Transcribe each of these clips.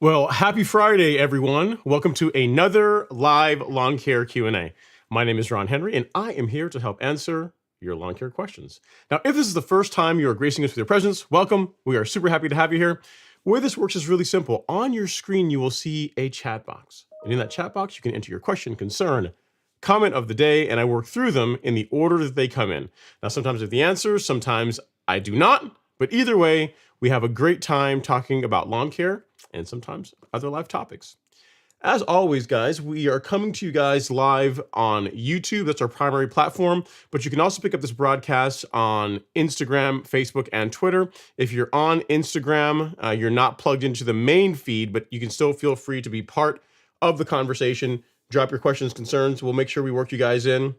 Well, happy Friday, everyone. Welcome to another live lawn care Q&A. My name is Ron Henry, and I am here to help answer your lawn care questions. Now, if this is the first time you are gracing us with your presence, welcome. We are super happy to have you here. The way this works is really simple. On your screen, you will see a chat box. And in that chat box, you can enter your question, concern, comment of the day, and I work through them in the order that they come in. Now, sometimes I have the answers, sometimes I do not, but either way, we have a great time talking about lawn care and sometimes other live topics. As always, guys, we are coming to you guys live on YouTube. That's our primary platform, but you can also pick up this broadcast on Instagram, Facebook, and Twitter. If you're on Instagram, you're not plugged into the main feed, but you can still feel free to be part of the conversation. Drop your questions, concerns. We'll make sure we work you guys in.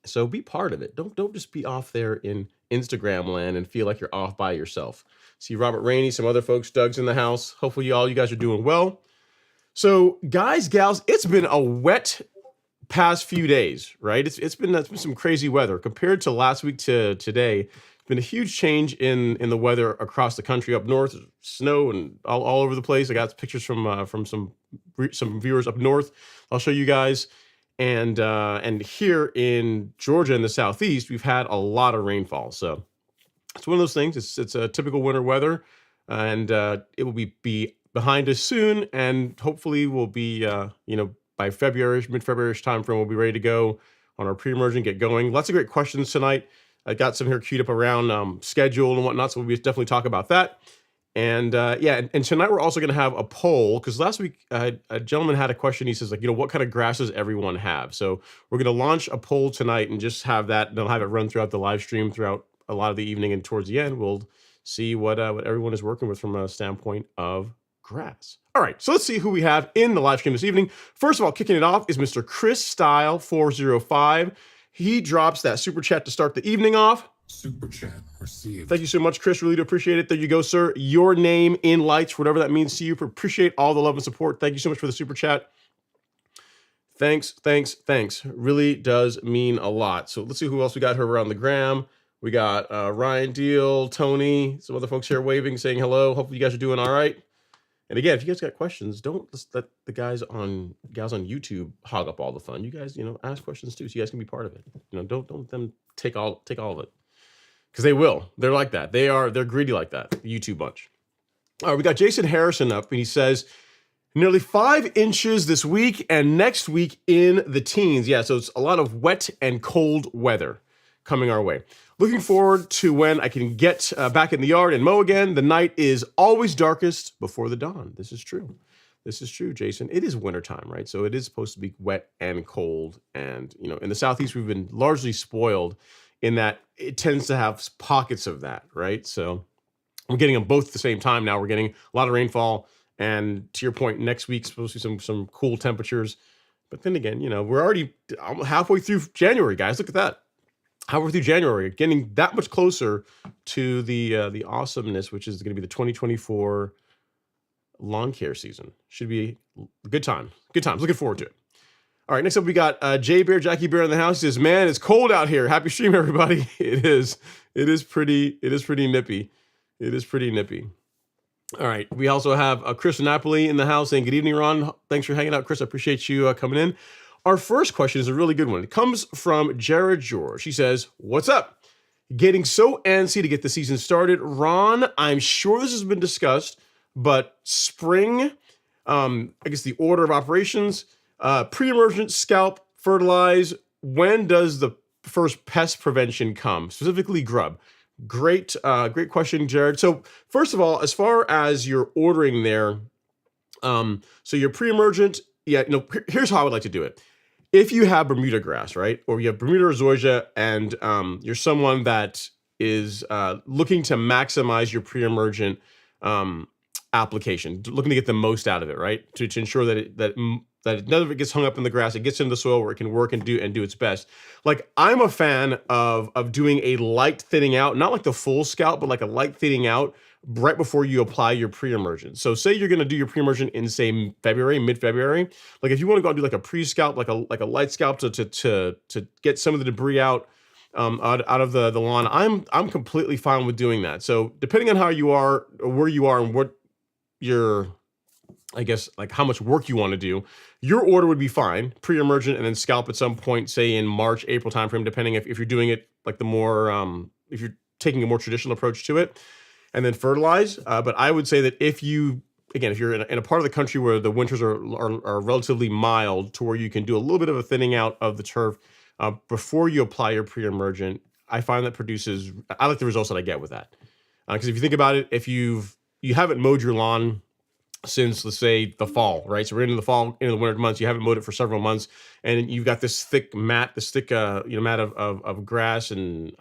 So be part of it. Don't just be off there in Instagram land and feel like you're off by yourself. See Robert Rainey, some other folks, Doug's in the house. Hopefully all you guys are doing well. So guys, gals, it's been a wet past few days, right? It's been some crazy weather compared to last week to today. It's been a huge change in the weather across the country. Up north, snow and all over the place. I got pictures from some viewers up north. I'll show you guys. And here in Georgia in the southeast, we've had a lot of rainfall. So it's one of those things. It's a typical winter weather, and it will be behind us soon, and hopefully we'll be by February, mid-February time frame, we'll be ready to go on our pre-emergent, get going. Lots of great questions tonight. I got some here queued up around schedule and whatnot, so we'll definitely talk about that. And tonight we're also going to have a poll, because last week a gentleman had a question. He says, what kind of grass does everyone have? So we're going to launch a poll tonight and just have that, and they'll have it run throughout the live stream throughout a lot of the evening, and towards the end we'll see what everyone is working with from a standpoint of grass. All right, so let's see who we have in the live stream this evening. First of all, kicking it off is Mr. Chris Style 405. He drops that super chat to start the evening off. Super chat received. Thank you so much, Chris. Really do appreciate it. There you go, sir. Your name in lights, whatever that means to you. Appreciate all the love and support. Thank you so much for the super chat. Thanks. Really does mean a lot. So let's see who else we got here around the gram. We got Ryan Deal, Tony, some other folks here waving, saying hello. Hopefully you guys are doing all right. And again, if you guys got questions, don't let the gals on YouTube hog up all the fun. You guys, ask questions too, so you guys can be part of it. Don't let them take all of it, because they will. They're like that. They're greedy like that. The YouTube bunch. All right, we got Jason Harrison up, and he says nearly 5 inches this week and next week in the teens. Yeah, so it's a lot of wet and cold weather coming our way. Looking forward to when I can get back in the yard and mow again. The night is always darkest before the dawn. This is true, Jason. It is wintertime, right? So it is supposed to be wet and cold. And, in the Southeast, we've been largely spoiled in that it tends to have pockets of that, right? So we're getting them both at the same time now. We're getting a lot of rainfall. And to your point, next week's supposed to be some cool temperatures. But then again, we're already halfway through January, guys. Look at that. Halfway through January, getting that much closer to the awesomeness, which is going to be the 2024 lawn care season. Should be a good time. Good times. Looking forward to it. All right, next up we got Jay Bear, Jackie Bear in the house. He says, "Man, it's cold out here. Happy stream, everybody." It is. It is pretty nippy. It is pretty nippy. All right. We also have Chris Napoli in the house saying, "Good evening, Ron. Thanks for hanging out, Chris. I appreciate you coming in." Our first question is a really good one. It comes from Jared George. He says, "What's up? Getting so antsy to get the season started. Ron, I'm sure this has been discussed, but spring, I guess the order of operations, pre-emergent, scalp, fertilize. When does the first pest prevention come? Specifically grub." Great question, Jared. So first of all, as far as your ordering there, so your pre-emergent, here's how I would like to do it. If you have Bermuda grass, right, or you have Bermuda or zoysia, and you're someone that is looking to maximize your pre-emergent application, looking to get the most out of it, right, to ensure that none of it gets hung up in the grass, it gets into the soil where it can work and do its best. Like, I'm a fan of doing a light thinning out, not like the full scalp, but like a light thinning out right before you apply your pre-emergent. So say you're going to do your pre-emergent in, say, mid-February. Like, if you want to go and do like a pre-scalp, like a light scalp to get some of the debris out of the lawn, I'm completely fine with doing that. So depending on how you are, or where you are, and what your, I guess, like how much work you want to do, your order would be fine. Pre-emergent and then scalp at some point, say in March, April timeframe, depending if you're doing it like the more, if you're taking a more traditional approach to it, and then fertilize. But I would say that if you're in a part of the country where the winters are relatively mild, to where you can do a little bit of a thinning out of the turf before you apply your pre-emergent, I find that I like the results that I get with that. Because if you think about it, if you haven't mowed your lawn since, let's say, the fall, right? So we're into the fall, into the winter months. You haven't mowed it for several months, and you've got this thick mat, mat of grass and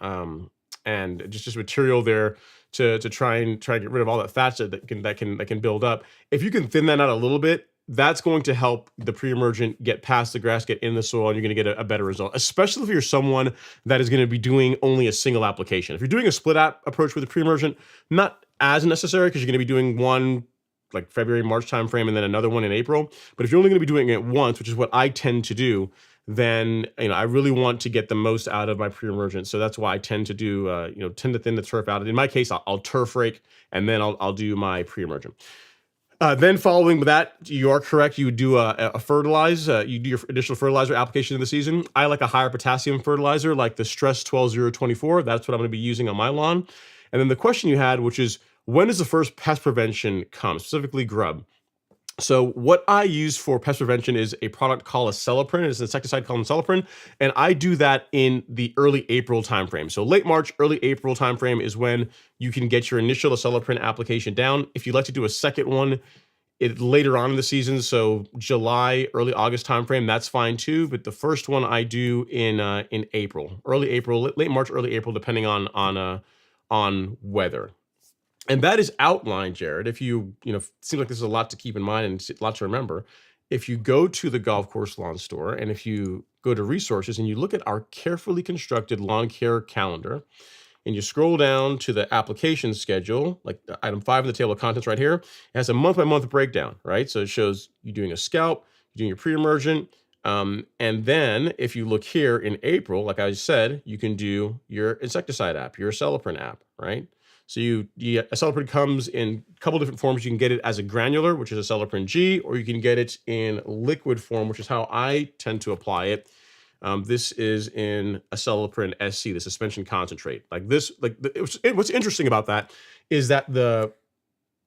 just material there to try and get rid of all that fat that can build up. If you can thin that out a little bit, that's going to help the pre-emergent get past the grass, get in the soil, and you're going to get a better result, especially if you're someone that is going to be doing only a single application. If you're doing a split approach with a pre-emergent, not as necessary, because you're going to be doing one like February, March timeframe, and then another one in April. But if you're only going to be doing it once, which is what I tend to do, then I really want to get the most out of my pre-emergent. So that's why I tend to do tend to thin the turf out. In my case, I'll turf rake, and then I'll do my pre-emergent. Then following that, you are correct. You would do a fertilize. You do your additional fertilizer application in the season. I like a higher potassium fertilizer, like the Stress 12-0-24. That's what I'm going to be using on my lawn. And then the question you had, which is, when does the first pest prevention come, specifically grub? So what I use for pest prevention is a product called Acelepryn. It's an insecticide called Acelepryn, and I do that in the early April timeframe. So late March, early April timeframe is when you can get your initial Acelepryn application down. If you'd like to do a second one later on in the season, so July, early August timeframe, that's fine too. But the first one I do in April, early April, late March, early April, depending on weather. And that is outlined, Jared. If you seems like this is a lot to keep in mind and a lot to remember. If you go to the golf course lawn store, and if you go to resources and you look at our carefully constructed lawn care calendar, and you scroll down to the application schedule, like item 5 in the table of contents right here, it has a month-by-month breakdown, right? So it shows you doing a scalp, you're doing your pre-emergent, and then if you look here in April, like I said, you can do your insecticide app, your aceleprint app, right? So aceleprint comes in a couple different forms. You can get it as a granular, which is aceleprint G, or you can get it in liquid form, which is how I tend to apply it. This is in aceleprint SC, the suspension concentrate. Like this, what's interesting about that is that the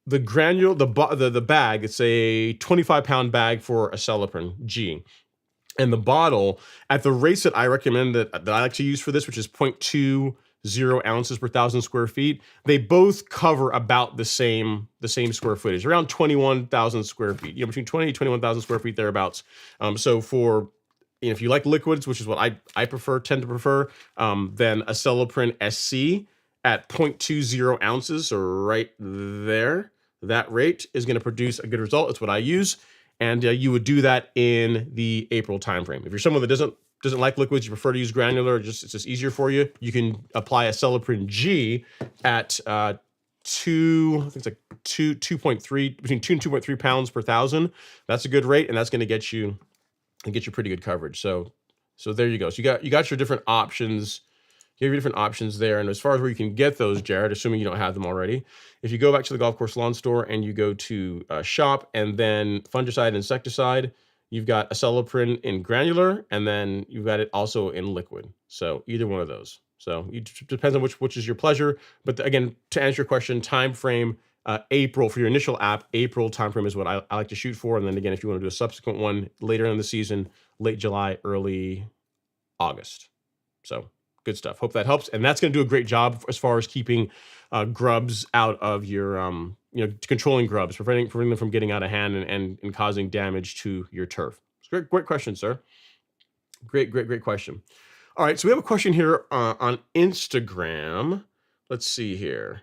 granule, the bag, it's a 25-pound bag for aceleprint G. And the bottle, at the rates that I recommend that I like to use for this, which is 0.20 ounces per 1,000 square feet, they both cover about the same square footage, around 21,000 square feet, between 20 and 21,000 square feet thereabouts. So for, if you like liquids, which is what I tend to prefer, then aceleprint SC at 0.20 ounces, or right there, that rate is going to produce a good result. It's what I use. And you would do that in the April timeframe. If you're someone that doesn't like liquids, you prefer to use granular, it's just easier for you, you can apply aceleprint G at 2.3, between 2 and 2.3 pounds per 1,000. That's a good rate, and that's going to get you pretty good coverage. So there you go. So you got your different options. You have your different options there. And as far as where you can get those, Jared, assuming you don't have them already, if you go back to the golf course lawn store and you go to shop and then fungicide and insecticide, you've got aceleprint in granular, and then you've got it also in liquid. So either one of those. So it depends on which is your pleasure. But again, to answer your question, time frame, April for your initial app, April timeframe is what I like to shoot for. And then again, if you want to do a subsequent one later in the season, late July, early August. So good stuff. Hope that helps. And that's going to do a great job as far as keeping grubs out of your, controlling grubs, preventing them from getting out of hand and causing damage to your turf. It's great question, sir. Great question. All right. So we have a question here on Instagram. Let's see here.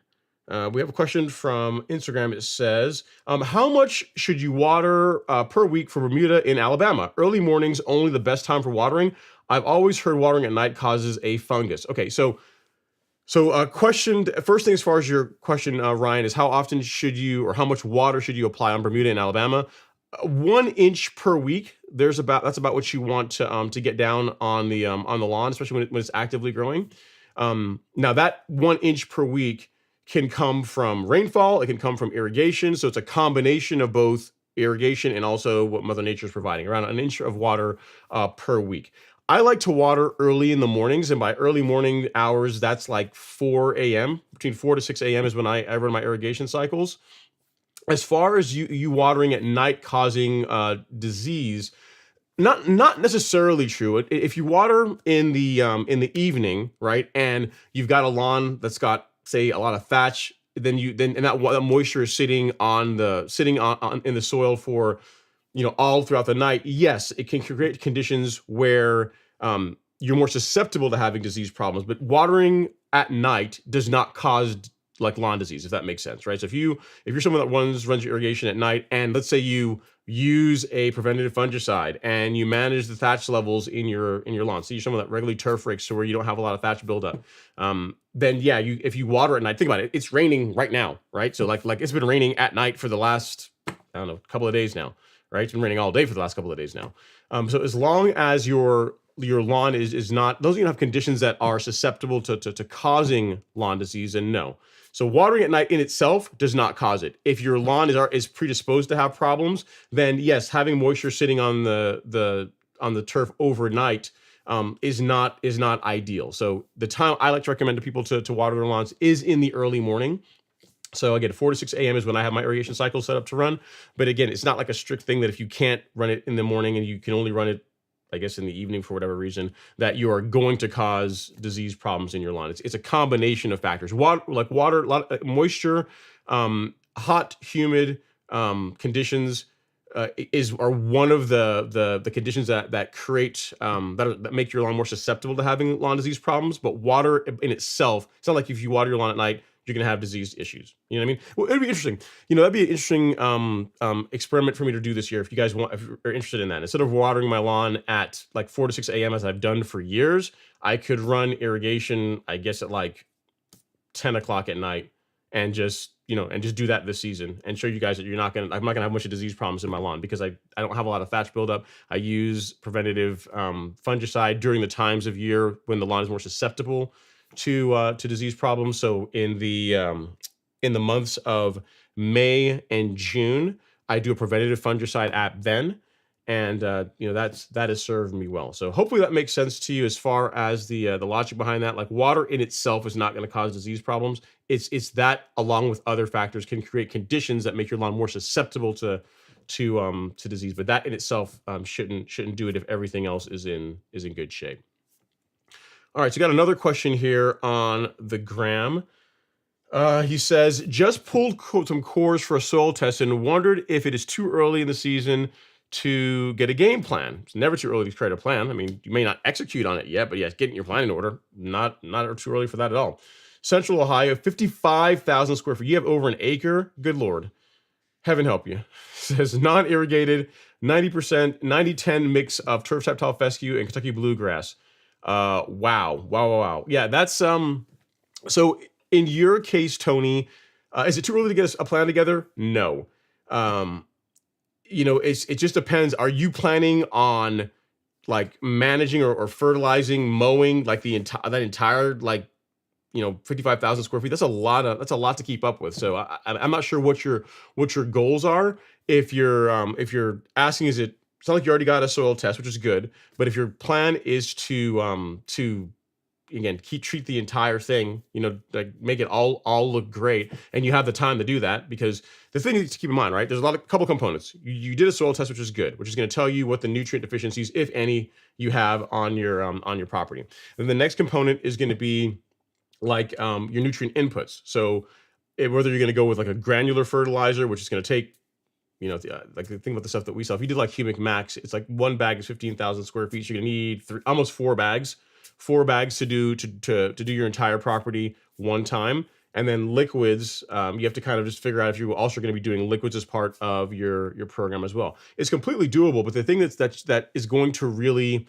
We have a question from Instagram. It says, how much should you water per week for Bermuda in Alabama? Early mornings, only the best time for watering. I've always heard watering at night causes a fungus. Okay, so question, first thing as far as your question, Ryan, is how often should you, or how much water should you apply on Bermuda in Alabama? 1 inch per week. That's about what you want to get down on the lawn, especially when it's actively growing. Now that 1 inch per week can come from rainfall. It can come from irrigation. So it's a combination of both irrigation and also what Mother Nature is providing, around 1 inch of water per week. I like to water early in the mornings, and by early morning hours, that's like 4 a.m. Between 4 to 6 a.m. is when I run my irrigation cycles. As far as you watering at night causing disease, not necessarily true. If you water in the evening, right, and you've got a lawn that's got, say, a lot of thatch, then that moisture is sitting in the soil for all throughout the night, yes, it can create conditions where you're more susceptible to having disease problems. But watering at night does not cause like lawn disease, if that makes sense, right? So if you're someone that runs your irrigation at night, and let's say you use a preventative fungicide and you manage the thatch levels in your lawn, so you're someone that regularly turf rakes to where you don't have a lot of thatch buildup, then yeah, if you water at night, think about it, it's raining right now, right? So like it's been raining at night for the last, I don't know, couple of days now. Right? It's been raining all day for the last couple of days now. So as long as your lawn is not, those of you have conditions that are susceptible to causing lawn disease, and no. So watering at night in itself does not cause it. If your lawn is predisposed to have problems, then yes, having moisture sitting on the turf overnight is not ideal. So the time I like to recommend to people to water their lawns is in the early morning. So again, 4 to 6 a.m. is when I have my irrigation cycle set up to run. But again, it's not like a strict thing that if you can't run it in the morning and you can only run it, I guess, in the evening for whatever reason, that you are going to cause disease problems in your lawn. It's a combination of factors. Water, a lot of moisture, hot, humid conditions are one of the conditions that create that make your lawn more susceptible to having lawn disease problems. But water in itself, it's not like if you water your lawn at night, you're going to have disease issues. You know what I mean? Well, it'd be interesting. That'd be an interesting experiment for me to do this year. If you guys are interested in that, instead of watering my lawn at like 4 to 6 a.m. as I've done for years, I could run irrigation, I guess, at like 10 o'clock at night and just do that this season and show you guys that I'm not gonna have much of disease problems in my lawn because I don't have a lot of thatch buildup. I use preventative fungicide during the times of year when the lawn is more susceptible to disease problems. So in the months of May and June, I do a preventative fungicide app then, and that has served me well. So hopefully that makes sense to you as far as the logic behind that. Like, water in itself is not going to cause disease problems. It's that, along with other factors, can create conditions that make your lawn more susceptible to disease. But that in itself shouldn't do it if everything else is in good shape. All right, so got another question here on the gram. He says, just pulled some cores for a soil test and wondered if it is too early in the season to get a game plan. It's never too early to create a plan. I mean, you may not execute on it yet, but yes, getting your plan in order, not too early for that at all. Central Ohio, 55,000 square feet. You have over an acre. Good Lord. Heaven help you. Says non-irrigated, 90%, 90-10 mix of turf type tall fescue and Kentucky bluegrass. Wow. Yeah, that's so in your case, Tony, is it too early to get a plan together? No. It just depends. Are you planning on like managing or fertilizing, mowing like that entire 55,000 square feet? That's a lot to keep up with. So I'm not sure what your goals are. If you're asking, it's not like you already got a soil test, which is good, but if your plan is to again, treat the entire thing, like make it all look great, and you have the time to do that, because the thing to keep in mind, right? There's couple components. You did a soil test, which is good, which is going to tell you what the nutrient deficiencies, if any, you have on your property. And the next component is going to be like your nutrient inputs. So whether you're going to go with like a granular fertilizer, which is going to take, like the thing about the stuff that we sell. If you did like Humic Max, it's like one bag is 15,000 square feet. So you're going to need almost 4 bags. 4 bags to do your entire property one time. And then liquids, you have to kind of just figure out if you're also going to be doing liquids as part of your program as well. It's completely doable, but the thing that is going to really,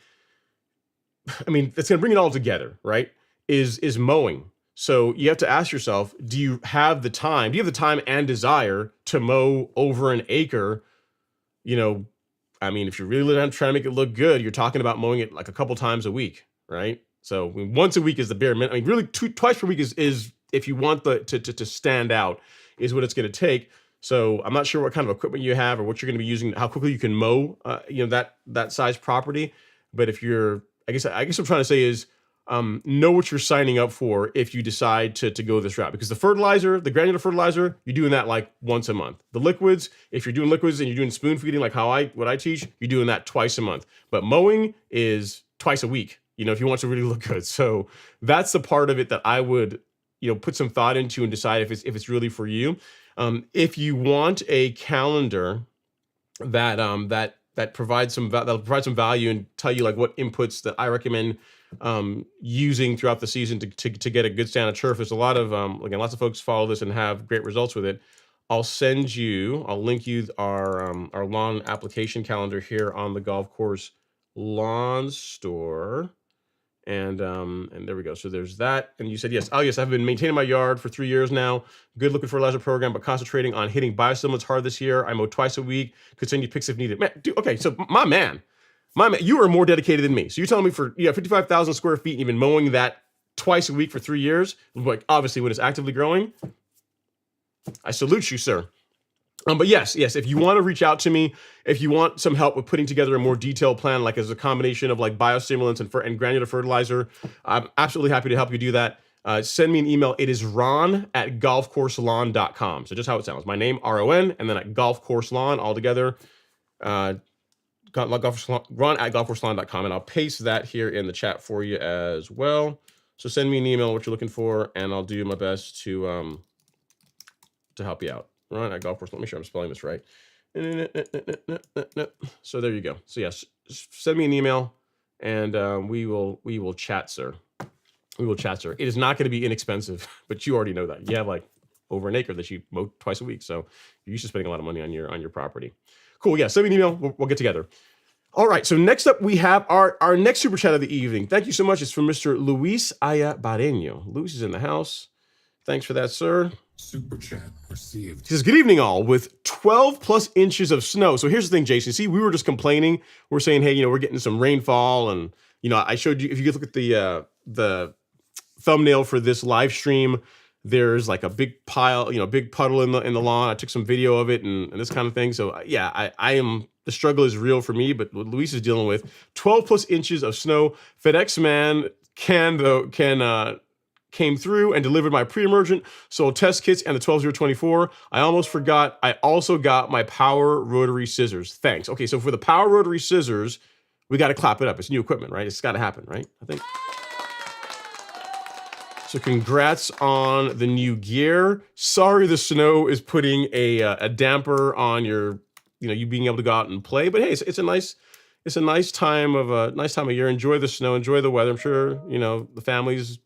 that's going to bring it all together, right, is mowing. So you have to ask yourself, do you have the time? Do you have the time and desire to mow over an acre? If you're really trying to make it look good, you're talking about mowing it like a couple times a week. Right? So once a week is the bare minimum. Really twice per week is if you want to stand out, is what it's going to take. So I'm not sure what kind of equipment you have or what you're going to be using, how quickly you can mow, that size property. But if I guess what I'm trying to say is, know what you're signing up for if you decide to go this route, because the granular fertilizer, you're doing that like once a month. The liquids, if you're doing liquids and you're doing spoon feeding, like what I teach, you're doing that twice a month. But mowing is twice a week. If you want to really look good. So that's the part of it that I would, put some thought into and decide if it's really for you. If you want a calendar that provides some value and tell you like what inputs that I recommend using throughout the season to get a good stand of turf. There's a lot of lots of folks follow this and have great results with it. I'll link you our lawn application calendar here on the Golf Course Lawn Store. And there we go. So there's that. And you said, yes. Oh, yes. I've been maintaining my yard for 3 years now. Good liquid fertilizer program, but concentrating on hitting biostimulants hard this year. I mow twice a week. Could send you pics if needed. Man, dude, okay. So my man, you are more dedicated than me. So you're telling me for 55,000 square feet, and you've been mowing that twice a week for 3 years. Like, obviously, when it's actively growing, I salute you, sir. But yes, if you want to reach out to me, if you want some help with putting together a more detailed plan, like as a combination of like biostimulants and granular fertilizer, I'm absolutely happy to help you do that. Send me an email. It is ron@golfcourselawn.com. So just how it sounds. My name, RON, and then at golfcourselawn all together. Ron@golfcourselawn.com, and I'll paste that here in the chat for you as well. So send me an email, what you're looking for, and I'll do my best to help you out. Ron at Golf Course. Let me make sure I'm spelling this right. So there you go. So yes, send me an email, and we will chat, sir. We will chat, sir. It is not going to be inexpensive, but you already know that. You have like over an acre that you mow twice a week, so you're used to spending a lot of money on your property. Cool. Yeah, send me an email. We'll get together. All right. So next up, we have our next super chat of the evening. Thank you so much. It's from Mr. Luis Ayabareño. Luis is in the house. Thanks for that, sir. Super chat received. He says, good evening, all. With 12 plus inches of snow. So here's the thing, Jason. See, we were just complaining. We're saying, hey, we're getting some rainfall. And, I showed you, if you look at the thumbnail for this live stream, there's like a big pile, big puddle in the lawn. I took some video of it and this kind of thing. So yeah, the struggle is real for me, but what Luis is dealing with, 12 plus inches of snow. FedEx man came through and delivered my pre-emergent, sold test kits and the 12024. I almost forgot, I also got my power rotary scissors. Thanks. Okay, so for the power rotary scissors, we got to clap it up. It's new equipment, right? It's got to happen, right? I think. So congrats on the new gear. Sorry the snow is putting a damper on your, you being able to go out and play. But hey, it's a nice time of year. Enjoy the snow, enjoy the weather. I'm sure, the family's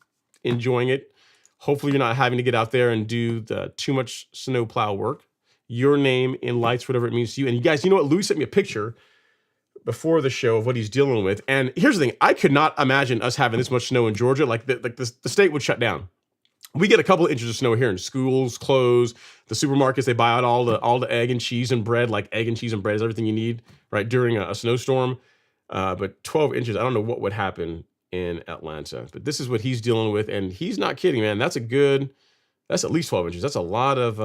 enjoying it. Hopefully you're not having to get out there and do too much snow plow work. Your name in lights, whatever it means to you. And you guys, you know what? Louis sent me a picture before the show of what he's dealing with. And here's the thing. I could not imagine us having this much snow in Georgia. Like the state would shut down. We get a couple of inches of snow here, and schools close. The supermarkets, they buy out all the egg and cheese and bread. Like egg and cheese and bread is everything you need, right, during a snowstorm. But 12 inches, I don't know what would happen in Atlanta. But this is what he's dealing with, and he's not kidding, man. That's at least 12 inches. That's a lot of,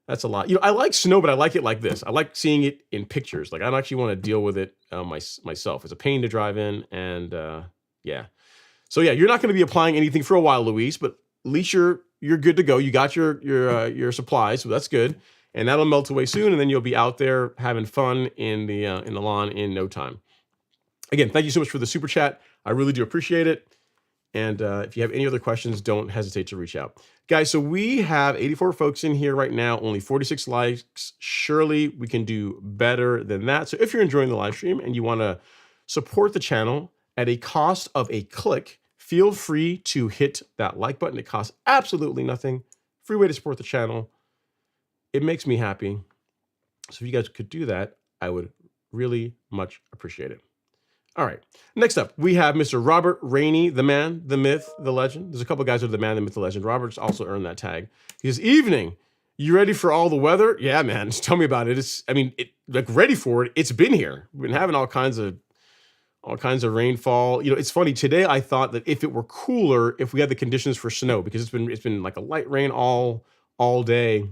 That's a lot. I like snow, but I like it like this. I like seeing it in pictures. Like I don't actually want to deal with it myself. It's a pain to drive in, and yeah. So yeah, you're not going to be applying anything for a while, Luis, but at least you're good to go. You got your supplies, so that's good, and that'll melt away soon, and then you'll be out there having fun in the lawn in no time. Again, thank you so much for the super chat. I really do appreciate it. And if you have any other questions, don't hesitate to reach out. Guys, so we have 84 folks in here right now, only 46 likes. Surely we can do better than that. So if you're enjoying the live stream and you want to support the channel at a cost of a click, feel free to hit that like button. It costs absolutely nothing. Free way to support the channel. It makes me happy. So if you guys could do that, I would really much appreciate it. All right. Next up, we have Mr. Robert Rainey, the man, the myth, the legend. There's a couple of guys who are the man, the myth, the legend. Robert's also earned that tag. He says, evening. You ready for all the weather? Yeah, man. Just tell me about it. Ready for it. It's been here. We've been having all kinds of rainfall. It's funny. Today I thought that if it were cooler, if we had the conditions for snow, because it's been like a light rain all day.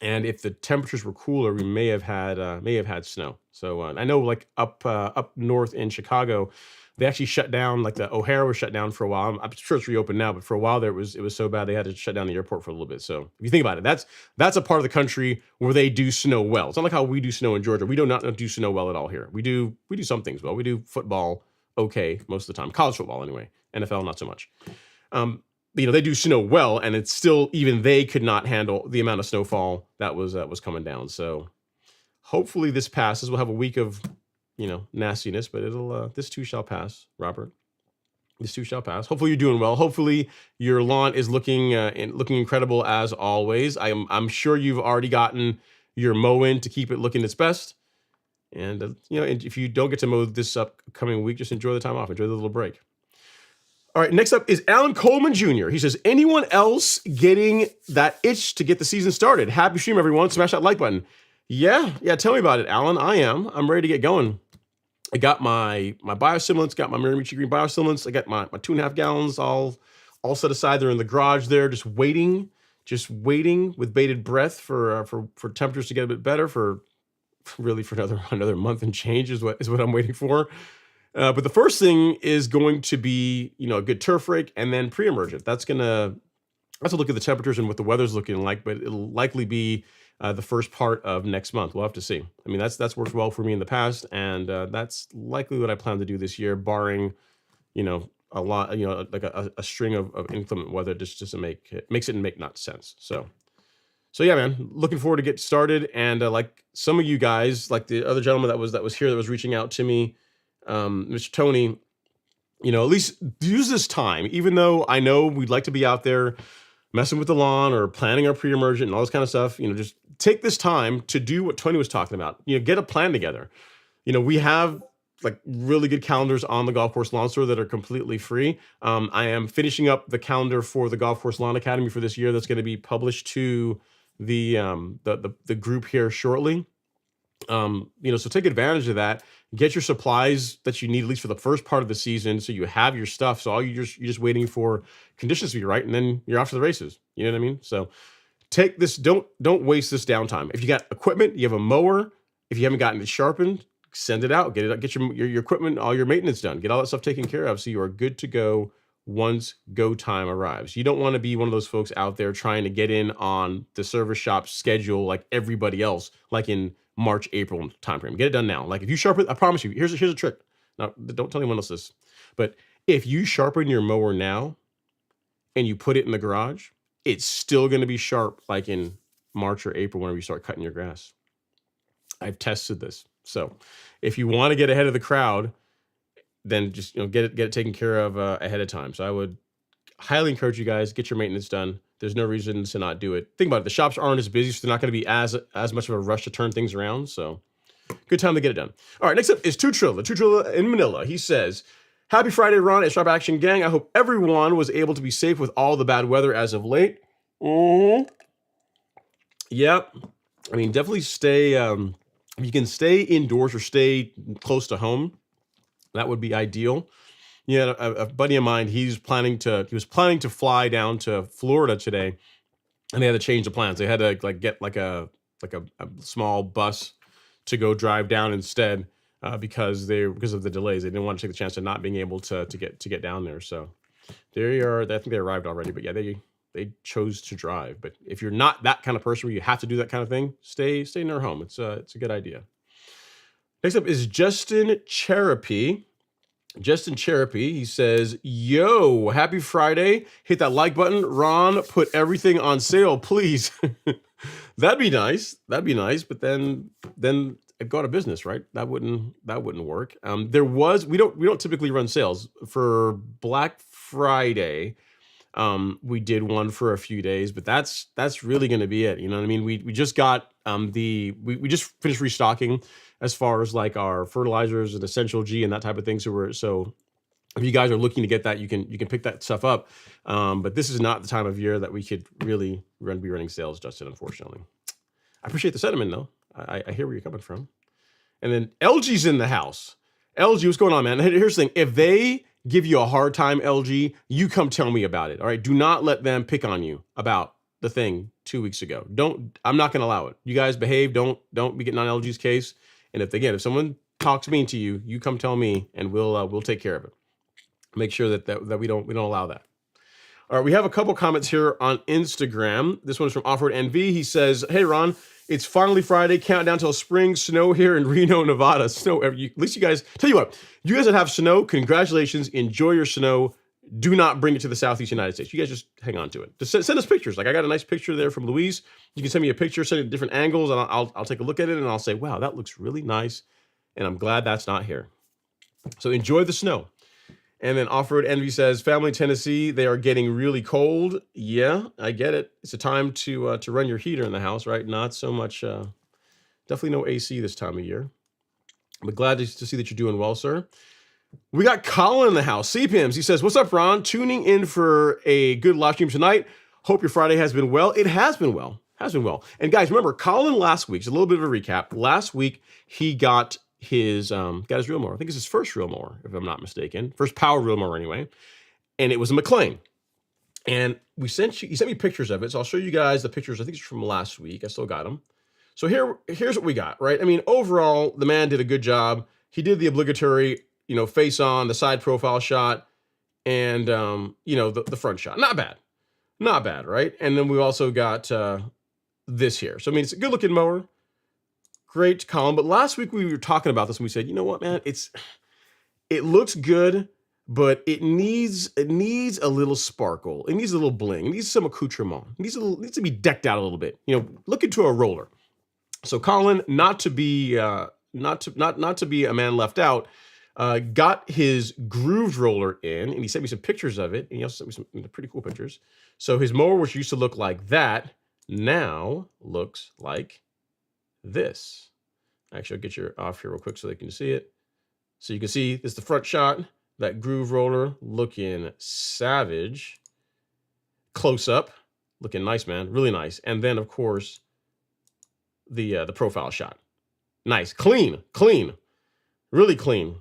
And if the temperatures were cooler, we may have had snow. So I know, like up north in Chicago, they actually shut down. Like the O'Hare was shut down for a while. I'm sure it's reopened now, but for a while there it was so bad they had to shut down the airport for a little bit. So if you think about it, that's a part of the country where they do snow well. It's not like how we do snow in Georgia. We do not do snow well at all here. We do some things well. We do football okay most of the time. College football anyway. NFL not so much. They do snow well, and it's still, even they could not handle the amount of snowfall that was coming down. So hopefully this passes. We'll have a week of, nastiness, but this too shall pass, Robert. This too shall pass. Hopefully you're doing well. Hopefully your lawn is looking incredible as always. I'm sure you've already gotten your mow in to keep it looking its best. And and if you don't get to mow this upcoming week, just enjoy the time off. Enjoy the little break. All right, next up is Alan Coleman Jr. He says, anyone else getting that itch to get the season started? Happy stream, everyone. Smash that like button. Yeah, tell me about it, Alan. I'm ready to get going. I got my biostimulants, got my Miramichi Green biostimulants. I got my 2.5 gallons all set aside. They're in the garage there, just waiting with bated breath for temperatures to get a bit better for another month and change is what I'm waiting for. But the first thing is going to be, a good turf rake and then pre-emergent. That's a look at the temperatures and what the weather's looking like, but it'll likely be the first part of next month. We'll have to see. I mean, that's worked well for me in the past, and that's likely what I plan to do this year, barring, a lot, like a string of inclement weather just doesn't makes it make not sense. So yeah, man, looking forward to get started. And like some of you guys, like the other gentleman that was here that was reaching out to me, Mr. Tony, at least use this time, even though I know we'd like to be out there messing with the lawn or planning our pre-emergent and all this kind of stuff, just take this time to do what Tony was talking about, get a plan together. We have like really good calendars on the Golf Course Lawn Store that are completely free. I am finishing up the calendar for the Golf Course Lawn Academy for this year. That's going to be published to the group here shortly. So take advantage of that. Get your supplies that you need at least for the first part of the season, so you have your stuff. So you're just waiting for conditions to be right, and then you're off to the races. You know what I mean? So take this. Don't waste this downtime. If you got equipment, you have a mower. If you haven't gotten it sharpened, send it out. Get it. Get your equipment, all your maintenance done. Get all that stuff taken care of, so you are good to go once go time arrives. You don't want to be one of those folks out there trying to get in on the service shop schedule like everybody else, like in March, April timeframe. Get it done now. Like if you sharpen, I promise you, here's a trick. Now, don't tell anyone else this, but if you sharpen your mower now and you put it in the garage, it's still going to be sharp like in March or April whenever you start cutting your grass. I've tested this. So if you want to get ahead of the crowd, then just get it taken care of ahead of time. So I would highly encourage you guys, get your maintenance done. There's no reason to not do it. Think about it. The shops aren't as busy, so they're not going to be as much of a rush to turn things around. So good time to get it done. All right, next up is Two Trilla in Manila. He says, happy Friday, Ron and Sharp Action Gang. I hope everyone was able to be safe with all the bad weather as of late. Yep. I mean, definitely stay, if you can stay indoors or stay close to home, that would be ideal. Yeah, a buddy of mine, he was planning to fly down to Florida today, and they had to change the plans. They had to get a small bus to go drive down instead because of the delays. They didn't want to take the chance of not being able to get down there. So there you are. I think they arrived already, but yeah, they chose to drive. But if you're not that kind of person where you have to do that kind of thing, stay in your home. It's a good idea. Next up is Justin Cherapy. He says, yo, happy Friday. Hit that like button. Ron, put everything on sale, please. That'd be nice. But then I'd go out of business, right? That wouldn't work. We don't typically run sales for Black Friday. We did one for a few days, but that's really going to be it. You know what I mean? We just got we just finished restocking as far as like our fertilizers and Essential G and that type of thing. So if you guys are looking to get that, you can pick that stuff up. But this is not the time of year that we could really be running sales, Justin, unfortunately. I appreciate the sentiment though. I hear where you're coming from. And then LG's in the house. LG, what's going on, man? Here's the thing. If they give you a hard time, LG, you come tell me about it. All right. Do not let them pick on you about the thing 2 weeks ago. I'm not going to allow it. You guys behave. Don't be getting on LG's case. And if someone talks mean to you, you come tell me and we'll take care of it. Make sure that we don't allow that. All right. We have a couple comments here on Instagram. This one is from Offered NV. He says, hey, Ron, it's finally Friday. Countdown till spring. Snow here in Reno, Nevada. Snow. At least you guys, tell you what, you guys that have snow, congratulations. Enjoy your snow. Do not bring it to the Southeast United States. You guys just hang on to it. Just send us pictures. Like I got a nice picture there from Louise. You can send me a picture, send it at different angles, and I'll take a look at it and I'll say, wow, that looks really nice. And I'm glad that's not here. So enjoy the snow. And then Offered Envy says, family Tennessee, they are getting really cold. Yeah, I get it. It's a time to run your heater in the house, right? Not so much, definitely no AC this time of year. But glad to see that you're doing well, sir. We got Colin in the house. CPIMS, he says, what's up, Ron? Tuning in for a good live stream tonight. Hope your Friday has been well. It has been well. And guys, remember, Colin last week, just a little bit of a recap. Last week, he got his reel mower. I think it's his first reel mower, if I'm not mistaken. First power reel mower anyway. And it was a McLean. And he sent me pictures of it. So I'll show you guys the pictures. I think it's from last week. I still got them. So here's what we got, right? I mean, overall, the man did a good job. He did the obligatory, face on, the side profile shot, and, the front shot. Not bad, right? And then we also got this here. So, I mean, it's a good looking mower. Great column. But last week we were talking about this and we said, you know what, man, it looks good, but it needs a little sparkle. It needs a little bling. It needs some accoutrement. It needs to be decked out a little bit. Look into a roller. So Colin, not to be a man left out, got his grooved roller in, and he sent me some pictures of it, and he also sent me some pretty cool pictures. So his mower, which used to look like that, now looks like this. Actually, I'll get you off here real quick so they can see it. So you can see this is the front shot, that groove roller looking savage. Close up, looking nice, man, really nice. And then of course, the profile shot. Nice, clean, really clean.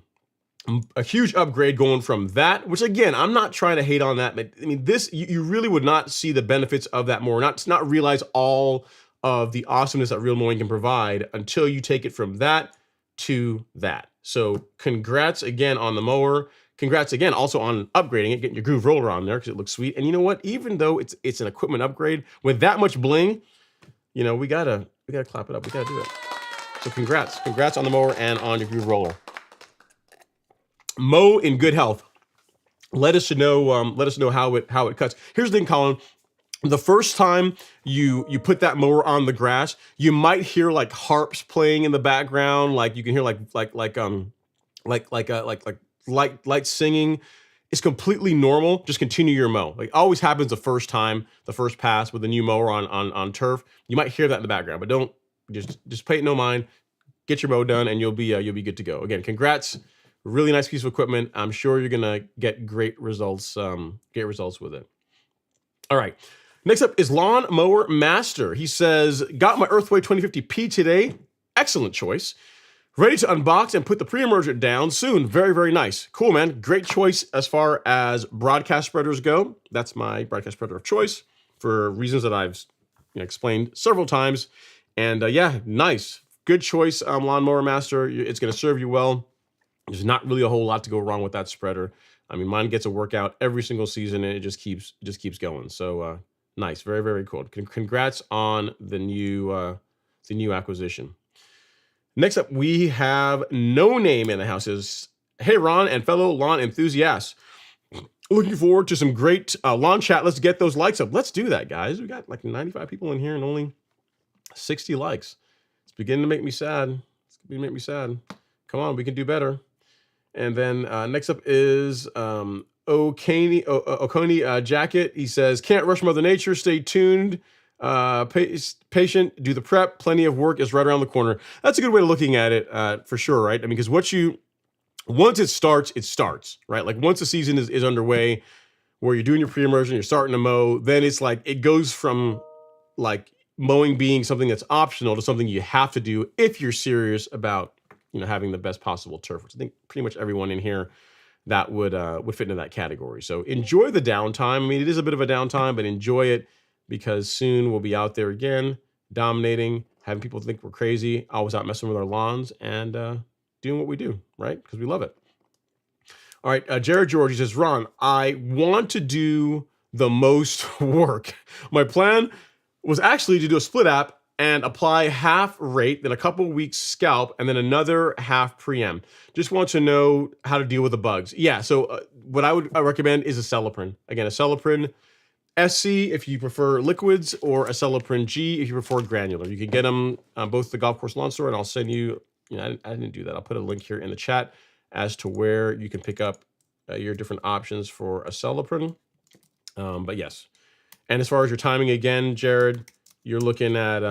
A huge upgrade going from that, which again, I'm not trying to hate on that, but I mean, this, you really would not see the benefits of that more, not realize all of the awesomeness that real mowing can provide until you take it from that to that. So congrats again on the mower. Congrats again also on upgrading it, getting your groove roller on there because it looks sweet. And you know what? Even though it's an equipment upgrade with that much bling, you know, we gotta clap it up. We gotta do it. So congrats on the mower and on your groove roller. Mow in good health. Let us know how it cuts. Here's the thing, Colin. The first time you put that mower on the grass, you might hear like harps playing in the background, like you can hear like light singing. It's completely normal. Just continue your mow. Like always happens the first time, the first pass with a new mower on turf. You might hear that in the background, but don't just pay it no mind. Get your mow done, and you'll be good to go. Again, congrats. Really nice piece of equipment. I'm sure you're gonna get great results with it. All right. Next up is Lawn Mower Master. He says, got my Earthway 2050P today. Excellent choice. Ready to unbox and put the pre-emergent down soon. Very, very nice. Cool, man. Great choice as far as broadcast spreaders go. That's my broadcast spreader of choice for reasons that I've explained several times. And yeah, nice. Good choice, Lawnmower Master. It's going to serve you well. There's not really a whole lot to go wrong with that spreader. I mean, mine gets a workout every single season, and it just keeps going. So nice, very, very cool. Congrats on the new acquisition. Next up, we have No Name in the house. Hey, Ron and fellow lawn enthusiasts. Looking forward to some great lawn chat. Let's get those likes up. Let's do that, guys. We got like 95 people in here and only 60 likes. It's beginning to make me sad. Come on, we can do better. And then next up is Oconee Jacket. He says, can't rush Mother Nature. Stay tuned. Patient, do the prep. Plenty of work is right around the corner. That's a good way of looking at it for sure, right? I mean, because once it starts, right? Like once the season is underway, where you're doing your pre-emergent, you're starting to mow, then it's like it goes from like mowing being something that's optional to something you have to do if you're serious about having the best possible turf, which I think pretty much everyone in here that would fit into that category. So enjoy the downtime. I mean, it is a bit of a downtime, but enjoy it because soon we'll be out there again, dominating, having people think we're crazy, always out messing with our lawns and doing what we do, right? Because we love it. All right, Jared George, he says, Ron, I want to do the most work. My plan was actually to do a split app and apply half rate, then a couple weeks scalp, and then another half pre-em. Just want to know how to deal with the bugs. Yeah, so what I would recommend is Acelyprin. Again, Acelyprin SC if you prefer liquids, or Acelyprin G if you prefer granular. You can get them on both the Golf Course Lawn Store, and I'll send you, I didn't do that. I'll put a link here in the chat as to where you can pick up your different options for Acelyprin. But yes. And as far as your timing, again, Jared, you're looking at,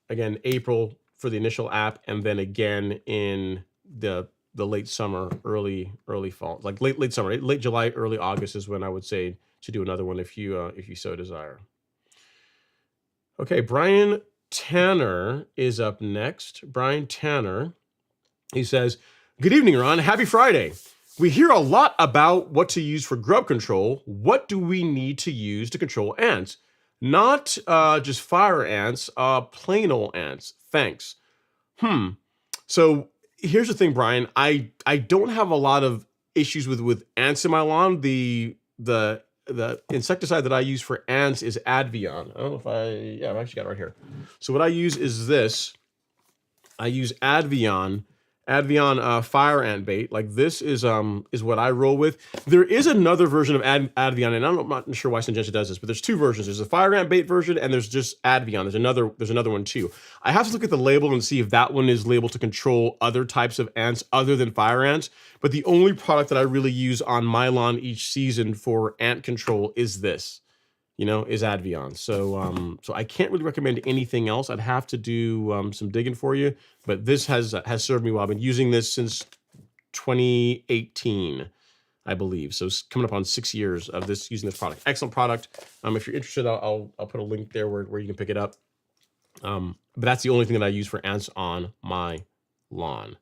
again, April for the initial app, and then again in the late summer, early fall, like late summer, late July, early August is when I would say to do another one if you so desire. Okay, Brian Tanner is up next. Brian Tanner, he says, good evening, Ron. Happy Friday. We hear a lot about what to use for grub control. What do we need to use to control ants? Not just fire ants, plain old ants. Thanks. So here's the thing, Brian. I don't have a lot of issues with ants in my lawn. The insecticide that I use for ants is Advion. I don't know if I've actually got it right here. So what I use is this. I use Advion fire ant bait. Like this is what I roll with. There is another version of Advion, and I'm not sure why Syngenta does this, but there's two versions. There's a fire ant bait version, and there's just Advion. There's another one too. I have to look at the label and see if that one is labeled to control other types of ants other than fire ants. But the only product that I really use on my lawn each season for ant control is this. Is Advion. So I can't really recommend anything else. I'd have to do some digging for you, but this has served me well. I've been using this since 2018, I believe. So it's coming up on 6 years of this using this product. Excellent product. If you're interested, I'll put a link there where you can pick it up. But that's the only thing that I use for ants on my lawn.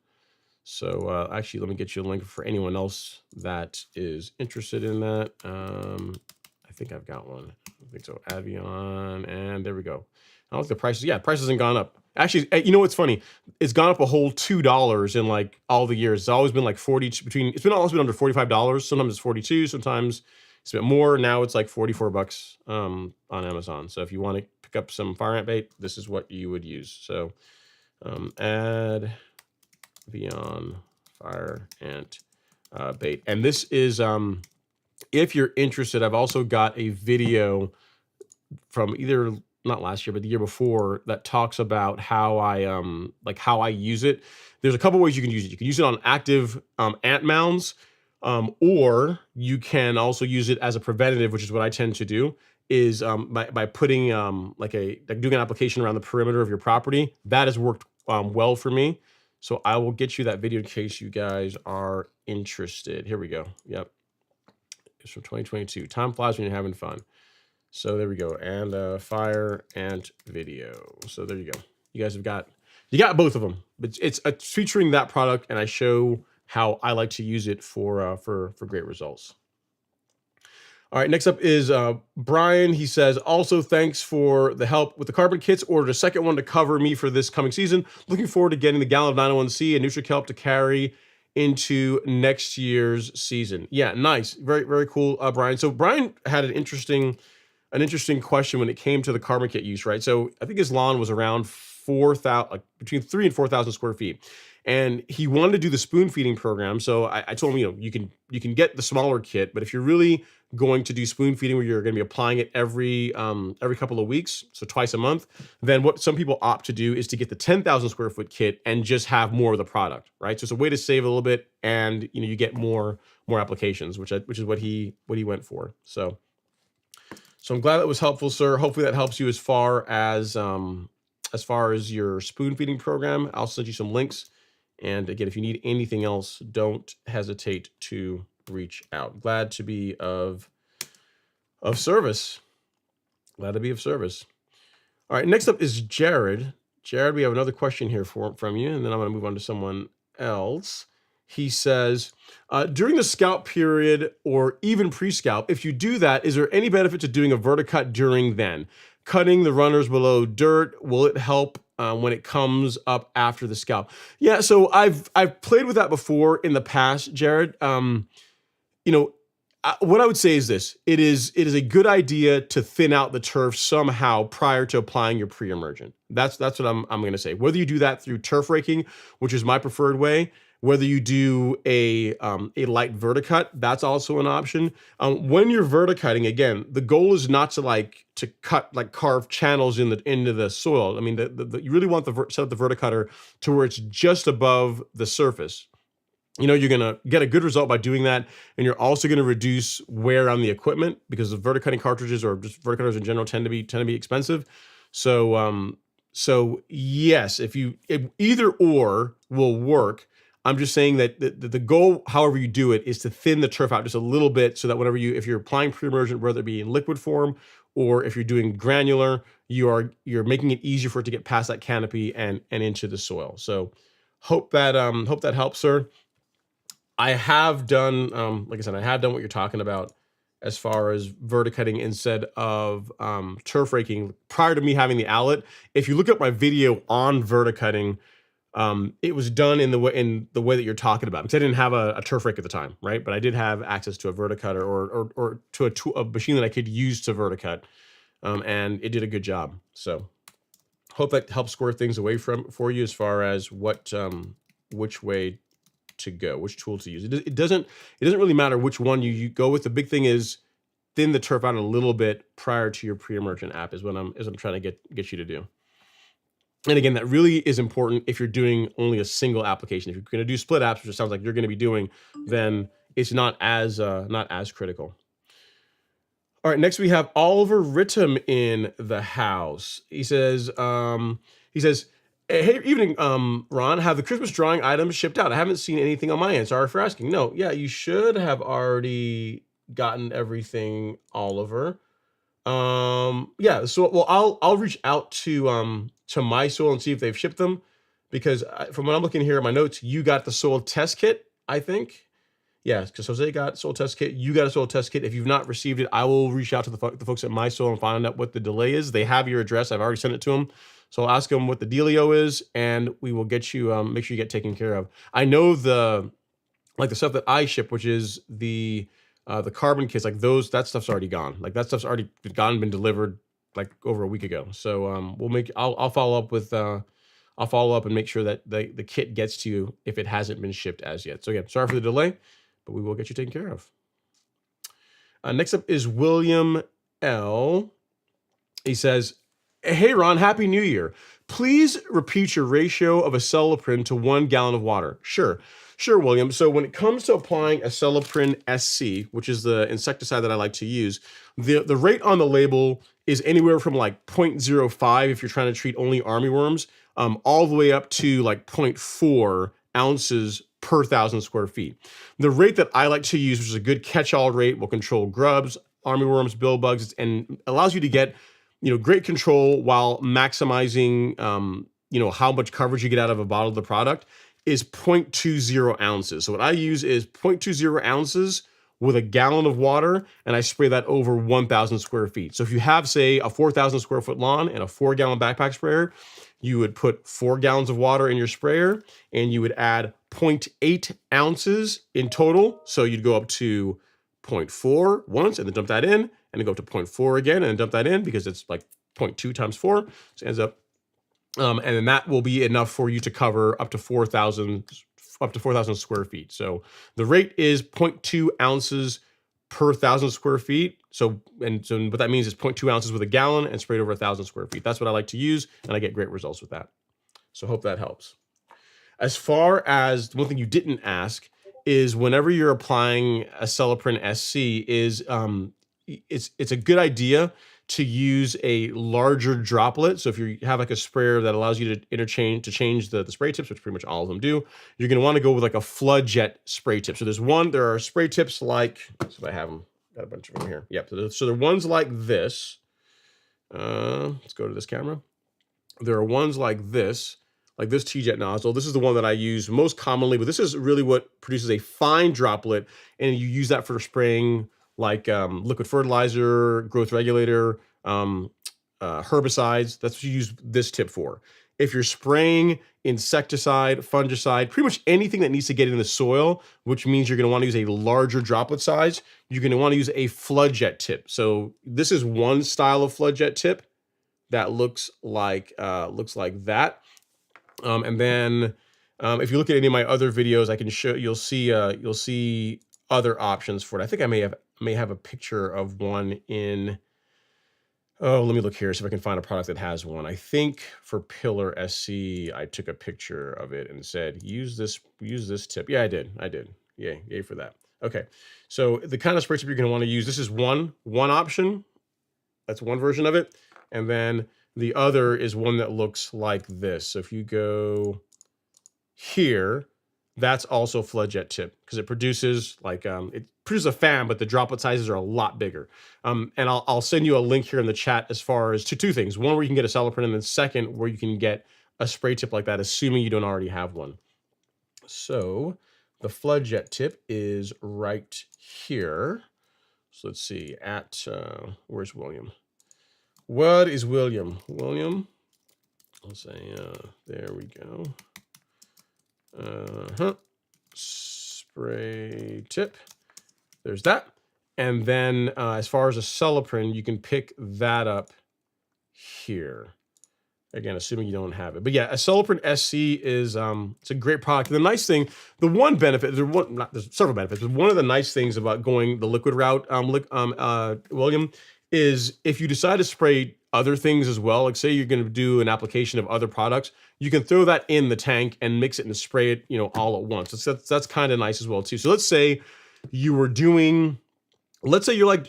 So actually, let me get you a link for anyone else that is interested in that. I think I've got one. I think so. Avion, and there we go. I don't think the prices. Yeah, price hasn't gone up. Actually, you know what's funny? It's gone up a whole $2 in like all the years. It's always been like 40 between. It's been always been under $45. Sometimes it's 42. Sometimes it's a bit more. Now it's like 44 bucks on Amazon. So if you want to pick up some fire ant bait, this is what you would use. So add beyond fire ant bait, and this is if you're interested, I've also got a video from either not last year but the year before that talks about how I use it. There's a couple ways you can use it. You can use it on active ant mounds, or you can also use it as a preventative, which is what I tend to do, is by putting like doing an application around the perimeter of your property. That has worked well for me. So I will get you that video in case you guys are interested. Here we go. Yep. It's from 2022. Time flies when you're having fun. So there we go. And fire ant video. So there you go. You guys you got both of them. But it's featuring that product, and I show how I like to use it for great results. All right, next up is Brian. He says, also thanks for the help with the carbon kits. Ordered a second one to cover me for this coming season. Looking forward to getting the gallon of 901C and NutriKelp to carry into next year's season. Yeah, nice. Very, very cool, Brian. So Brian had an interesting question when it came to the carbon kit use, right? So I think his lawn was around 4,000, like between 3,000 and 4,000 square feet. And he wanted to do the spoon feeding program. So I told him, you can get the smaller kit, but if you're really going to do spoon feeding where you're going to be applying it every couple of weeks, so twice a month, then what some people opt to do is to get the 10,000 square foot kit and just have more of the product, right? So it's a way to save a little bit, and you get more applications, which is what he went for. So I'm glad that was helpful, sir. Hopefully that helps you as far as your spoon feeding program. I'll send you some links. And again, if you need anything else, don't hesitate to reach out. Glad to be of service. Glad to be of service. All right, next up is Jared. Jared, we have another question here from you, and then I'm going to move on to someone else. He says, during the scalp period or even pre-scalp, if you do that, is there any benefit to doing a verticut during then? Cutting the runners below dirt, will it help when it comes up after the scalp? Yeah, so I've played with that before in the past, Jared. What I would say is this: it is a good idea to thin out the turf somehow prior to applying your pre-emergent. That's what I'm going to say. Whether you do that through turf raking, which is my preferred way, whether you do a light verticut, that's also an option. When you're verticutting, again, the goal is not to carve channels into the soil. I mean, you really want set up the verticutter to where it's just above the surface. You're gonna get a good result by doing that, and you're also gonna reduce wear on the equipment because the verticutting cartridges or just verticutters in general tend to be expensive. So yes, if either or will work. I'm just saying that the goal, however you do it, is to thin the turf out just a little bit so that if you're applying pre-emergent, whether it be in liquid form or if you're doing granular, you're making it easier for it to get past that canopy and into the soil. So hope that helps, sir. I have done, like I said, I have done what you're talking about as far as verticutting instead of turf raking prior to me having the outlet. If you look at my video on verticutting, it was done in the way that you're talking about, because I didn't have a turf rake at the time, right? But I did have access to a verticutter or to a machine that I could use to verticut, and it did a good job. So hope that helps square things away for you as far as which way to go, which tool to use. It doesn't really matter which one you go with. The big thing is thin the turf out a little bit prior to your pre-emergent app is what I'm trying to get you to do. And again, that really is important if you're doing only a single application. If you're going to do split apps, which it sounds like you're going to be doing, then it's not as critical. All right, next we have Oliver Rittam in the house. He says, Hey, evening, Ron. Have the Christmas drawing items shipped out? I haven't seen anything on my end. Sorry for asking. No, yeah, you should have already gotten everything, Oliver. Yeah. So, well, I'll reach out to my soil and see if they've shipped them, because from what I'm looking here at my notes, you got the soil test kit, I think. Yeah, because Jose got soil test kit. You got a soil test kit. If you've not received it, I will reach out to the folks at my soil and find out what the delay is. They have your address. I've already sent it to them. So I'll ask them what the dealio is, and we will get you, make sure you get taken care of. I know the stuff that I ship, which is the carbon kits, like that stuff's already gone. Like that stuff's already been delivered like over a week ago. So I'll follow up with I'll follow up and make sure that the kit gets to you if it hasn't been shipped as yet. So again, sorry for the delay, but we will get you taken care of. Next up is William L. He says, "Hey Ron, Happy New Year. Please repeat your ratio of acelepryn to 1 gallon of water." Sure, William. So when it comes to applying acelepryn SC, which is the insecticide that I like to use, the rate on the label is anywhere from like 0.05 if you're trying to treat only armyworms, all the way up to like 0.4 ounces per 1,000 square feet. The rate that I like to use, which is a good catch-all rate, will control grubs, armyworms, bill bugs, and allows you to get great control while maximizing how much coverage you get out of a bottle of the product, is 0.20 ounces. So what I use is 0.20 ounces with a gallon of water, and I spray that over 1,000 square feet. So if you have, say, a 4,000 square foot lawn and a 4-gallon backpack sprayer, you would put 4 gallons of water in your sprayer, and you would add 0.8 ounces in total. So you'd go up to 0.4 once, and then dump that in, and then go up to 0.4 again, and then dump that in, because it's like 0.2 times 4. So it ends up, and then that will be enough for you to cover up to 4,000 square feet. So the rate is 0.2 ounces per 1,000 square feet. So what that means is 0.2 ounces with a gallon and sprayed over 1,000 square feet. That's what I like to use, and I get great results with that. So hope that helps. As far as one thing you didn't ask is, whenever you're applying acelepryn SC, it's a good idea to use a larger droplet. So if you have like a sprayer that allows you to change the spray tips, which pretty much all of them do, you're going to want to go with like a flood jet spray tip. So there are spray tips like, so I have them, got a bunch of them here. Yep. So there are ones like this. Let's go to this camera. There are ones like this T-jet nozzle. This is the one that I use most commonly, but this is really what produces a fine droplet, and you use that for spraying like liquid fertilizer, growth regulator, herbicides. That's what you use this tip for. If you're spraying insecticide, fungicide, pretty much anything that needs to get in the soil, which means you're going to want to use a larger droplet size, you're going to want to use a flood jet tip. So this is one style of flood jet tip that looks like that. And then if you look at any of my other videos, I can show you'll see other options for it. I think I may have a picture of one in. Oh, let me look here, see if I can find a product that has one. I think for Pillar SC, I took a picture of it and said, use this tip. Yeah, I did. Yay for that. Okay, so the kind of spray tip you're going to want to use, this is one option. That's one version of it. And then the other is one that looks like this. So if you go here, that's also flood jet tip, because it produces a fan, but the droplet sizes are a lot bigger. And I'll send you a link here in the chat as far as to two things. One, where you can get acelepryn, and then second, where you can get a spray tip like that, assuming you don't already have one. So the flood jet tip is right here. So let's see, where's William? What is William? William, let's say, there we go. Spray tip. There's that. And then as far as acelepryn, you can pick that up here. Again, assuming you don't have it. But yeah, acelepryn SC is it's a great product. And the nice thing, there's several benefits, but one of the nice things about going the liquid route, William, is if you decide to spray other things as well, like say you're going to do an application of other products, you can throw that in the tank and mix it and spray it, all at once. That's kind of nice as well too. So let's say you were doing, let's say you're like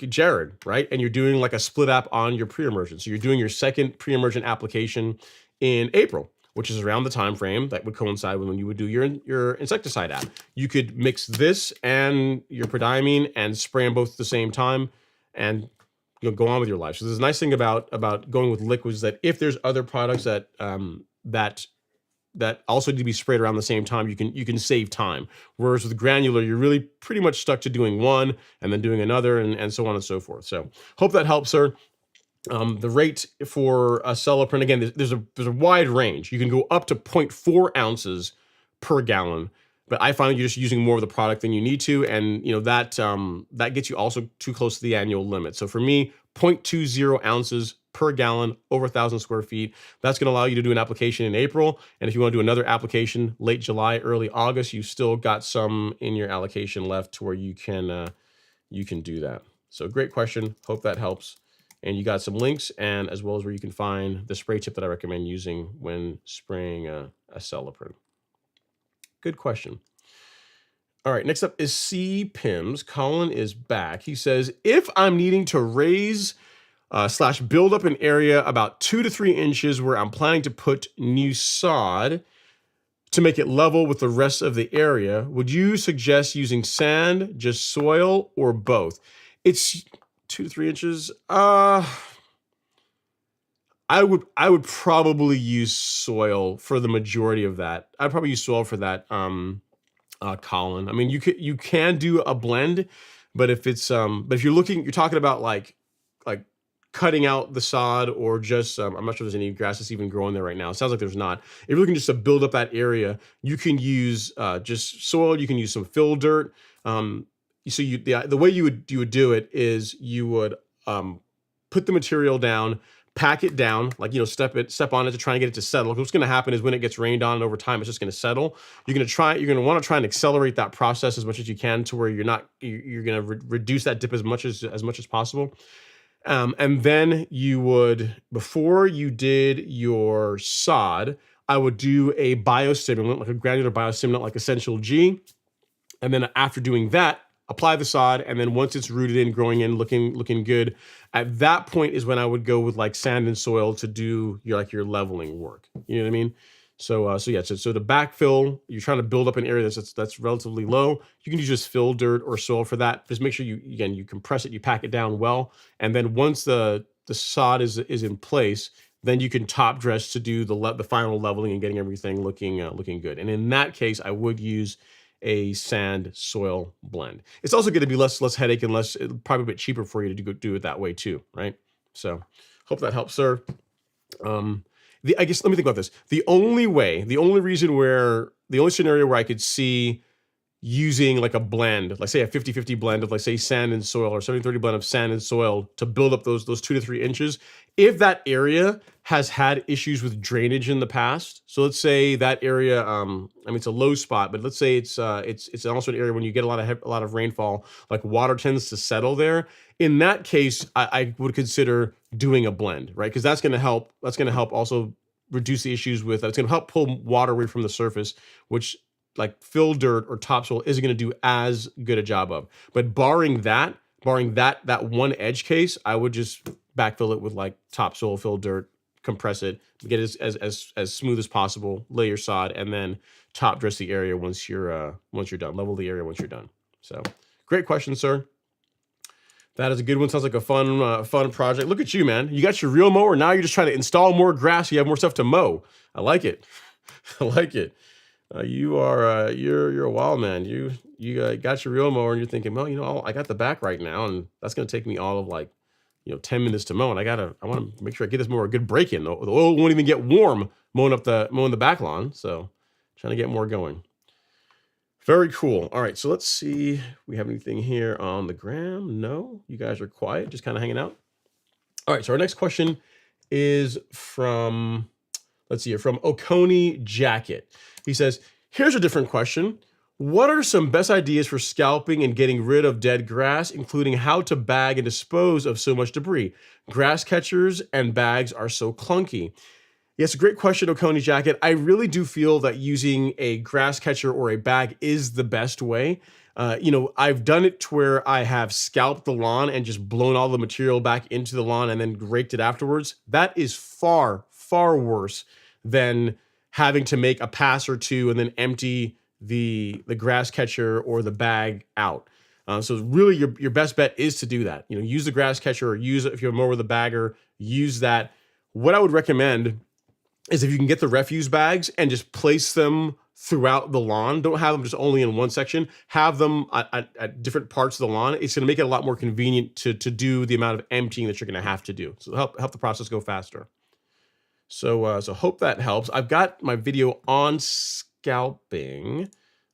Jared, right? And you're doing like a split app on your pre-emergent. So you're doing your second pre-emergent application in April, which is around the time frame that would coincide with when you would do your insecticide app. You could mix this and your prodiamine and spray them both at the same time, and go on with your life. So there's a nice thing about going with liquids, that if there's other products that that also need to be sprayed around the same time, you can save time. Whereas with granular, you're really pretty much stuck to doing one and then doing another, and so on and so forth. So hope that helps, sir. The rate for a Celloprint, again, there's a wide range. You can go up to 0.4 ounces per gallon, but I find you're just using more of the product than you need to, and that gets you also too close to the annual limit. So for me, 0.20 ounces per gallon over 1,000 square feet. That's going to allow you to do an application in April, and if you want to do another application late July, early August, you've still got some in your allocation left to where you can do that. So great question. Hope that helps. And you got some links, and as well as where you can find the spray tip that I recommend using when spraying a Celloprint. Good question. All right, next up is C. Pims. Colin is back. He says, if I'm needing to raise / build up an area about 2 to 3 inches where I'm planning to put new sod to make it level with the rest of the area, would you suggest using sand, just soil, or both? It's 2 to 3 inches. I would probably use soil for the majority of that. I'd probably use soil for that, Colin. I mean, you can do a blend, but if it's but if you're talking about like cutting out the sod, or just I'm not sure there's any grass that's even growing there right now. It sounds like there's not. If you're looking just to build up that area, you can use just soil. You can use some fill dirt. So the way you would do it is you would put the material down, pack it down, step on it to try and get it to settle. What's going to happen is when it gets rained on and over time, it's just going to settle. You're going to want to try and accelerate that process as much as you can, to where you're going to reduce that dip as much as possible. And then you would, before you did your sod, I would do a biostimulant, like a granular biostimulant, like Essential G. And then after doing that, apply the sod. And then once it's rooted in, growing in, looking good, at that point is when I would go with like sand and soil to do your leveling work. You know what I mean? So to backfill, you're trying to build up an area that's relatively low. You can use just fill dirt or soil for that. Just make sure you compress it, you pack it down well, and then once the sod is in place, then you can top dress to do the final leveling and getting everything looking good. And in that case, I would use a sand soil blend. It's also going to be less headache and probably a bit cheaper for you to do it that way too, right? So hope that helps, sir. I guess let me think about this. The only scenario where I could see using like a blend, like say a 50-50 blend of, like say, sand and soil, or 70-30 blend of sand and soil to build up those 2 to 3 inches, if that area has had issues with drainage in the past. So let's say that area, it's a low spot, but let's say it's also an area when you get a lot of rainfall, like water tends to settle there. In that case, I would consider doing a blend, right? Because that's going to help also reduce the issues with, it's going to help pull water away from the surface, which like fill dirt or topsoil isn't going to do as good a job of. But barring that one edge case, I would just backfill it with like topsoil, fill dirt, compress it, get it as smooth as possible, lay your sod, and then top dress the area once you're done. Level the area once you're done. So great question, sir. That is a good one. Sounds like a fun project. Look at you, man. You got your real mower. Now you're just trying to install more grass. You have more stuff to mow. I like it. I like it. You're a wild man. You got your real mower and you're thinking, well, I got the back right now, and that's going to take me all of 10 minutes to mow. And I want to make sure I get this mower a good break in. The oil won't even get warm mowing the back lawn. So trying to get more going. Very cool. All right, so let's see if we have anything here on the gram. No, you guys are quiet, just kind of hanging out. All right, so our next question is from Oconee Jacket. He says, here's a different question. What are some best ideas for scalping and getting rid of dead grass, including how to bag and dispose of so much debris? Grass catchers and bags are so clunky. Yes, a great question, Oconee Jacket. I really do feel that using a grass catcher or a bag is the best way. I've done it to where I have scalped the lawn and just blown all the material back into the lawn and then raked it afterwards. That is far, far worse than having to make a pass or two and then empty the grass catcher or the bag out. So really your best bet is to do that. Use the grass catcher, or use it if you're more with a bagger, use that. What I would recommend is if you can get the refuse bags and just place them throughout the lawn. Don't have them just only in one section. Have them at different parts of the lawn. It's going to make it a lot more convenient to do the amount of emptying that you're going to have to do. So help the process go faster. So hope that helps. I've got my video on scalping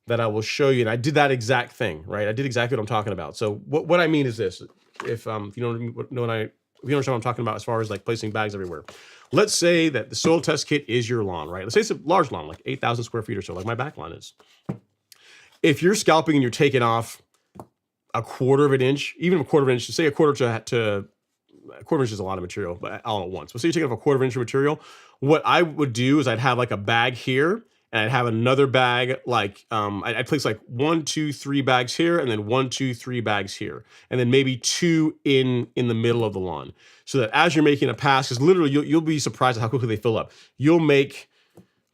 that I will show you, and I did that exact thing, right? I did exactly what I'm talking about. So what I mean is this: if you know what I if you understand what I'm talking about as far as like placing bags everywhere. Let's say that the soil test kit is your lawn, right? Let's say it's a large lawn, like 8,000 square feet or so, like my back lawn is. If you're scalping and you're taking off a quarter of an inch, even a quarter of an inch, say a quarter to a quarter inch is a lot of material, but all at once. But say you're taking off a quarter of an inch of material, what I would do is I'd have like a bag here, and I'd have another bag like I'd place like 1, 2, 3 bags here, and then 1, 2, 3 bags here, and then maybe 2 in the middle of the lawn, so that as you're making a pass, because literally you'll be surprised at how quickly they fill up. You'll make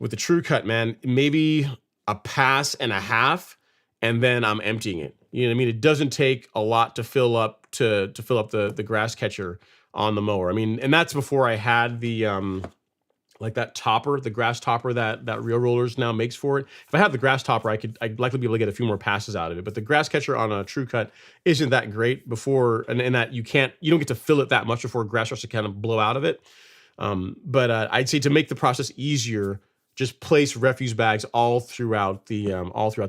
with the True Cut, man, maybe a pass and a half, and then I'm emptying it. You know what I mean? It doesn't take a lot to fill up the grass catcher on the mower. I mean, and that's before I had the like that topper, the grass topper that Real Rollers now makes for it. If I had the grass topper, I'd likely be able to get a few more passes out of it. But the grass catcher on a True Cut isn't that great before, and that you don't get to fill it that much before grass starts to kind of blow out of it. But I'd say to make the process easier, just place refuse bags all throughout the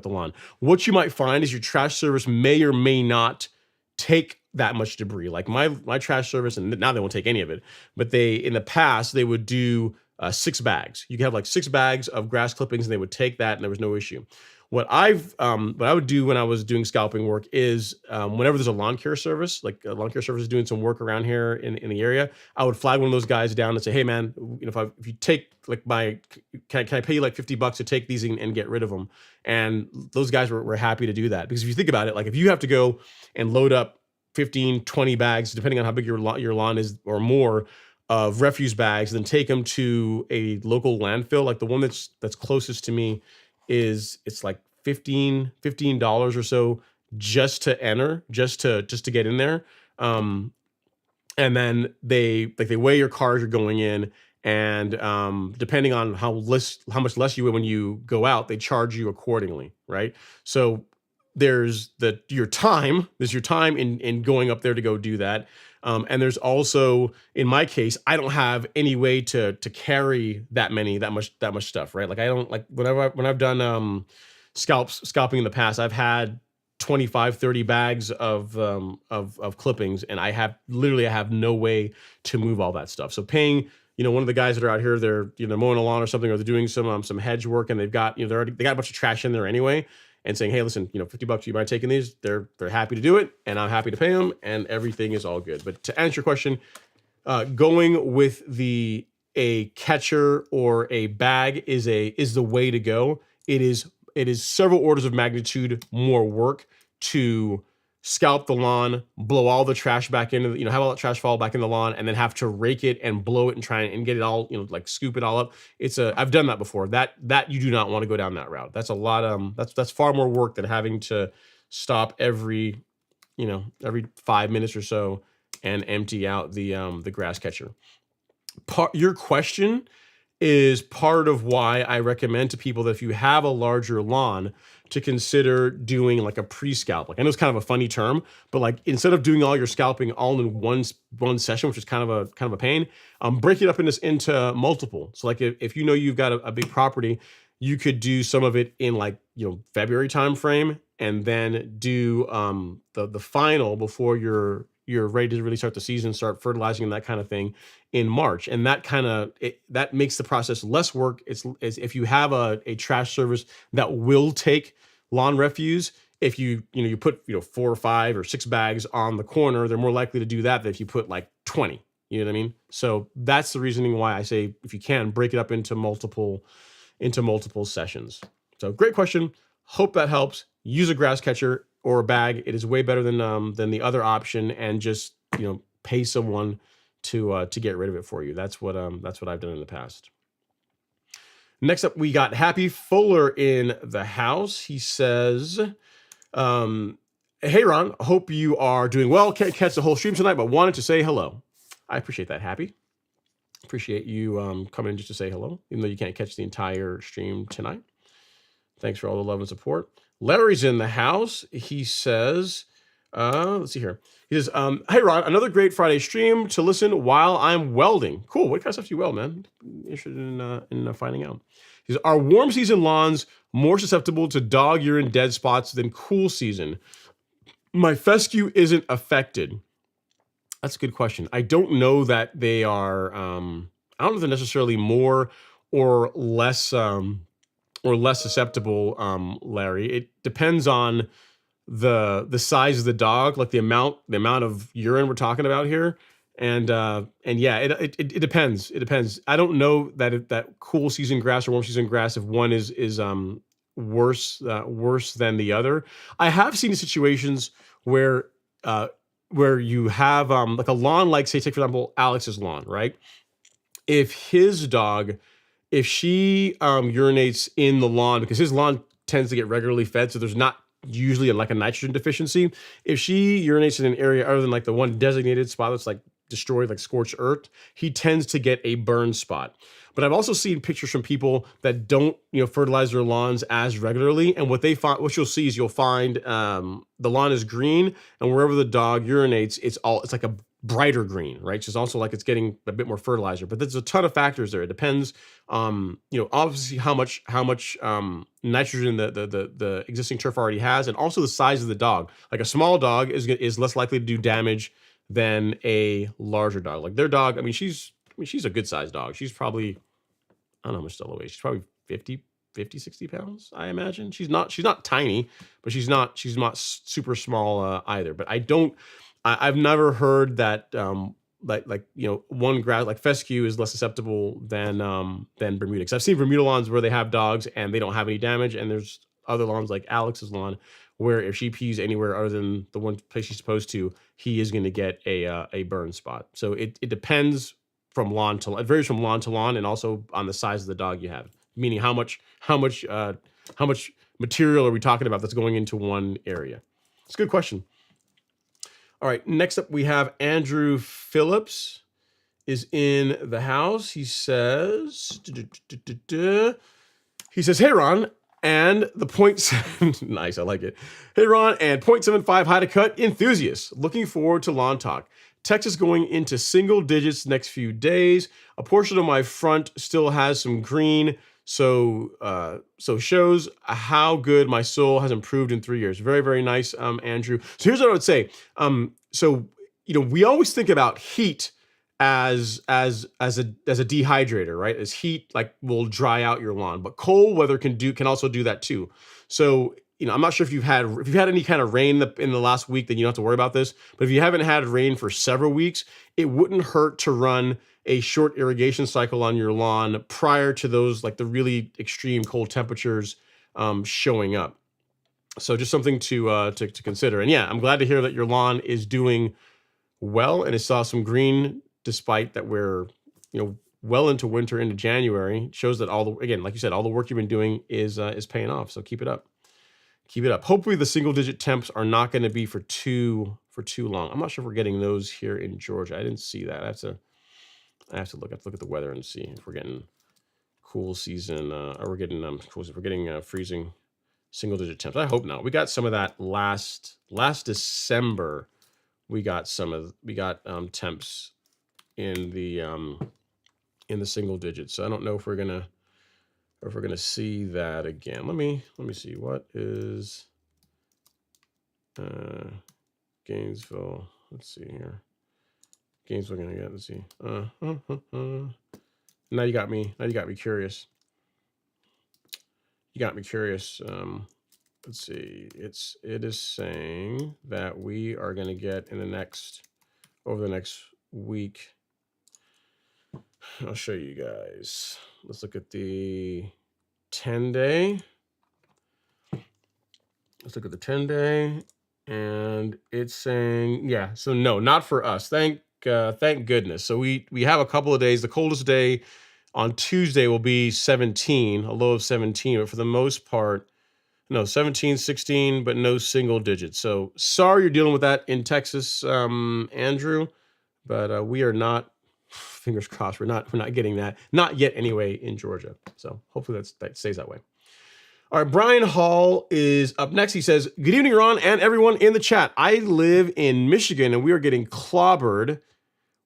lawn. What you might find is your trash service may or may not take that much debris. Like my trash service, and now they won't take any of it, but in the past they would do 6 bags. You could have like 6 bags of grass clippings, and they would take that, and there was no issue. What I would do when I was doing scalping work is whenever there's a lawn care service, like a lawn care service is doing some work around here in the area, I would flag one of those guys down and say, hey man, if you take like can I pay you like $50 to take these and get rid of them? And those guys were happy to do that, because if you think about it, like if you have to go and load up 15, 20 bags, depending on how big your lawn is or more, of refuse bags, then take them to a local landfill, like the one that's closest to me, it's like $15 or so just to enter, just to get in there. And then they weigh your car as you're going in, and depending on how much less you weigh when you go out, they charge you accordingly, right? So there's your time in going up there to go do that. And there's also, in my case, I don't have any way to carry that much stuff, right? Like I don't, like when I've done scalping in the past, I've had 25, 30 bags of clippings, and I have no way to move all that stuff. So paying, one of the guys that are out here, they're mowing a lawn or something, or they're doing some hedge work, and they've got, they got a bunch of trash in there anyway, and saying, hey, listen, $50, you mind taking these? They're happy to do it, and I'm happy to pay them, and everything is all good. But to answer your question, going with a catcher or a bag is the way to go. It is several orders of magnitude more work to scalp the lawn, blow all the trash back into have all that trash fall back in the lawn, and then have to rake it and blow it and try and get it all, like scoop it all up. I've done that before. That you do not want to go down that route. That's a lot. That's far more work than having to stop every 5 minutes or so and empty out the grass catcher. Your question is part of why I recommend to people that if you have a larger lawn, to consider doing like a pre-scalp. Like I know it's kind of a funny term, but like instead of doing all your scalping all in one session, which is kind of a pain, break it up into multiple. So like if you've got a big property, you could do some of it in like February time frame, and then do the final before you're ready to really start the season, start fertilizing and that kind of thing in March. And that makes the process less work. It's if you have a trash service that will take lawn refuse, if you put 4 or 5 or 6 bags on the corner, they're more likely to do that than if you put like 20. You know what I mean? So that's the reasoning why I say, if you can, break it up into multiple sessions. So great question. Hope that helps. Use a grass catcher or a bag. It is way better than the other option, and just pay someone to get rid of it for you. That's what I've done in the past. Next up, we got Happy Fuller in the house. He says, hey, Ron, hope you are doing well. Can't catch the whole stream tonight, but wanted to say hello. I appreciate that, Happy. Appreciate you coming in just to say hello, even though you can't catch the entire stream tonight. Thanks for all the love and support. Larry's in the house. He says, let's see here. He says, hey, Ron, another great Friday stream to listen while I'm welding. Cool. What kind of stuff do you weld, man? Interested in finding out. He says, are warm season lawns more susceptible to dog urine dead spots than cool season? My fescue isn't affected. That's a good question. I don't know that they are, I don't know if they're necessarily more or less susceptible, Larry. It depends on the size of the dog, like the amount of urine we're talking about here, and yeah, it depends. It depends. I don't know that cool season grass or warm season grass, if one is worse than the other. I have seen situations where you have like a lawn, like say, take for example Alex's lawn, right? If his dog, if she urinates in the lawn, because his lawn tends to get regularly fed, so there's not usually like a nitrogen deficiency. If she urinates in an area other than like the one designated spot that's like destroyed, like scorched earth, he tends to get a burn spot. But I've also seen pictures from people that don't, fertilize their lawns as regularly, and what you'll see is you'll find the lawn is green, and wherever the dog urinates, it's like a brighter green, right? It's also like it's getting a bit more fertilizer. But there's a ton of factors there. It depends, obviously how much nitrogen the existing turf already has, and also the size of the dog. Like a small dog is less likely to do damage than a larger dog. Like their dog, she's a good sized dog. She's probably, I don't know how much Stella weighs. She's probably 60 pounds, I imagine. She's not tiny, but she's not super small either. But I've never heard that one grass like fescue is less susceptible than Bermuda. Because I've seen Bermuda lawns where they have dogs and they don't have any damage, and there's other lawns like Alex's lawn where if she pees anywhere other than the one place she's supposed to, he is going to get a burn spot. So it depends from lawn to lawn. It varies from lawn to lawn, and also on the size of the dog you have. Meaning how much material are we talking about that's going into one area? It's a good question. All right, next up we have Andrew Phillips is in the house. He says, hey, Ron, and the point, nice, I like it. Hey, Ron, and 0.75 high to cut enthusiast. Looking forward to lawn talk. Texas going into single digits next few days. A portion of my front still has some green, so shows how good my soil has improved in 3 years. Very, very nice, Andrew. So here's what I would say. We always think about heat as a dehydrator, right? As heat will dry out your lawn, but cold weather can also do that too. So I'm not sure if you've had any kind of rain in the last week, then you don't have to worry about this. But if you haven't had rain for several weeks, it wouldn't hurt to run a short irrigation cycle on your lawn prior to those the really extreme cold temperatures showing up. So just something to consider. And yeah, I'm glad to hear that your lawn is doing well and it saw some green, despite that we're well into winter, into January. It shows that like you said, all the work you've been doing is paying off. So keep it up. Keep it up. Hopefully the single digit temps are not going to be for too long. I'm not sure if we're getting those here in Georgia. I didn't see that. I have to look at the weather and see if we're getting cool season or we're getting freezing single digit temps. I hope not. We got some of that last December. We got temps in the single digits. So I don't know if we're gonna see that again. Let me see. What is Gainesville? Let's see here. Gainesville gonna get. Let's see. Now you got me curious. You got me curious. Let's see. It is saying that we are gonna get over the next week. I'll show you guys. Let's look at the 10-day. Let's look at the 10-day, and it's saying, yeah. So no, not for us. Thank goodness. So we have a couple of days. The coldest day On Tuesday will be 17, a low of 17, but for the most part, no, 17, 16, but no single digits. So sorry you're dealing with that in Texas, Andrew, but we are not, fingers crossed, we're not getting that. Not yet anyway in Georgia. So hopefully that stays that way. All right, Brian Hall is up next. He says, good evening, Ron, and everyone in the chat. I live in Michigan, and we are getting clobbered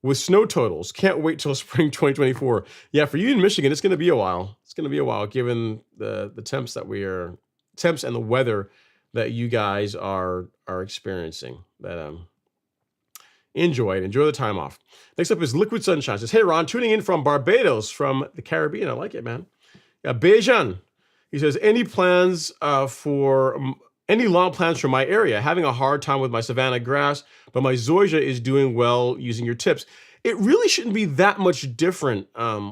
with snow totals. Can't wait till spring 2024. Yeah, for you in Michigan, it's going to be a while. It's going to be a while, given the temps and the weather that you guys are experiencing. But enjoy the time off. Next up is Liquid Sunshine. It says, hey, Ron, tuning in from Barbados, from the Caribbean. I like it, man. Bejan. He says, any long plans for my area? Having a hard time with my savanna grass, but my zoysia is doing well using your tips. It really shouldn't be that much different,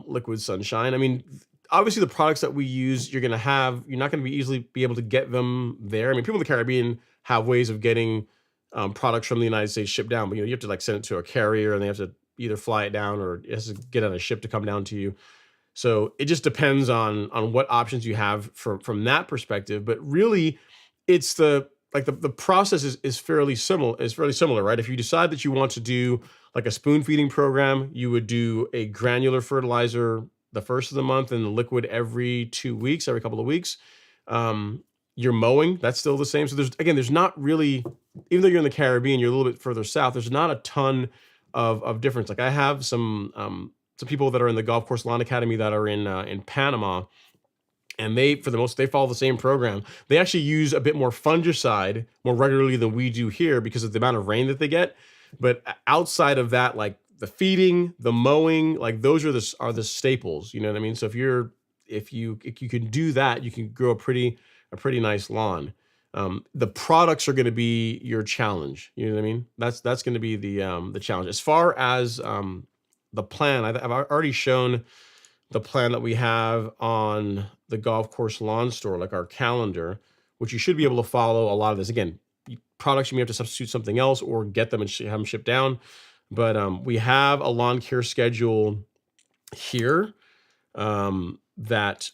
Liquid Sunshine. I mean, obviously the products that we use, you're not going to be easily be able to get them there. I mean, people in the Caribbean have ways of getting products from the United States shipped down, but you have to like send it to a carrier, and they have to either fly it down or it has to get on a ship to come down to you. So it just depends on what options you have from that perspective. But really, it's the process is fairly similar, right? If you decide that you want to do like a spoon feeding program, you would do a granular fertilizer the first of the month and the liquid every 2 weeks, every couple of weeks. Your mowing, that's still the same. So there's not really, even though you're in the Caribbean, you're a little bit further south, there's not a ton of difference. Like I have some people that are in the Golf Course Lawn Academy that are in Panama, and they, for the most, they follow the same program. They actually use a bit more fungicide more regularly than we do here because of the amount of rain that they get. But outside of that, like the feeding, the mowing, like those are the staples. You know what I mean? So if you can do that, you can grow a pretty nice lawn. The products are going to be your challenge. You know what I mean? That's going to be the challenge. As far as the plan, I've already shown the plan that we have on the Golf Course Lawn Store, like our calendar, which you should be able to follow a lot of this. Again, products you may have to substitute something else or get them and have them shipped down. But we have a lawn care schedule here that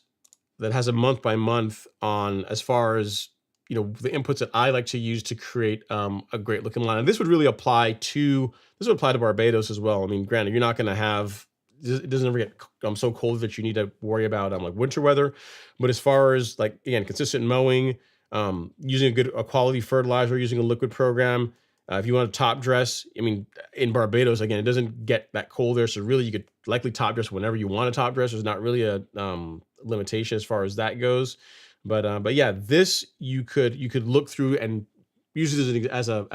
has a month by month on as far as the inputs that I like to use to create a great looking lawn. And this would apply to Barbados as well. I mean, granted, you're not going to have, it doesn't ever get so cold that you need to worry about like winter weather. But as far as like, again, consistent mowing, using a quality fertilizer, using a liquid program, if you want to top dress, I mean, in Barbados, again, it doesn't get that cold there. So really you could likely top dress whenever you want to top dress. There's not really a limitation as far as that goes. But yeah, this you could look through and use it as a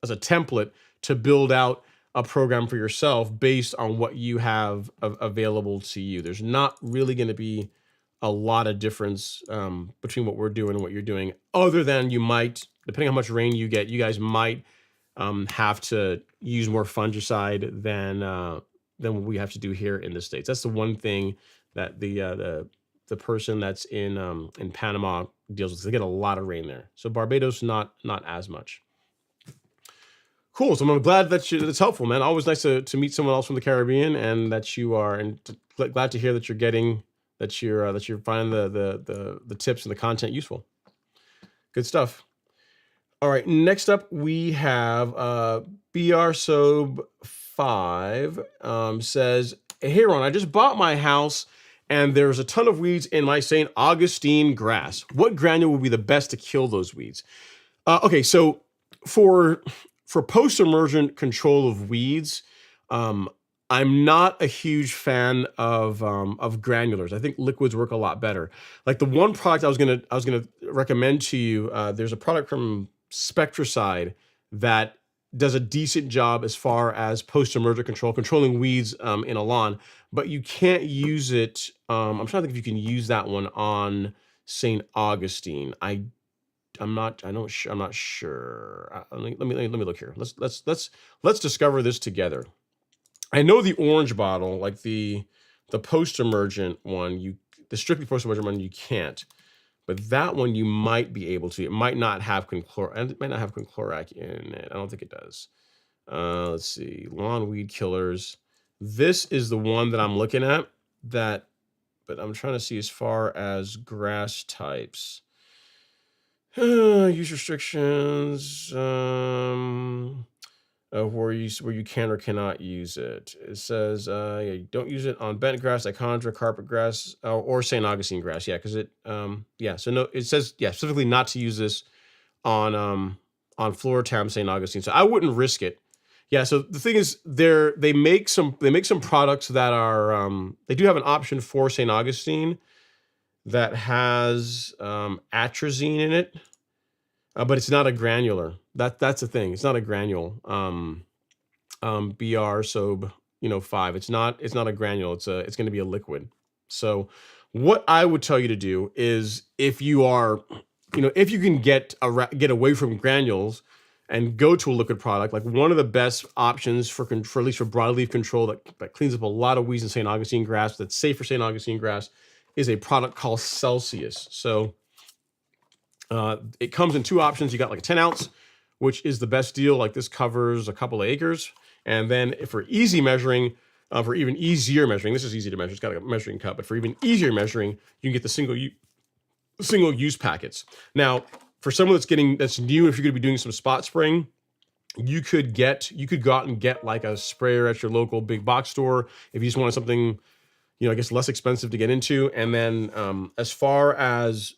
template to build out a program for yourself based on what you have available to you. There's not really going to be a lot of difference between what we're doing and what you're doing, other than you might, depending on how much rain you get, you guys might have to use more fungicide than what we have to do here in the States. That's the one thing that the person that's in Panama deals with. They get a lot of rain there. So Barbados, not as much. Cool. So I'm glad that's helpful, man. Always nice to meet someone else from the Caribbean, and that you are, and glad to hear that you're getting, that you're finding the tips and the content useful. Good stuff. All right. Next up, we have BRSob5 says, hey, Ron, I just bought my house and there's a ton of weeds in my St. Augustine grass. What granule would be the best to kill those weeds? Okay, so for post-emergent control of weeds, I'm not a huge fan of granulars. I think liquids work a lot better. Like the one product I was gonna recommend to you, there's a product from Spectracide that does a decent job as far as post-emergent controlling weeds in a lawn, but you can't use it. I'm trying to think if you can use that one on St. Augustine. I'm not sure. Let me look here. Let's discover this together. I know the orange bottle, like the post-emergent one, the strictly post-emergent one, you can't. But that one you might be able to. It might not have conchloric in it. I don't think it does. Let's see. Lawn weed killers. This is the one that I'm looking at, that, but I'm trying to see as far as grass types. Use restrictions, where you can or cannot use it. It says, yeah, you don't use it on bent grass, ichondra, carpet grass, or St. Augustine grass. Yeah, because yeah. So no, it says, yeah, specifically not to use this on Floratam St. Augustine. So I wouldn't risk it. Yeah. So the thing is, they make some products that are they do have an option for St. Augustine that has atrazine in it, but it's not a granular. That's the thing. It's not a granule. BR sob 5. It's not a granule. It's going to be a liquid. So what I would tell you to do is, if you are, if you can get away from granules and go to a liquid product, like one of the best options for at least for broadleaf control that cleans up a lot of weeds in St. Augustine grass, that's safe for St. Augustine grass, is a product called Celsius. So it comes in two options. You got like a 10 ounce, which is the best deal. Like this covers a couple of acres. And then for easy measuring, for even easier measuring, this is easy to measure. It's got a measuring cup, but for even easier measuring, you can get the single use packets. Now, for someone that's new, if you're going to be doing some spot spraying, you could go out and get like a sprayer at your local big box store if you just wanted something, I guess less expensive to get into. And then as far as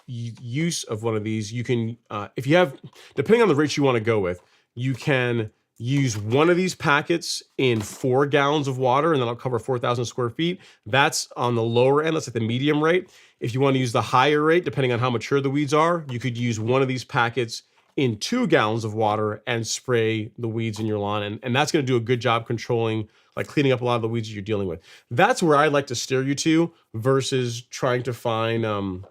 use of one of these, you can, if you have, depending on the rates you want to go with, you can use one of these packets in 4 gallons of water, and that'll cover 4,000 square feet. That's on the lower end. That's like the medium rate. If you want to use the higher rate, depending on how mature the weeds are, you could use one of these packets in 2 gallons of water and spray the weeds in your lawn. And that's going to do a good job controlling, like cleaning up a lot of the weeds you're dealing with. That's where I like to steer you to, versus trying to find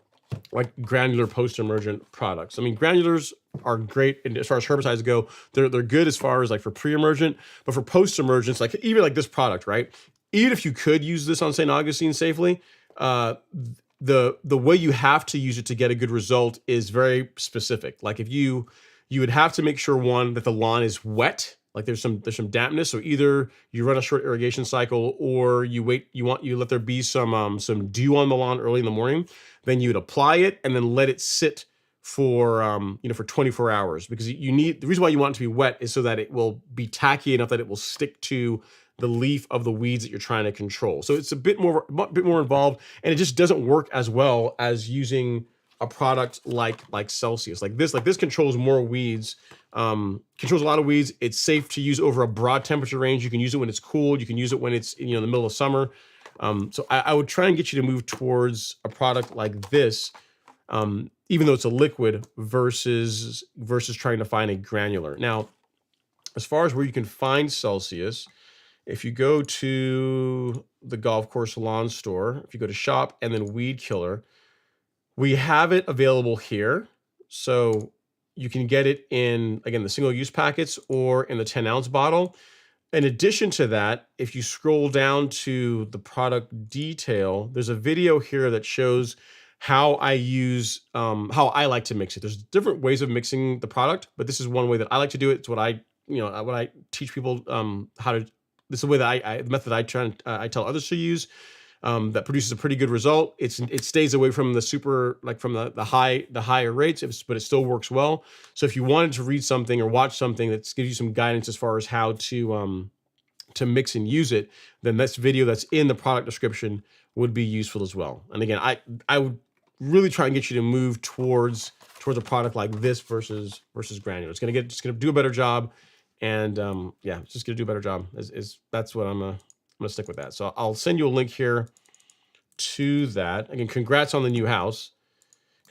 like granular post-emergent products. I mean, granulars are great as far as herbicides go. They're good as far as like for pre-emergent, but for post-emergence, like even like this product, right? Even if you could use this on St. Augustine safely, the way you have to use it to get a good result is very specific. Like if you would have to make sure, one, that the lawn is wet, like there's some dampness. So either you run a short irrigation cycle, or you let there be some dew on the lawn early in the morning. Then you would apply it and then let it sit for for 24 hours, because the reason why you want it to be wet is so that it will be tacky enough that it will stick to the leaf of the weeds that you're trying to control. So it's a bit more involved, and it just doesn't work as well as using a product like Celsius. Like this controls more weeds, controls a lot of weeds. It's safe to use over a broad temperature range. You can use it when it's cool. You can use it when it's in the middle of summer. So I would try and get you to move towards a product like this, even though it's a liquid, versus trying to find a granular. Now, as far as where you can find Celsius, if you go to the golf course lawn store, if you go to shop and then weed killer, we have it available here. So you can get it in, again, the single use packets or in the 10 ounce bottle. In addition to that, if you scroll down to the product detail, there's a video here that shows how I like to mix it. There's different ways of mixing the product, but this is one way that I like to do it. It's what I teach people how to. This is the way that the method I tell others to use. That produces a pretty good result. It stays away from the super, like from the higher rates, but it still works well. So if you wanted to read something or watch something that gives you some guidance as far as how to mix and use it, then this video that's in the product description would be useful as well. And again, I would really try and get you to move towards a product like this versus granular. It's gonna do a better job, and yeah, it's just gonna do a better job. That's what I'm gonna stick with that. So I'll send you a link here to that. Again, congrats on the new house.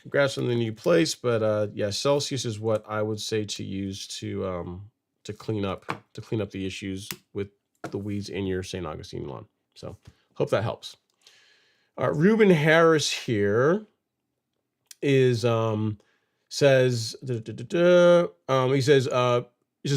Congrats on the new place. But yeah, Celsius is what I would say to use to clean up the issues with the weeds in your St. Augustine lawn. So hope that helps. Ruben Harris here is says he says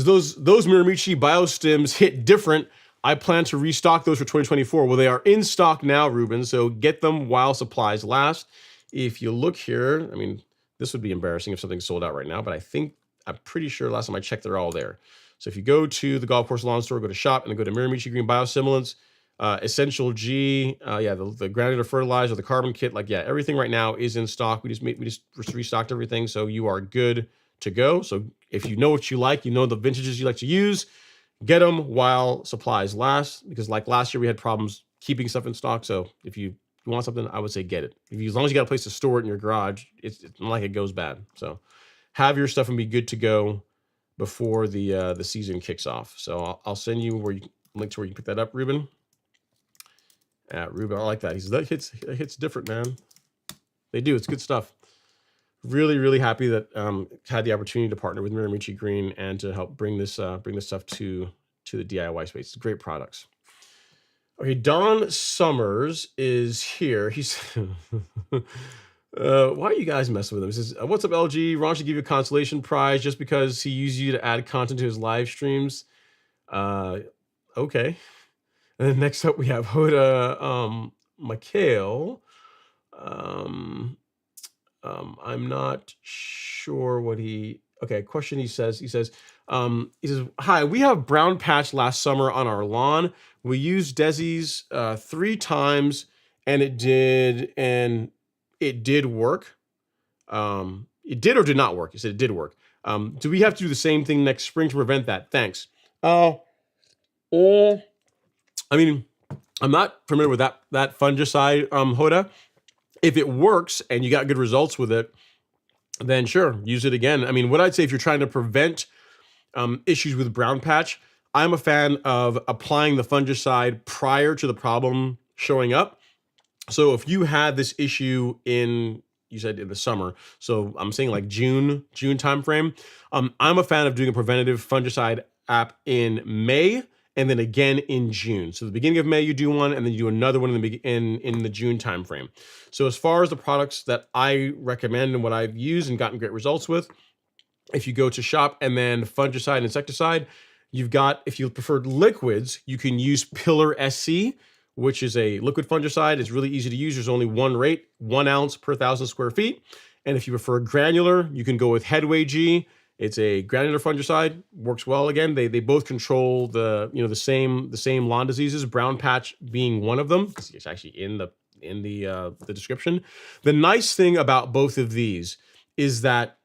those Miramichi biostims hit different. I plan to restock those for 2024. Well, they are in stock now, Ruben, so get them while supplies last. If you look here, I mean, this would be embarrassing if something's sold out right now, but I'm pretty sure last time I checked, they're all there. So if you go to the golf course lawn store, go to shop, and then go to Miramichi Green Biostimulants, Essential G, the granular fertilizer, the carbon kit, everything right now is in stock. We just restocked everything, so you are good to go. So if you know what you like, you know the vintages you like to use, get them while supplies last, because like last year we had problems keeping stuff in stock. So if you want something, I would say get it. As long as you got a place to store it in your garage, it's not like it goes bad. So have your stuff and be good to go before the season kicks off. So I'll send you link to where you can pick that up, Ruben. Ruben, I like that. He says that hits different, man. They do. It's good stuff. Really, really happy that had the opportunity to partner with Miramichi Green and to help bring this stuff to the DIY space. It's great products. Okay, Don Summers is here. He's why are you guys messing with him? He says, "What's up, LG? Ron should give you a consolation prize just because he used you to add content to his live streams." Okay. And then next up we have Hoda Mikhail. I'm not sure what question he says, "Hi, we have brown patch last summer on our lawn. We used Desi's 3 times and it did work." It did or did not work? He said it did work. Do we have to do the same thing next spring to prevent that? Thanks. I mean, I'm not familiar with that fungicide, Hoda. If it works and you got good results with it, then sure, use it again. I mean, what I'd say if you're trying to prevent issues with brown patch, I'm a fan of applying the fungicide prior to the problem showing up. So if you had this issue you said in the summer, so I'm saying like June timeframe, I'm a fan of doing a preventative fungicide app in May and then again in June. So the beginning of May you do one, and then you do another one in the June timeframe. So as far as the products that I recommend and what I've used and gotten great results with, if you go to shop and then fungicide and insecticide, you've got, if you prefer liquids, you can use Pillar SC, which is a liquid fungicide. It's really easy to use. There's only one rate, 1 ounce per 1,000 square feet. And if you prefer granular, you can go with Headway G. It's a granular fungicide, works well. Again, they both control the same lawn diseases, brown patch being one of them. It's actually in the description. The nice thing about both of these is that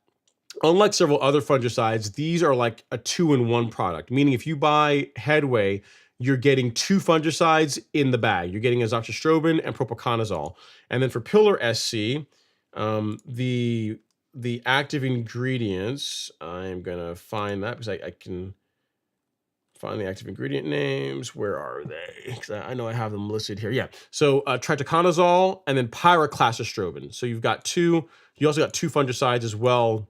unlike several other fungicides, these are like a 2-in-1 product, meaning if you buy Headway, you're getting 2 fungicides in the bag. You're getting azoxystrobin and propiconazole. And then for Pillar SC, the active ingredients, I'm gonna find that because I can find the active ingredient names. Where are they? Because I know I have them listed here. Yeah. So tritoconazole and then pyraclastostrobin. So you've got 2. You also got 2 fungicides as well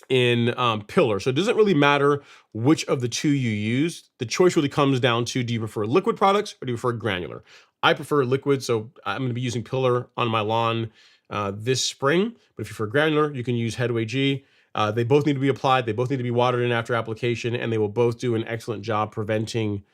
in Pillar. So it doesn't really matter which of the 2 you use. The choice really comes down to, do you prefer liquid products or do you prefer granular? I prefer liquid, so I'm going to be using Pillar on my lawn this spring. But if you prefer granular, you can use Headway G. They both need to be applied. They both need to be watered in after application, and they will both do an excellent job preventing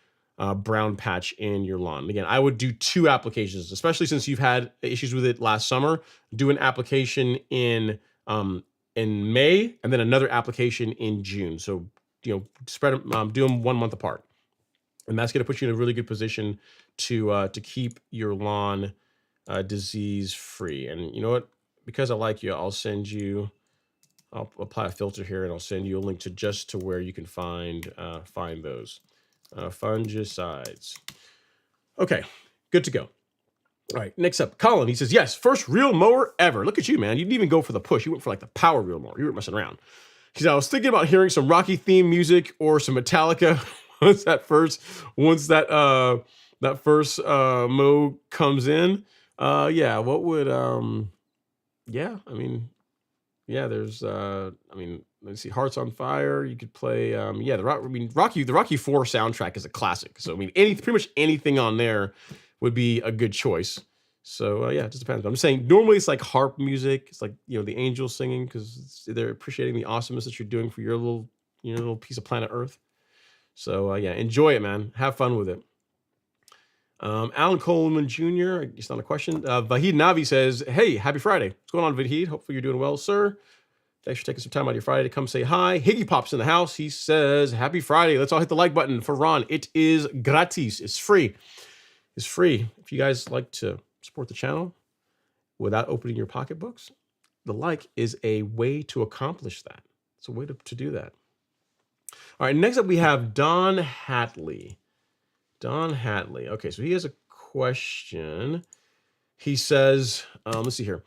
brown patch in your lawn. Again, I would do 2 applications, especially since you've had issues with it last summer. Do an application in May and then another application in June. So, spread them, do them 1 month apart. And that's going to put you in a really good position to keep your lawn disease free. And you know what? Because I like you, I'll apply a filter here and I'll send you a link to where you can find those fungicides. Okay, good to go. All right, next up, Colin. He says, yes, first real mower ever. Look at you, man. You didn't even go for the push. You went for like the power real mower. You weren't messing around. He said, I was thinking about hearing some Rocky theme music or some Metallica once that first mow comes in. Yeah, what would there's let's see, Hearts on Fire. You could play the Rocky 4 soundtrack is a classic. So pretty much anything on there would be a good choice. So it just depends. I'm just saying, normally it's like harp music. It's like, the angels singing because they're appreciating the awesomeness that you're doing for your little piece of planet Earth. So enjoy it, man. Have fun with it. Alan Coleman Jr., it's not a question. Vahid Navi says, hey, happy Friday. What's going on, Vahid? Hopefully you're doing well, sir. Thanks for taking some time out of your Friday to come say hi. Higgy Pop's in the house. He says, happy Friday. Let's all hit the like button for Ron. It is gratis. It's free. It's free. If you guys like to support the channel without opening your pocketbooks, the like is a way to accomplish that. It's a way to do that. All right, next up we have Don Hatley. Don Hatley. Okay, so he has a question. He says, let's see here.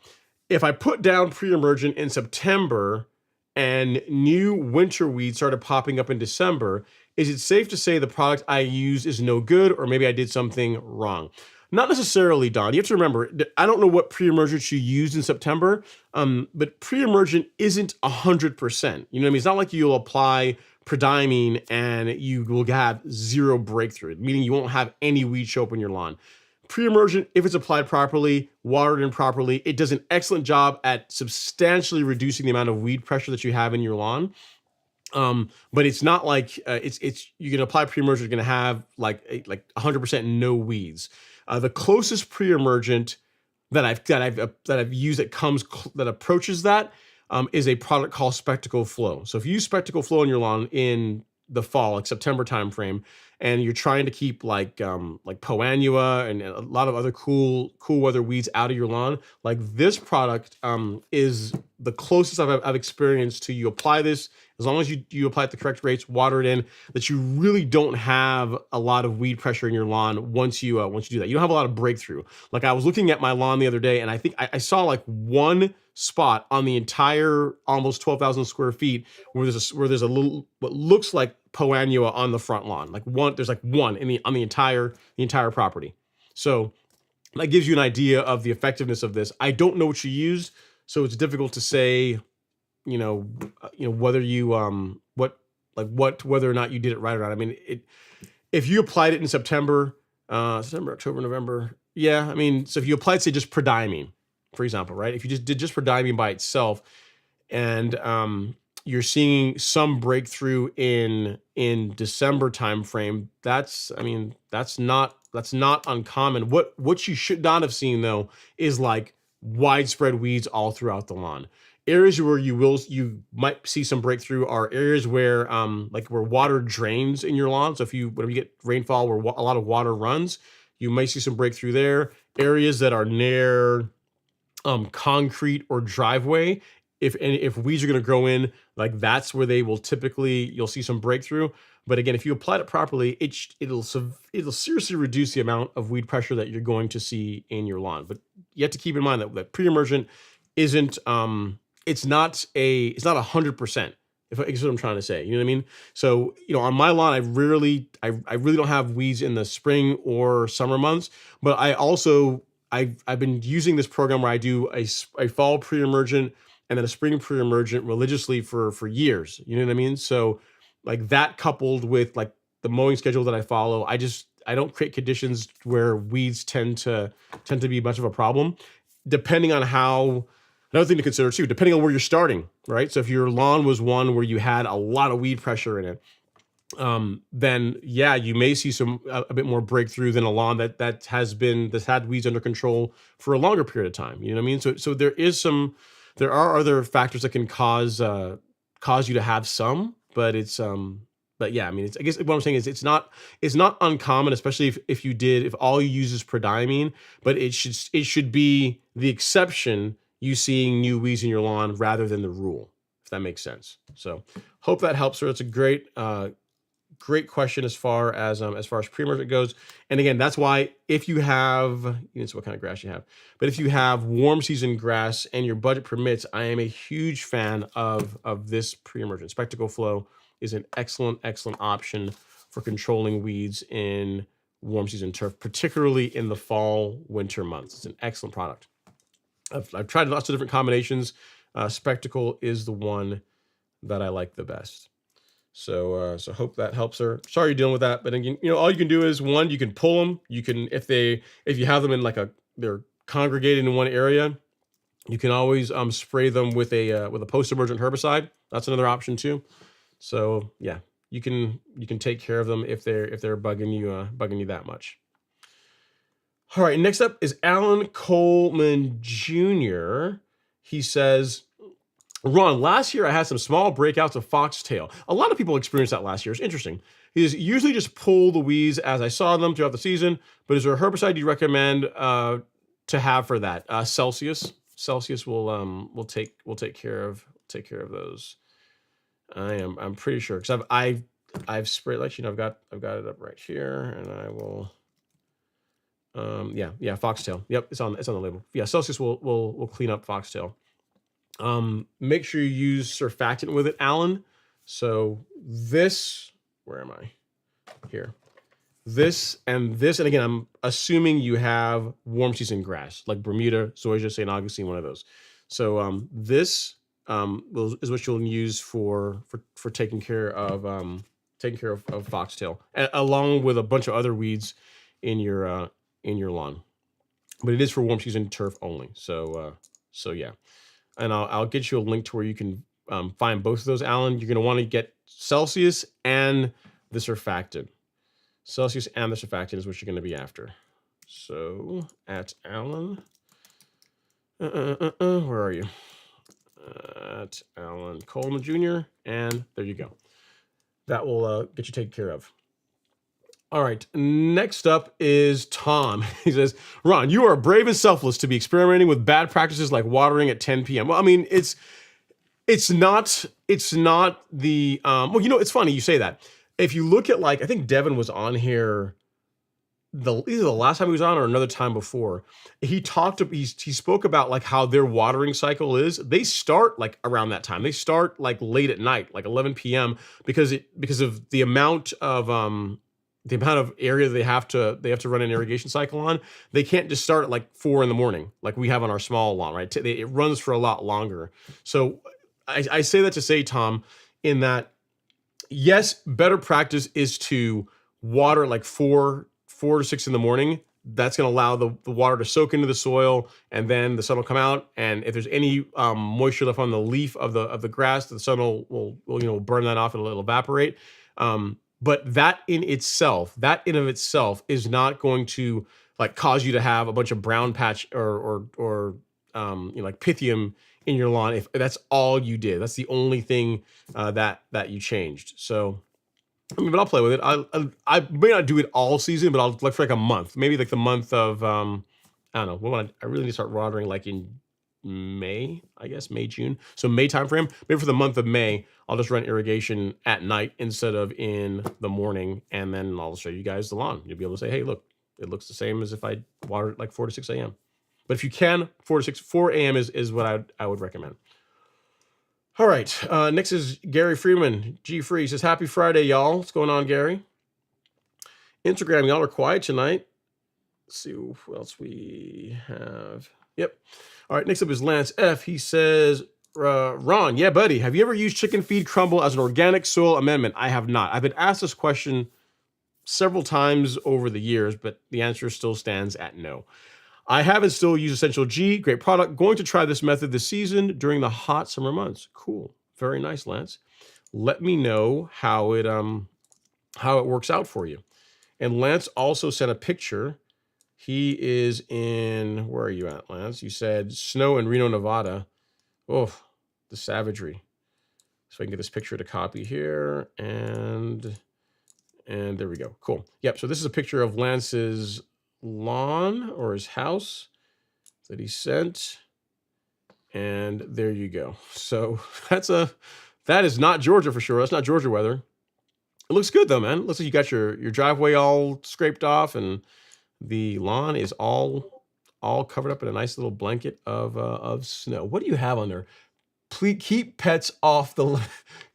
If I put down pre-emergent in September and new winter weeds started popping up in December, is it safe to say the product I use is no good, or maybe I did something wrong? Not necessarily, Don. You have to remember, I don't know what pre-emergent you used in September, but pre-emergent isn't 100%. You know what I mean? It's not like you'll apply prodiamine and you will have zero breakthrough, meaning you won't have any weed show up on your lawn. Pre-emergent, if it's applied properly, watered in properly, it does an excellent job at substantially reducing the amount of weed pressure that you have in your lawn. But it's not like you can apply pre-emergent, you're going to have like 100% no weeds. The closest pre-emergent that I've used that approaches that is a product called Spectacle Flow. So if you use Spectacle Flow on your lawn in the fall, like September timeframe, and you're trying to keep like Poanua and a lot of other cool weather weeds out of your lawn, like this product is the closest I've experienced to you apply this. As long as you apply at the correct rates, water it in, that you really don't have a lot of weed pressure in your lawn once you do that. You don't have a lot of breakthrough. Like I was looking at my lawn the other day, and I think I saw like one spot on the entire almost 12,000 square feet where there's a little what looks like Poanua on the front lawn. There's one on the entire property. So that gives you an idea of the effectiveness of this. I don't know what you used, so it's difficult to say, whether you whether or not you did it right or not. I mean, if you applied it in September, October, November, yeah. I mean, so if you applied, say, just prodiamine, for example, right? If you just did prodiamine by itself, and you're seeing some breakthrough in December timeframe, that's not uncommon. What you should not have seen though is like widespread weeds all throughout the lawn. Areas where you might see some breakthrough are areas where where water drains in your lawn. So whenever you get rainfall where a lot of water runs, you might see some breakthrough there. Areas that are near concrete or driveway, if weeds are going to grow in, like that's where you'll see some breakthrough. But again, if you apply it properly, it'll seriously reduce the amount of weed pressure that you're going to see in your lawn. But you have to keep in mind that pre-emergent isn't it's not 100%. If that's what I'm trying to say, you know what I mean? So, on my lawn, I really don't have weeds in the spring or summer months, but I've been using this program where I do a fall pre-emergent and then a spring pre-emergent religiously for years. You know what I mean? So like that coupled with like the mowing schedule that I follow, I don't create conditions where weeds tend to be much of a problem. Depending on another thing to consider too, depending on where you're starting, right? So if your lawn was one where you had a lot of weed pressure in it, then yeah, you may see a bit more breakthrough than a lawn that's had weeds under control for a longer period of time. You know what I mean? So there are other factors that can cause you to have some, but yeah, I mean, I guess what I'm saying is it's not uncommon, especially if all you use is prodiamine, but it should be the exception, you seeing new weeds in your lawn rather than the rule, if that makes sense. So hope that helps her. It's a great question as far as pre-emergent goes. And again, that's why if you have, it's what kind of grass you have, but if you have warm season grass and your budget permits, I am a huge fan of this pre-emergent. Spectacle Flow is an excellent option for controlling weeds in warm season turf, particularly in the fall, winter months. It's an excellent product. I've tried lots of different combinations. Spectacle is the one that I like the best. So hope that helps her. Sorry you're dealing with that, but again, all you can do is one, you can pull them. You can, if you have them in they're congregated in one area, you can always spray them with a post-emergent herbicide. That's another option too. So yeah, you can take care of them if they're bugging you that much. All right, next up is Alan Coleman Jr. He says, Ron, last year I had some small breakouts of foxtail. A lot of people experienced that last year. It's interesting. Is usually just pull the weeds as I saw them throughout the season. But is there a herbicide you recommend to have for that? Celsius. Celsius will take care of those. I'm pretty sure because I've sprayed, like, I've got it up right here, and I will. Yeah, foxtail. Yep, it's on the label. Yeah, Celsius will clean up foxtail. Make sure you use surfactant with it, Alan. So this, where am I? Here. This, and again, I'm assuming you have warm season grass like Bermuda, zoysia, St. Augustine, one of those. So this is what you'll use for taking care of foxtail, along with a bunch of other weeds in your lawn. But it is for warm season turf only. So yeah. And I'll get you a link to where you can find both of those, Alan. You're going to want to get Celsius and the surfactant. Celsius and the surfactant is what you're going to be after. So at Alan, where are you? At Alan Coleman Jr. And there you go. That will get you taken care of. All right, next up is Tom. He says, Ron, you are brave and selfless to be experimenting with bad practices like watering at 10 p.m. Well, I mean, it's not the, well, it's funny you say that. If you look at, like, I think Devin was on here either the last time he was on or another time before. He spoke about like how their watering cycle is. They start like around that time. They start like late at night, like 11 p.m. because of the amount of area they have to run an irrigation cycle on. They can't just start at like 4 a.m. like we have on our small lawn, right? It runs for a lot longer. So I say that to say, Tom, in that, yes, better practice is to water like 4 to 6 in the morning. That's going to allow the water to soak into the soil, and then the sun will come out. And if there's any moisture left on the leaf of the grass, the sun will burn that off and it'll evaporate. But that in of itself is not going to like cause you to have a bunch of brown patch or like Pythium in your lawn if that's all you did. That's the only thing that you changed. So, I mean, but I'll play with it. I may not do it all season, but I'll like for like a month, maybe like the month of I don't know. I really need to start watering like in May, I guess, May, June. So May timeframe. Maybe for the month of May, I'll just run irrigation at night instead of in the morning, and then I'll show you guys the lawn. You'll be able to say, hey, look, it looks the same as if I watered like 4 to 6 a.m. But if you can, 4 a.m. is what I would recommend. All right. Next is Gary Freeman. G Free says, happy Friday, y'all. What's going on, Gary? Instagram, y'all are quiet tonight. Let's see what else we have. Yep. All right. Next up is Lance F. He says, Ron, yeah, buddy, have you ever used chicken feed crumble as an organic soil amendment? I have not. I've been asked this question several times over the years, but the answer still stands at no. I haven't still used Essential G. Great product. Going to try this method this season during the hot summer months. Cool. Very nice, Lance. Let me know how it works out for you. And Lance also sent a picture. He is in, where are you at, Lance? You said snow in Reno, Nevada. Oh, the savagery. So I can get this picture to copy here. And there we go. Cool. Yep. So this is a picture of Lance's lawn or his house that he sent. And there you go. So that is not Georgia for sure. That's not Georgia weather. It looks good though, man. It looks like you got your driveway all scraped off and the lawn is all covered up in a nice little blanket of snow. What do you have on there? Please keep pets off the.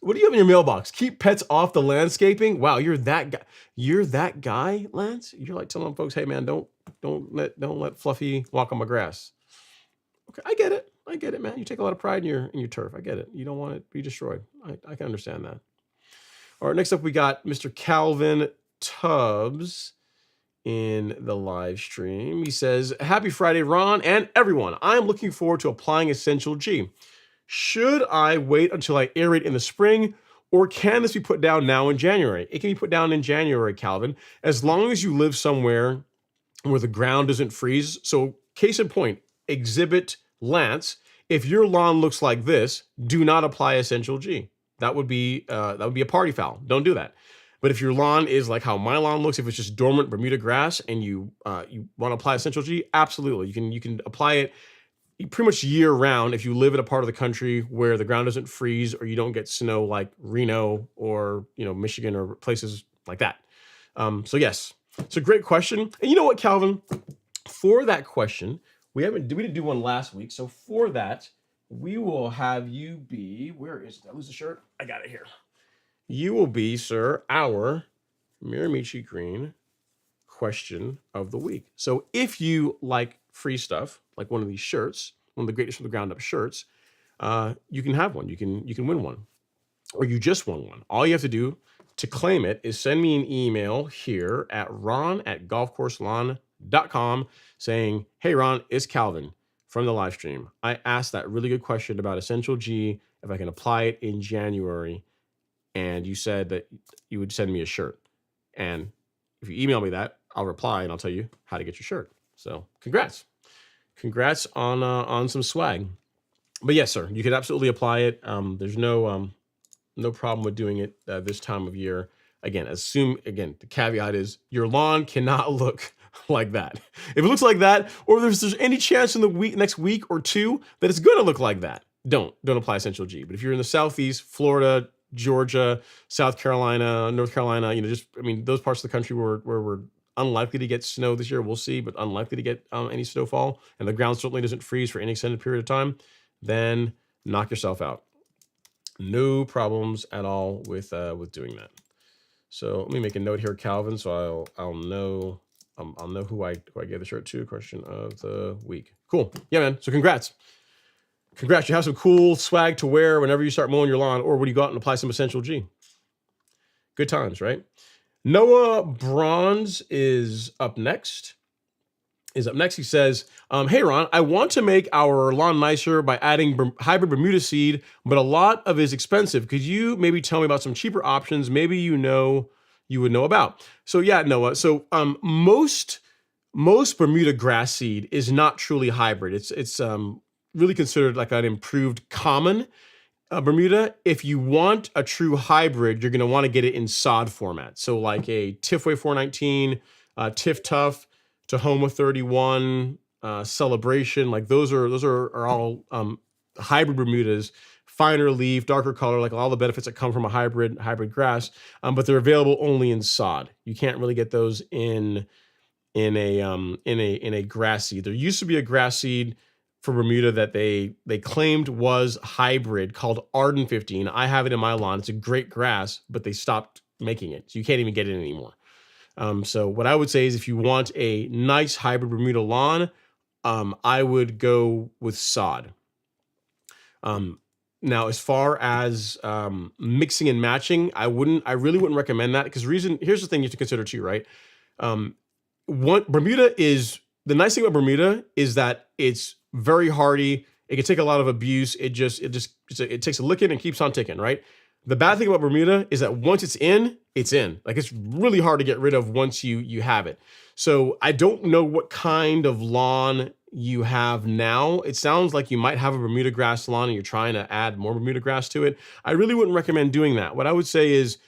What do you have in your mailbox? Keep pets off the landscaping. Wow, you're that guy. You're that guy, Lance. You're like telling folks, hey man, don't let Fluffy walk on my grass. Okay, I get it, man. You take a lot of pride in your turf. I get it. You don't want it to be destroyed. I can understand that. All right, next up we got Mr. Calvin Tubbs in the live stream. He says, happy Friday, Ron and everyone. I'm looking forward to applying Essential G. Should I wait until I aerate in the spring, or can this be put down now in January? It can be put down in January, Calvin, as long as you live somewhere where the ground doesn't freeze. So case in point, Exhibit Lance If your lawn looks like this, do not apply Essential G. That would be a party foul. Don't do that. But if your lawn is like how my lawn looks, if it's just dormant Bermuda grass and you want to apply Essential G, absolutely. You can apply it pretty much year round if you live in a part of the country where the ground doesn't freeze or you don't get snow like Reno or Michigan or places like that. So yes, it's a great question. And you know what, Calvin? For that question, we didn't do one last week. So for that, we will have you be, where is it? Did I lose the shirt? I got it here. You will be, sir, our Miramichi Green question of the week. So if you like free stuff, like one of these shirts, one of the greatest from the ground up shirts, you can have one. You can win one, or you just won one. All you have to do to claim it is send me an email here at ron@golfcourselawn.com saying, hey, Ron, it's Calvin from the live stream. I asked that really good question about Essential G, if I can apply it in January. And you said that you would send me a shirt. And if you email me that, I'll reply and I'll tell you how to get your shirt. So congrats on some swag. But yes, sir, you can absolutely apply it. There's no problem with doing it this time of year. Again, the caveat is your lawn cannot look like that. If it looks like that, or there's any chance in the next week or two that it's going to look like that, don't apply Essential G. But if you're in the Southeast, Florida, Georgia, South Carolina, North Carolina, those parts of the country where we're unlikely to get snow this year, we'll see, but unlikely to get any snowfall, and the ground certainly doesn't freeze for any extended period of time, then knock yourself out. No problems at all with doing that. So let me make a note here, Calvin, so I'll know who I gave the shirt to. Question of the week. Cool. Yeah, man. So congrats. You have some cool swag to wear whenever you start mowing your lawn, or when you go out and apply some Essential G. Good times, right? Noah Bronze is up next. He says, hey, Ron, I want to make our lawn nicer by adding hybrid Bermuda seed, but a lot of it is expensive. Could you maybe tell me about some cheaper options maybe you would know about? So yeah, Noah. So most Bermuda grass seed is not truly hybrid. It's really considered like an improved common Bermuda. If you want a true hybrid, you're going to want to get it in sod format. So like a Tifway 419, Tif Tough, Tahoma 31, Celebration, like those are all hybrid Bermudas, finer leaf, darker color, like all the benefits that come from a hybrid grass, but they're available only in sod. You can't really get those in a grass seed. There used to be a grass seed for Bermuda that they claimed was hybrid called Arden 15. I have it in my lawn. It's a great grass, but they stopped making it, so you can't even get it anymore. So what I would say is if you want a nice hybrid Bermuda lawn, I would go with sod. Now, as far as mixing and matching, I really wouldn't recommend that, because here's the thing you have to consider too, right? The nice thing about Bermuda is that it's very hardy. It can take a lot of abuse. It takes a licking and keeps on ticking, right? The bad thing about Bermuda is that once it's in, it's in. Like, it's really hard to get rid of once you have it. So I don't know what kind of lawn you have now. It sounds like you might have a Bermuda grass lawn and you're trying to add more Bermuda grass to it. I really wouldn't recommend doing that. What I would say is,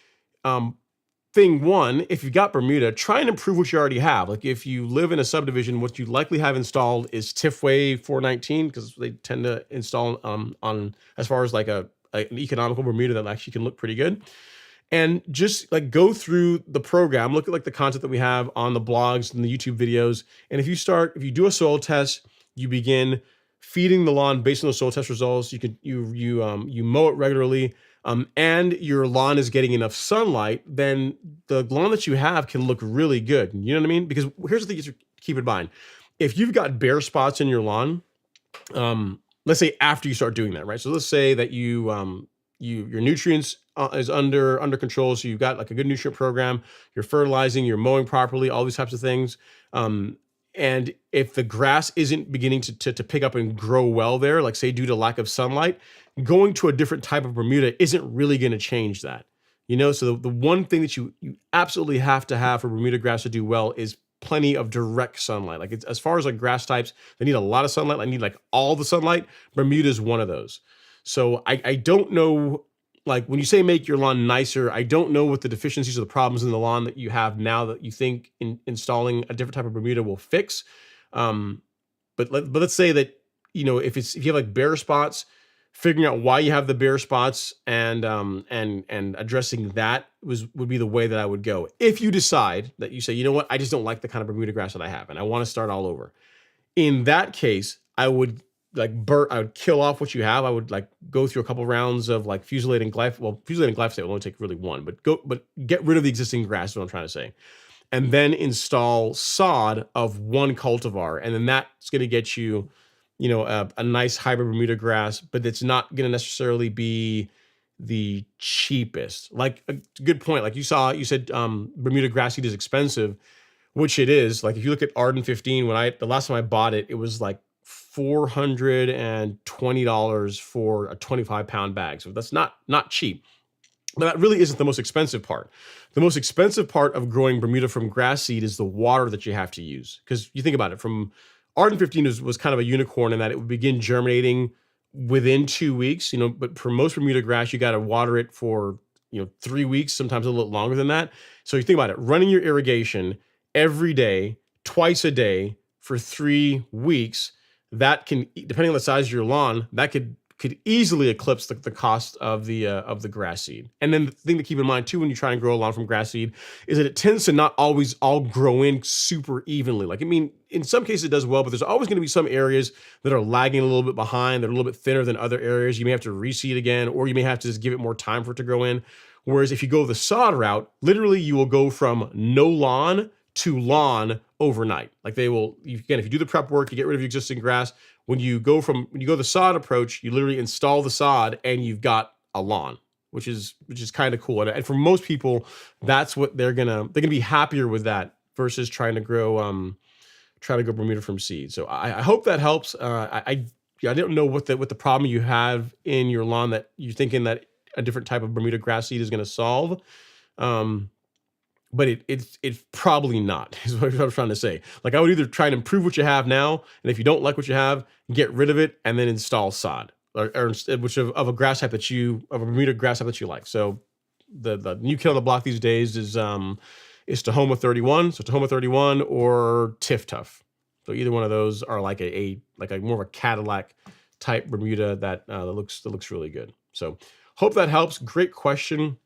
thing one, if you've got Bermuda, try and improve what you already have. Like if you live in a subdivision, what you likely have installed is Tifway 419, because they tend to install on as far as like an economical Bermuda that actually can look pretty good. And just like go through the program, look at like the content that we have on the blogs and the YouTube videos. And if you do a soil test, you begin feeding the lawn based on the soil test results. You mow it regularly, and your lawn is getting enough sunlight, then the lawn that you have can look really good. You know what I mean? Because here's the thing you keep in mind. If you've got bare spots in your lawn, let's say after you start doing that, right? So let's say that your nutrients is under control. So you've got like a good nutrient program, you're fertilizing, you're mowing properly, all these types of things. And if the grass isn't beginning to pick up and grow well there, like say due to lack of sunlight, going to a different type of Bermuda isn't really going to change that. So the one thing that you absolutely have to have for Bermuda grass to do well is plenty of direct sunlight. Like, it's, as far as like grass types, they need a lot of sunlight. I need like all the sunlight. Bermuda is one of those. So I don't know, like when you say make your lawn nicer, I don't know what the deficiencies or the problems in the lawn that you have now that you think installing a different type of Bermuda will fix. Um, but let's say that, if you have like bare spots, figuring out why you have the bare spots and addressing that would be the way that I would go. If you decide that you say, you know what, I just don't like the kind of Bermuda grass that I have and I want to start all over. In that case, I would I would kill off what you have. I would like go through a couple rounds of like fusilade and glyphosate. Well, fusilade and glyphosate will only take really one, but get rid of the existing grass, is what I'm trying to say. And then install sod of one cultivar. And then that's going to get you, a nice hybrid Bermuda grass, but it's not going to necessarily be the cheapest. Like, a good point. Like you said, Bermuda grass seed is expensive, which it is. Like if you look at Arden 15, the last time I bought it, it was like $420 for a 25-pound bag. So that's not cheap. But that really isn't the most expensive part. The most expensive part of growing Bermuda from grass seed is the water that you have to use. Because you think about it, from Arden 15 was kind of a unicorn in that it would begin germinating within 2 weeks, but for most Bermuda grass, you got to water it for, 3 weeks, sometimes a little longer than that. So you think about it, running your irrigation every day, twice a day for 3 weeks, that can, depending on the size of your lawn, that could easily eclipse the cost of the grass seed. And then the thing to keep in mind too when you try and grow a lawn from grass seed is that it tends to not always all grow in super evenly. Like, I mean, in some cases it does well, but there's always going to be some areas that are lagging a little bit behind. They're a little bit thinner than other areas. You may have to reseed again, or you may have to just give it more time for it to grow in. Whereas if you go the sod route, literally you will go from no lawn to lawn overnight. Like if you do the prep work, you get rid of your existing grass. When you go the sod approach, you literally install the sod and you've got a lawn, which is kind of cool. And for most people, that's what they're gonna be happier with that versus trying to grow Bermuda from seed. So I hope that helps. I don't know what the problem you have in your lawn that you're thinking that a different type of Bermuda grass seed is going to solve. But it's probably not, is what I'm trying to say. Like, I would either try and improve what you have now, and if you don't like what you have, get rid of it and then install sod, or which of a grass type of a Bermuda grass type that you like. So the new kid on the block these days is Tahoma 31. So Tahoma 31 or Tiff Tuff. So either one of those are like a more of a Cadillac type Bermuda that looks really good. So hope that helps. Great question.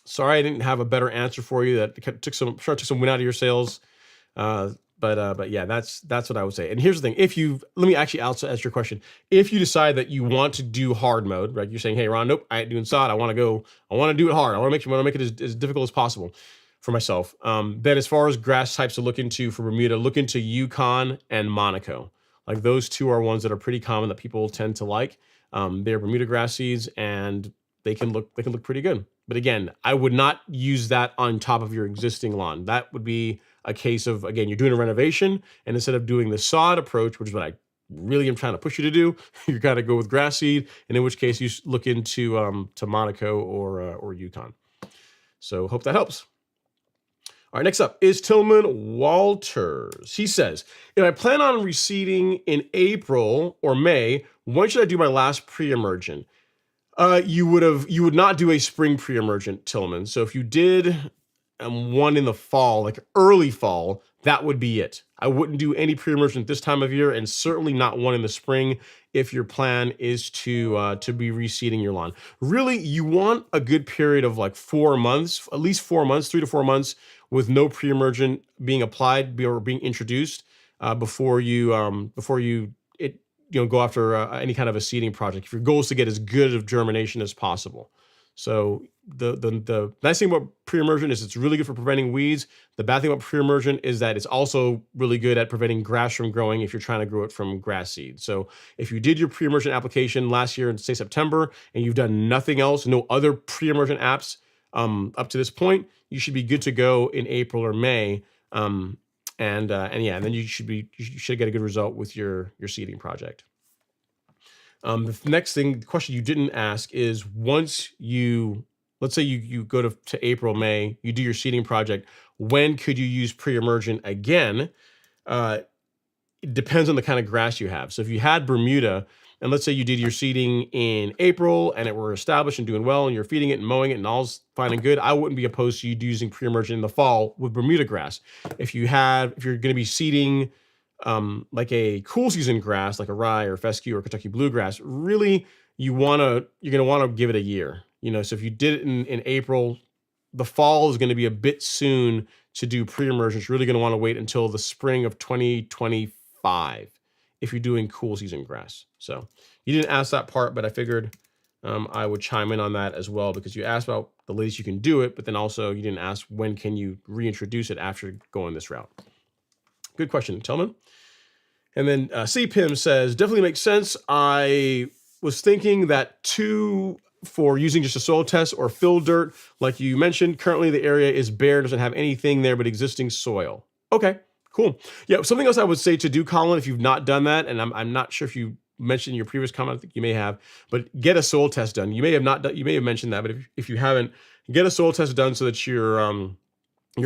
Sorry I didn't have a better answer for you. That took some wind out of your sails. But yeah, that's what I would say. And here's the thing: let me actually answer your question. If you decide that you want to do hard mode, right? You're saying, hey, Ron, nope, I ain't doing sod. I want to do it hard. I want to make it as difficult as possible for myself. Then as far as grass types to look into for Bermuda, look into Yukon and Monaco. Like, those two are ones that are pretty common that people tend to like. They're Bermuda grass seeds, and they can look pretty good. But again, I would not use that on top of your existing lawn. That would be a case of, again, you're doing a renovation, and instead of doing the sod approach, which is what I really am trying to push you to do, you got to go with grass seed, and in which case you look into to Monaco or Yukon. So hope that helps. All right, next up is Tillman Walters. He says, if I plan on reseeding in April or May, when should I do my last pre-emergent? You would not do a spring pre-emergent, Tillman. So if you did one in the fall, like early fall, that would be it. I wouldn't do any pre-emergent this time of year, and certainly not one in the spring if your plan is to be reseeding your lawn. Really, you want a good period of like 4 months, at least 4 months, 3 to 4 months, with no pre-emergent being applied or being introduced before you go after any kind of a seeding project. If your goal is to get as good of germination as possible. So the nice thing about pre-emergent is it's really good for preventing weeds. The bad thing about pre-emergent is that it's also really good at preventing grass from growing if you're trying to grow it from grass seed. So if you did your pre-emergent application last year in, say, September, and you've done nothing else, no other pre-emergent apps up to this point, you should be good to go in April or May. And then you should get a good result with your seeding project. The next thing, the question you didn't ask is, once you let's say you go to April, May, you do your seeding project. When could you use pre-emergent again? It depends on the kind of grass you have. So if you had Bermuda, and let's say you did your seeding in April and it were established and doing well, and you're feeding it and mowing it and all's fine and good, I wouldn't be opposed to you using pre-emergent in the fall with Bermuda grass. If you're going to be seeding like a cool season grass, like a rye or fescue or Kentucky bluegrass, really you're going to want to give it a year. So if you did it in April, the fall is going to be a bit soon to do pre-emergence. You're really going to want to wait until the spring of 2025 if you're doing cool season grass. So you didn't ask that part, but I figured I would chime in on that as well, because you asked about the latest you can do it, but then also you didn't ask when can you reintroduce it after going this route. Good question, Tillman. And then CPIM says, definitely makes sense. I was thinking that for using just a soil test or fill dirt, like you mentioned, currently the area is bare, doesn't have anything there but existing soil. Okay, cool. Yeah, something else I would say to do, Colin, if you've not done that, and I'm not sure if you mentioned in your previous comment, I think you may have, but get a soil test done. You may have not done, you may have mentioned that, but if you haven't, get a soil test done so that you're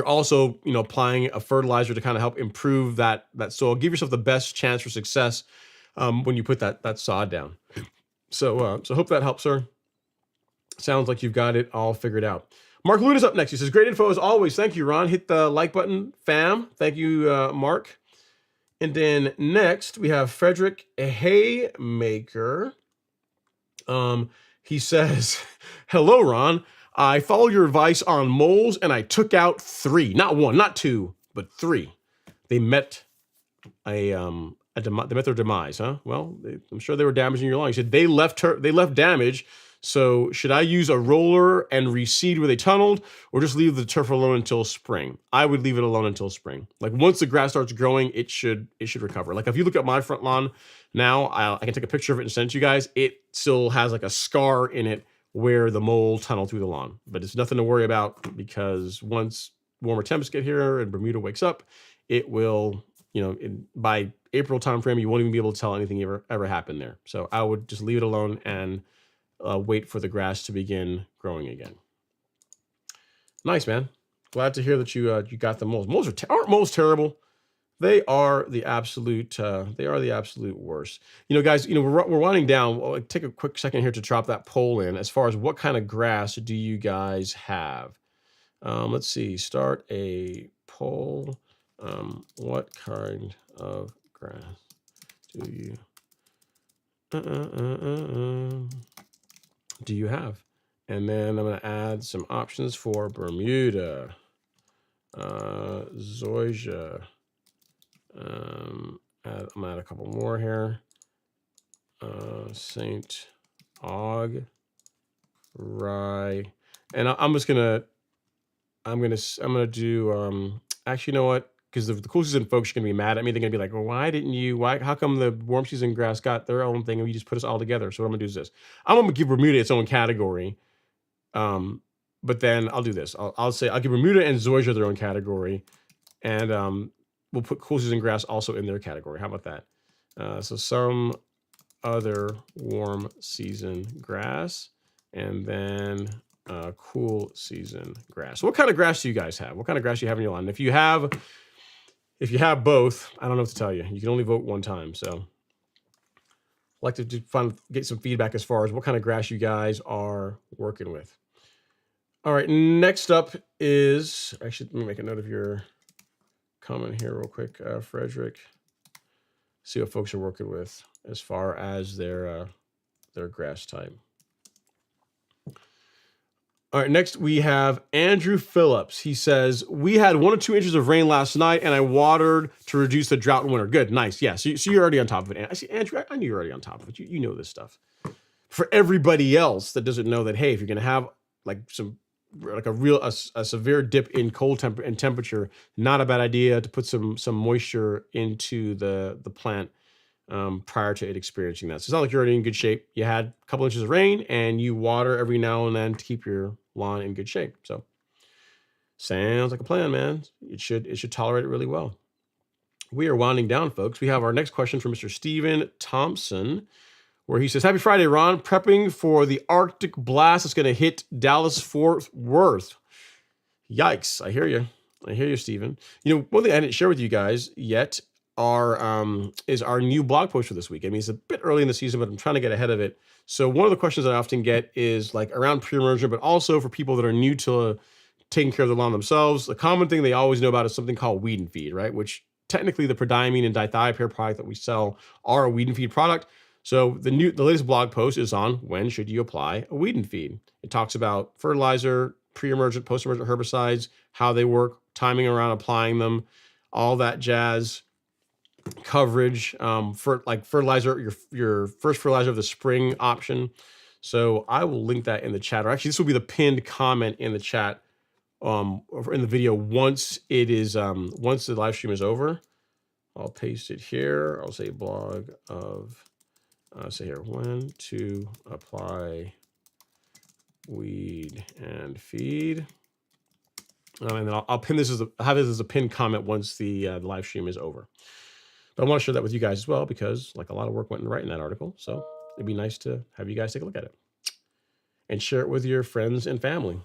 also, applying a fertilizer to kind of help improve that soil. Give yourself the best chance for success when you put that sod down. So hope that helps, sir. Sounds like you've got it all figured out. Mark Luna's up next. He says, great info as always. Thank you, Ron. Hit the like button, fam. Thank you, Mark. And then next we have Frederick Haymaker. He says, hello, Ron. I followed your advice on moles and I took out 3, not 1, not 2, but 3. They met they met their demise, huh? Well, I'm sure they were damaging your lawn. He said they left damage. So should I use a roller and reseed where they tunneled, or just leave the turf alone until spring? I would leave it alone until spring. Like once the grass starts growing, it should recover. Like if you look at my front lawn now, I can take a picture of it and send it to you guys. It still has like a scar in it where the mole tunneled through the lawn, but it's nothing to worry about, because once warmer temps get here and Bermuda wakes up, it will, by April timeframe, you won't even be able to tell anything ever happened there. So I would just leave it alone and wait for the grass to begin growing again. Nice, man. Glad to hear that you got the moles. Moles aren't moles terrible? They are the absolute worst. Guys, we're winding down. I'll take a quick second here to drop that poll in as far as what kind of grass do you guys have? Let's see. Start a poll. What kind of grass do you have? And then I'm going to add some options for Bermuda, zoysia. I'm gonna add a couple more here. Saint Aug, rye, and I'm gonna do. Actually, you know what? Because the cool season folks are gonna be mad at me. They're gonna be like, "Well, how come the warm season grass got their own thing and we just put us all together?" So what I'm gonna do is this. I'm gonna give Bermuda its own category. But then I'll do this. I'll give Bermuda and zoysia their own category, and we'll put cool season grass also in their category. How about that? So some other warm season grass, and then cool season grass. So what kind of grass do you guys have? What kind of grass do you have in your lawn? If you have both, I don't know what to tell you. You can only vote one time. So I'd like to get some feedback as far as what kind of grass you guys are working with. All right, next up is, actually, let me make a note of your comment here real quick, Frederick. See what folks are working with as far as their grass type. All right, next we have Andrew Phillips. He says, we had 1 or 2 inches of rain last night and I watered to reduce the drought in winter. Good, nice. Yeah, so you're already on top of it. I see, Andrew, I knew you're already on top of it. You know this stuff. For everybody else that doesn't know that, hey, if you're going to have a severe dip in temperature, not a bad idea to put some moisture into the plant prior to it experiencing that. So it's not like you're already in good shape. You had a couple inches of rain and you water every now and then to keep your lawn in good shape. So sounds like a plan, man. It should tolerate it really well. We are winding down, folks. We have our next question from Mr. Steven Thompson. where he says, "Happy Friday, Ron. Prepping for the Arctic blast that's going to hit Dallas-Fort Worth." Yikes! I hear you. I hear you, Stephen. You know, one thing I didn't share with you guys yet is our new blog post for this week. I mean, it's a bit early in the season, but I'm trying to get ahead of it. So one of the questions that I often get is like around pre-emergent, but also for people that are new to taking care of the lawn themselves. The common thing they always know about is something called weed and feed, right? Which technically the prodiamine and dithiopyr product that we sell are a weed and feed product. So the latest blog post is on when should you apply a weed and feed. It talks about fertilizer, pre-emergent, post-emergent herbicides, how they work, timing around applying them, all that jazz. Coverage for like fertilizer, your first fertilizer of the spring option. So I will link that in the chat. Or actually, this will be the pinned comment in the chat in the video once it is once the live stream is over. I'll paste it here. I'll say blog of say here when to apply weed and feed. And then I'll pin this I'll have this as a pinned comment once the live stream is over. But I want to share that with you guys as well because like a lot of work went into writing that article. So it'd be nice to have you guys take a look at it and share it with your friends and family.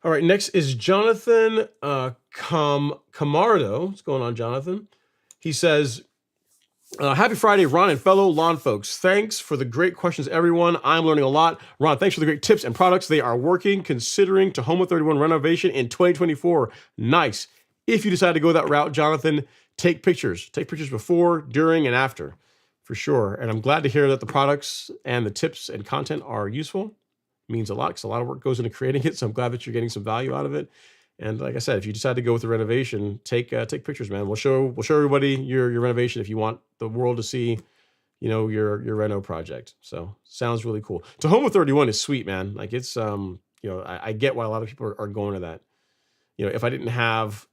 All right, next is Jonathan Camardo. What's going on, Jonathan? He says, "Happy Friday, Ron and fellow lawn folks. Thanks for the great questions, everyone. I'm learning a lot. Ron, thanks for the great tips and products. They are working, considering Tahoma 31 renovation in 2024. Nice. If you decide to go that route, Jonathan, take pictures. Take pictures before, during, and after, for sure. And I'm glad to hear that the products and the tips and content are useful. It means a lot because a lot of work goes into creating it. So I'm glad that you're getting some value out of it. And like I said, if you decide to go with the renovation, take pictures, man. We'll show everybody your renovation if you want the world to see, you know, your reno project. So sounds really cool. Tahoma 31 is sweet, man. Like it's you know, I get why a lot of people are going to that. You know, if I didn't have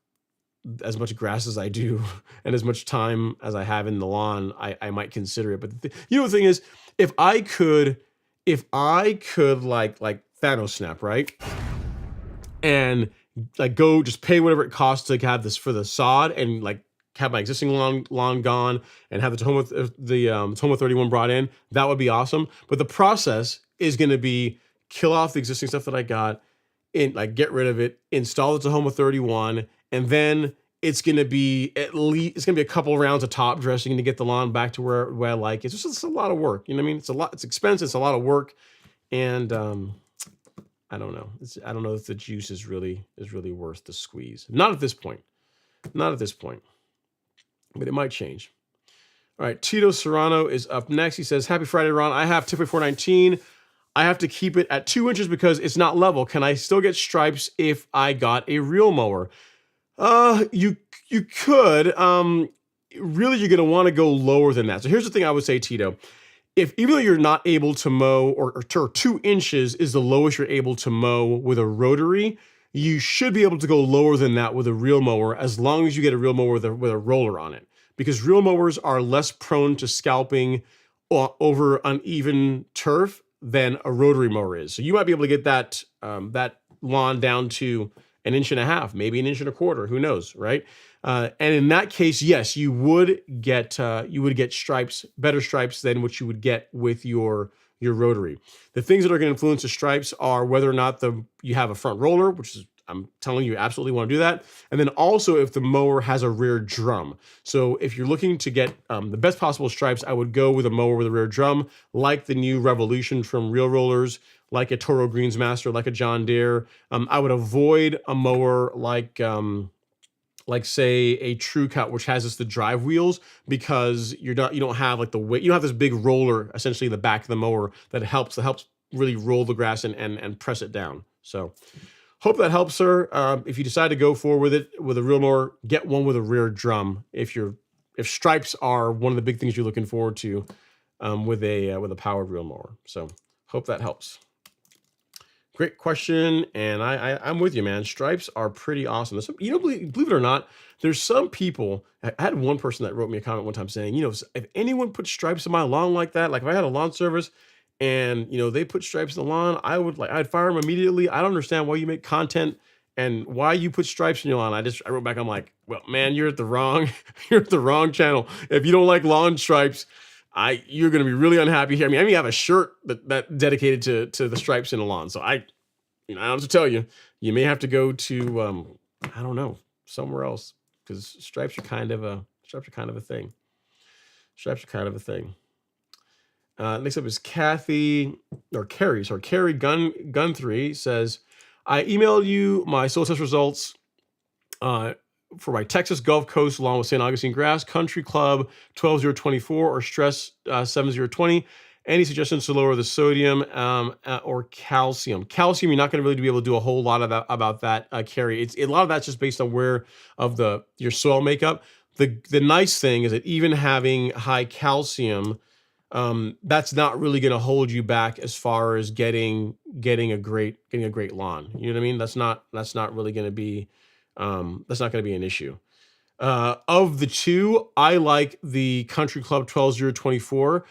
as much grass as I do and as much time as I have in the lawn, I might consider it. But you know, the thing is, if I could like Thanos snap, right? And like go just pay whatever it costs to have this for the sod and like have my existing lawn gone and have the Tahoma 31 brought in, that would be awesome. But the process is going to be kill off the existing stuff that I got and like get rid of it, install the Tahoma 31, and then it's going to be a couple rounds of top dressing to get the lawn back to where I like it. It's just a lot of work. You know what I mean? It's expensive. It's a lot of work. And I don't know. I don't know if the juice is really worth the squeeze. Not at this point. Not at this point. But it might change. All right. Tito Serrano is up next. He says, "Happy Friday, Ron. I have Tip 419. I have to keep it at 2 inches because it's not level. Can I still get stripes if I got a reel mower?" You could. Really, you're going to want to go lower than that. So here's the thing I would say, Tito. Even though you're not able to mow, or 2 inches is the lowest you're able to mow with a rotary, you should be able to go lower than that with a reel mower as long as you get a reel mower with a roller on it. Because reel mowers are less prone to scalping over uneven turf than a rotary mower is. So you might be able to get that lawn down to 1.5 inches, maybe 1.25 inches, who knows, right? And in that case, yes, you would get stripes, better stripes than what you would get with your rotary. The things that are going to influence the stripes are whether or not you have a front roller, which is, I'm telling you, absolutely want to do that. And then also if the mower has a rear drum. So if you're looking to get the best possible stripes, I would go with a mower with a rear drum, like the new Revolution from Real Rollers, like a Toro Greensmaster, like a John Deere. I would avoid a mower like say a True Cut, which has the drive wheels, because you don't have like the weight, you don't have this big roller essentially in the back of the mower that helps really roll the grass and press it down. So hope that helps, sir. If you decide to go forward with a real mower, get one with a rear drum. If stripes are one of the big things you're looking forward to with a powered reel mower. So hope that helps. Great question, and I'm with you, man. Stripes are pretty awesome. Believe it or not, there's some people. I had one person that wrote me a comment one time saying, if anyone put stripes in my lawn like that, like if I had a lawn service and they put stripes in the lawn, I'd fire them immediately. I don't understand why you make content and why you put stripes in your lawn. I wrote back, I'm like, well, man, you're at the wrong channel. If you don't like lawn stripes, you're going to be really unhappy here. I mean, I even have a shirt that dedicated to the stripes in the lawn. So I don't have to tell you, you may have to go to I don't know, somewhere else, because stripes are kind of a thing. Stripes are kind of a thing. Next up is Carrie Gun 3 says, I emailed you my soil test results for my Texas Gulf Coast along with St. Augustine grass, Country Club 12024 or Stress 7020. Any suggestions to lower the sodium or calcium? Calcium, you're not going to really be able to do a whole lot of that about that, Carrie. A lot of that's just based on where of your soil makeup. The nice thing is that even having high calcium, that's not really going to hold you back as far as getting a great lawn. You know what I mean? That's not really going to be that's not going to be an issue. Of the two, I like the Country Club 12024,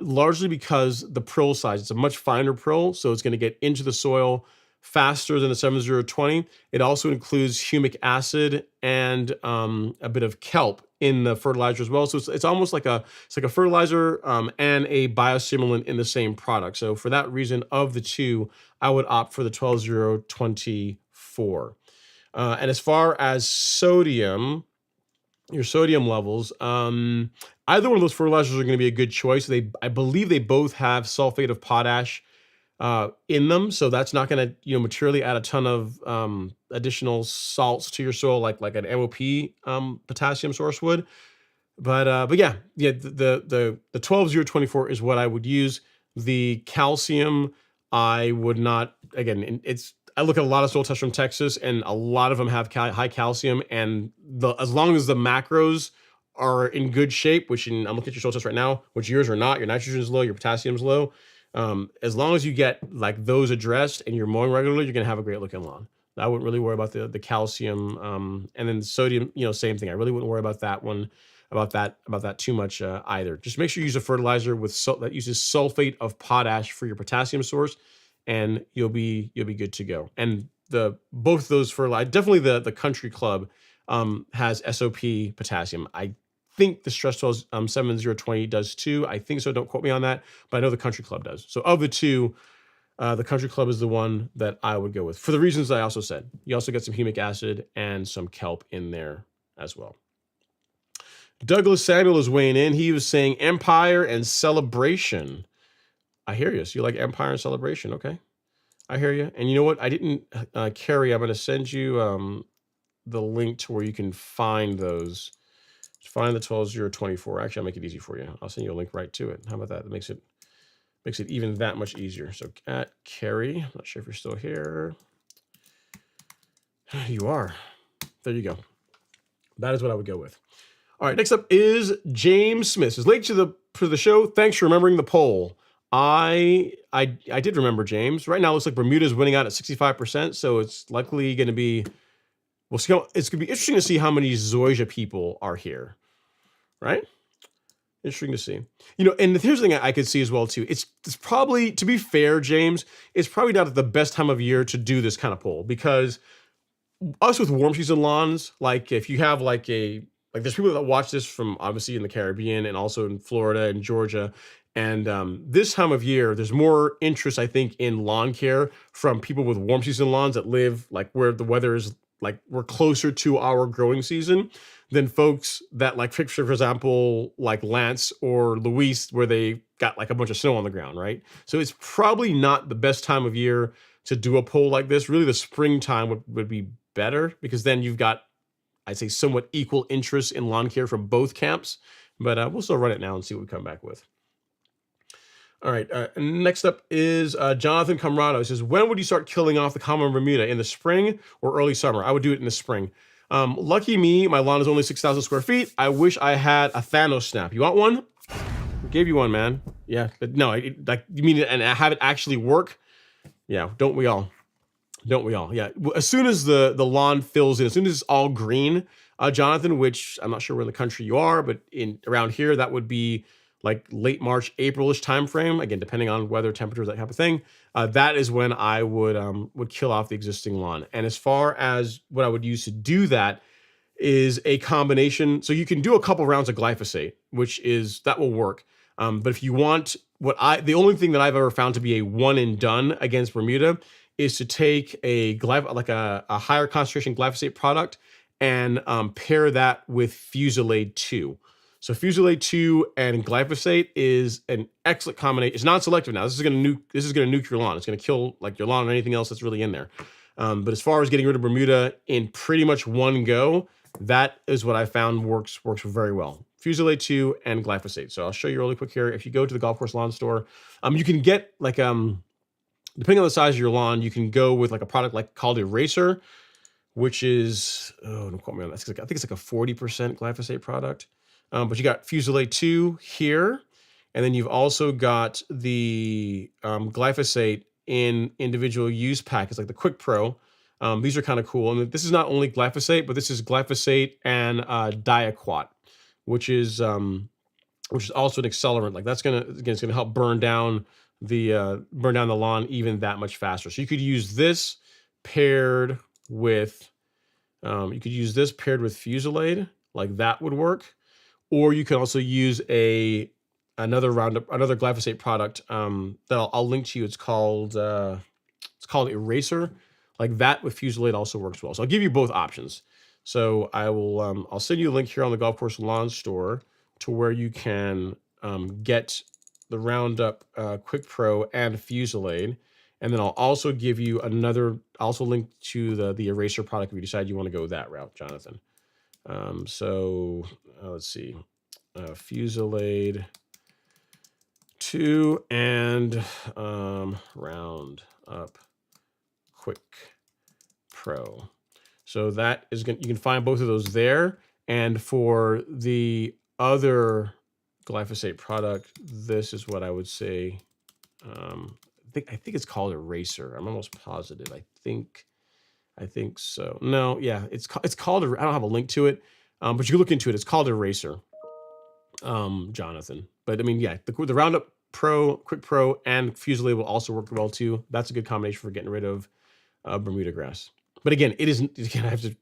largely because the prill size. It's a much finer prill, so it's going to get into the soil faster than the 7020. It also includes humic acid and a bit of kelp in the fertilizer as well. So it's almost like a fertilizer and a biostimulant in the same product. So for that reason, of the two, I would opt for the 12024. And as far as sodium, your sodium levels, either one of those fertilizers are going to be a good choice. I believe they both have sulfate of potash in them, so that's not going to materially add a ton of additional salts to your soil like an MOP potassium source would. But yeah, the 12024 is what I would use. The calcium, I would not. Again, I look at a lot of soil tests from Texas, and a lot of them have high calcium. And as long as the macros are in good shape, I'm looking at your soil test right now, which yours are not. Your nitrogen is low, your potassium is low. As long as you get like those addressed and you're mowing regularly, you're gonna have a great looking lawn. I wouldn't really worry about the calcium, and then sodium. Same thing. I really wouldn't worry about that one. About that too much either. Just make sure you use a fertilizer that uses sulfate of potash for your potassium source, and you'll be good to go. And both those fertilizer, definitely the Country Club has SOP potassium. I think the Stress 12 7020 does too. I think so. Don't quote me on that, but I know the Country Club does. So of the two, the Country Club is the one that I would go with for the reasons I also said. You also get some humic acid and some kelp in there as well. Douglas Samuel is weighing in. He was saying Empire and Celebration. I hear you. So you like Empire and Celebration. Okay. I hear you. And you know what? I didn't, Carrie, I'm going to send you the link to where you can find those. Find the 12024. Actually, I'll make it easy for you. I'll send you a link right to it. How about that? That makes it even that much easier. So at Carrie, I'm not sure if you're still here. You are. There you go. That is what I would go with. All right, next up is James Smith. Says, late to the show. Thanks for remembering the poll. I did remember, James. Right now, it looks like Bermuda's winning out at 65%, so it's likely going to be. It's going to be interesting to see how many Zoysia people are here, right? Interesting to see. And here's the thing I could see as well too. It's probably, to be fair, James, it's probably not the best time of year to do this kind of poll, because us with warm season lawns, like if you have there's people that watch this from obviously in the Caribbean and also in Florida and Georgia. And this time of year, there's more interest, I think, in lawn care from people with warm season lawns that live like where the weather is like we're closer to our growing season than folks that like, for example, like Lance or Luis, where they got like a bunch of snow on the ground, right? So it's probably not the best time of year to do a poll like this. Really, the springtime would be better, because then you've got, I'd say, somewhat equal interest in lawn care from both camps. But we'll still run it now and see what we come back with. All right. Next up is Jonathan Camrado. He says, when would you start killing off the common Bermuda? In the spring or early summer? I would do it in the spring. Lucky me, my lawn is only 6,000 square feet. I wish I had a Thanos snap. You want one? I gave you one, man. Yeah. No, you mean it and have it actually work? Yeah. Don't we all? Don't we all? Yeah. As soon as the lawn fills in, as soon as it's all green, Jonathan, which I'm not sure where in the country you are, but around here, that would be like late March, April-ish timeframe. Again, depending on weather, temperatures, that type of thing. That is when I would kill off the existing lawn. And as far as what I would use to do that is a combination. So you can do a couple rounds of glyphosate, that will work. But if you want the only thing that I've ever found to be a one and done against Bermuda is to take a higher concentration glyphosate product and pair that with Fusilade 2. So Fusilade 2 and glyphosate is an excellent combination. It's non-selective now. This is going to nuke your lawn. It's going to kill like your lawn or anything else that's really in there. But as far as getting rid of Bermuda in pretty much one go, that is what I found works very well. Fusilade 2 and glyphosate. So I'll show you really quick here. If you go to the golf course lawn store, you can get like depending on the size of your lawn, you can go with like a product like called Eraser, which is don't quote me on that. I think it's like a 40% glyphosate product. But you got Fusilade 2 here, and then you've also got the glyphosate in individual use packets, like the Quick Pro. These are kind of cool. And this is not only glyphosate, but this is glyphosate and diaquat, which is also an accelerant. Like it's gonna help burn down the lawn even that much faster. So you could use this paired with Fusilade, like that would work. Or you can also use another glyphosate product that I'll link to you. It's called Eraser. Like that with Fusilade also works well. So I'll give you both options. So I'll send you a link here on the Golf Course Lawn Store to where you can get the Roundup Quick Pro and Fusilade. And then I'll also give you link to the Eraser product if you decide you want to go that route, Jonathan. Let's see, Fusilade 2 and Roundup Quick Pro. So that is you can find both of those there. And for the other glyphosate product, this is what I would say. I think it's called Eraser. I'm almost positive. I think so. No, yeah, it's called. I don't have a link to it, but you can look into it. It's called Eraser, Jonathan. But I mean, yeah, the Roundup Pro, Quick Pro, and Fusilade will also work well too. That's a good combination for getting rid of Bermuda grass. But again, it isn't. Again, I have to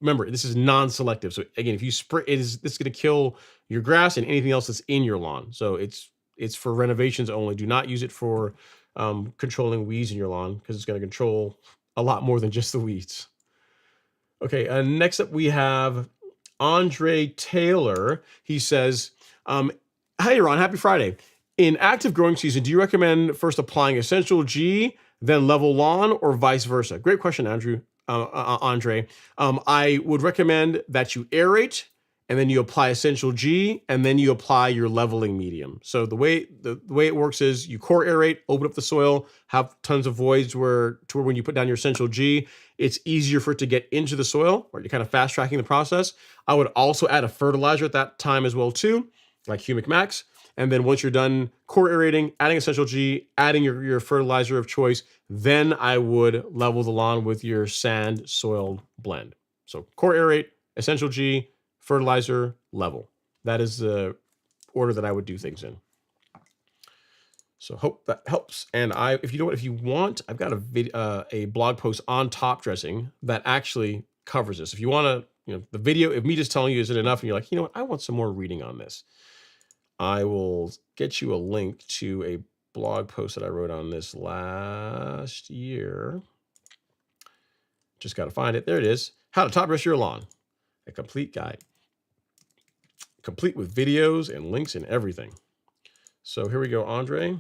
remember this is non-selective. So again, if you spray, this is going to kill your grass and anything else that's in your lawn. So it's for renovations only. Do not use it for controlling weeds in your lawn because it's going to control a lot more than just the weeds. Okay, next up we have Andre Taylor. He says, "Hey, Ron, happy Friday. In active growing season, do you recommend first applying Essential G, then level lawn, or vice versa?" Great question, Andre. I would recommend that you aerate, and then you apply Essential G, and then you apply your leveling medium. So the way it works is you core aerate, open up the soil, have tons of voids to where when you put down your Essential G, it's easier for it to get into the soil, or you're kind of fast tracking the process. I would also add a fertilizer at that time as well too, like Humic Max. And then once you're done core aerating, adding Essential G, adding your fertilizer of choice, then I would level the lawn with your sand soil blend. So core aerate, Essential G, fertilizer, level. That is the order that I would do things in. So hope that helps. And if you want, I've got a blog post on top dressing that actually covers this. If you want to, the video, if me just telling you isn't enough, and you're like, I want some more reading on this, I will get you a link to a blog post that I wrote on this last year. Just got to find it. There it is. How to top dress your lawn. A complete guide. Complete with videos and links and everything. So here we go, Andre.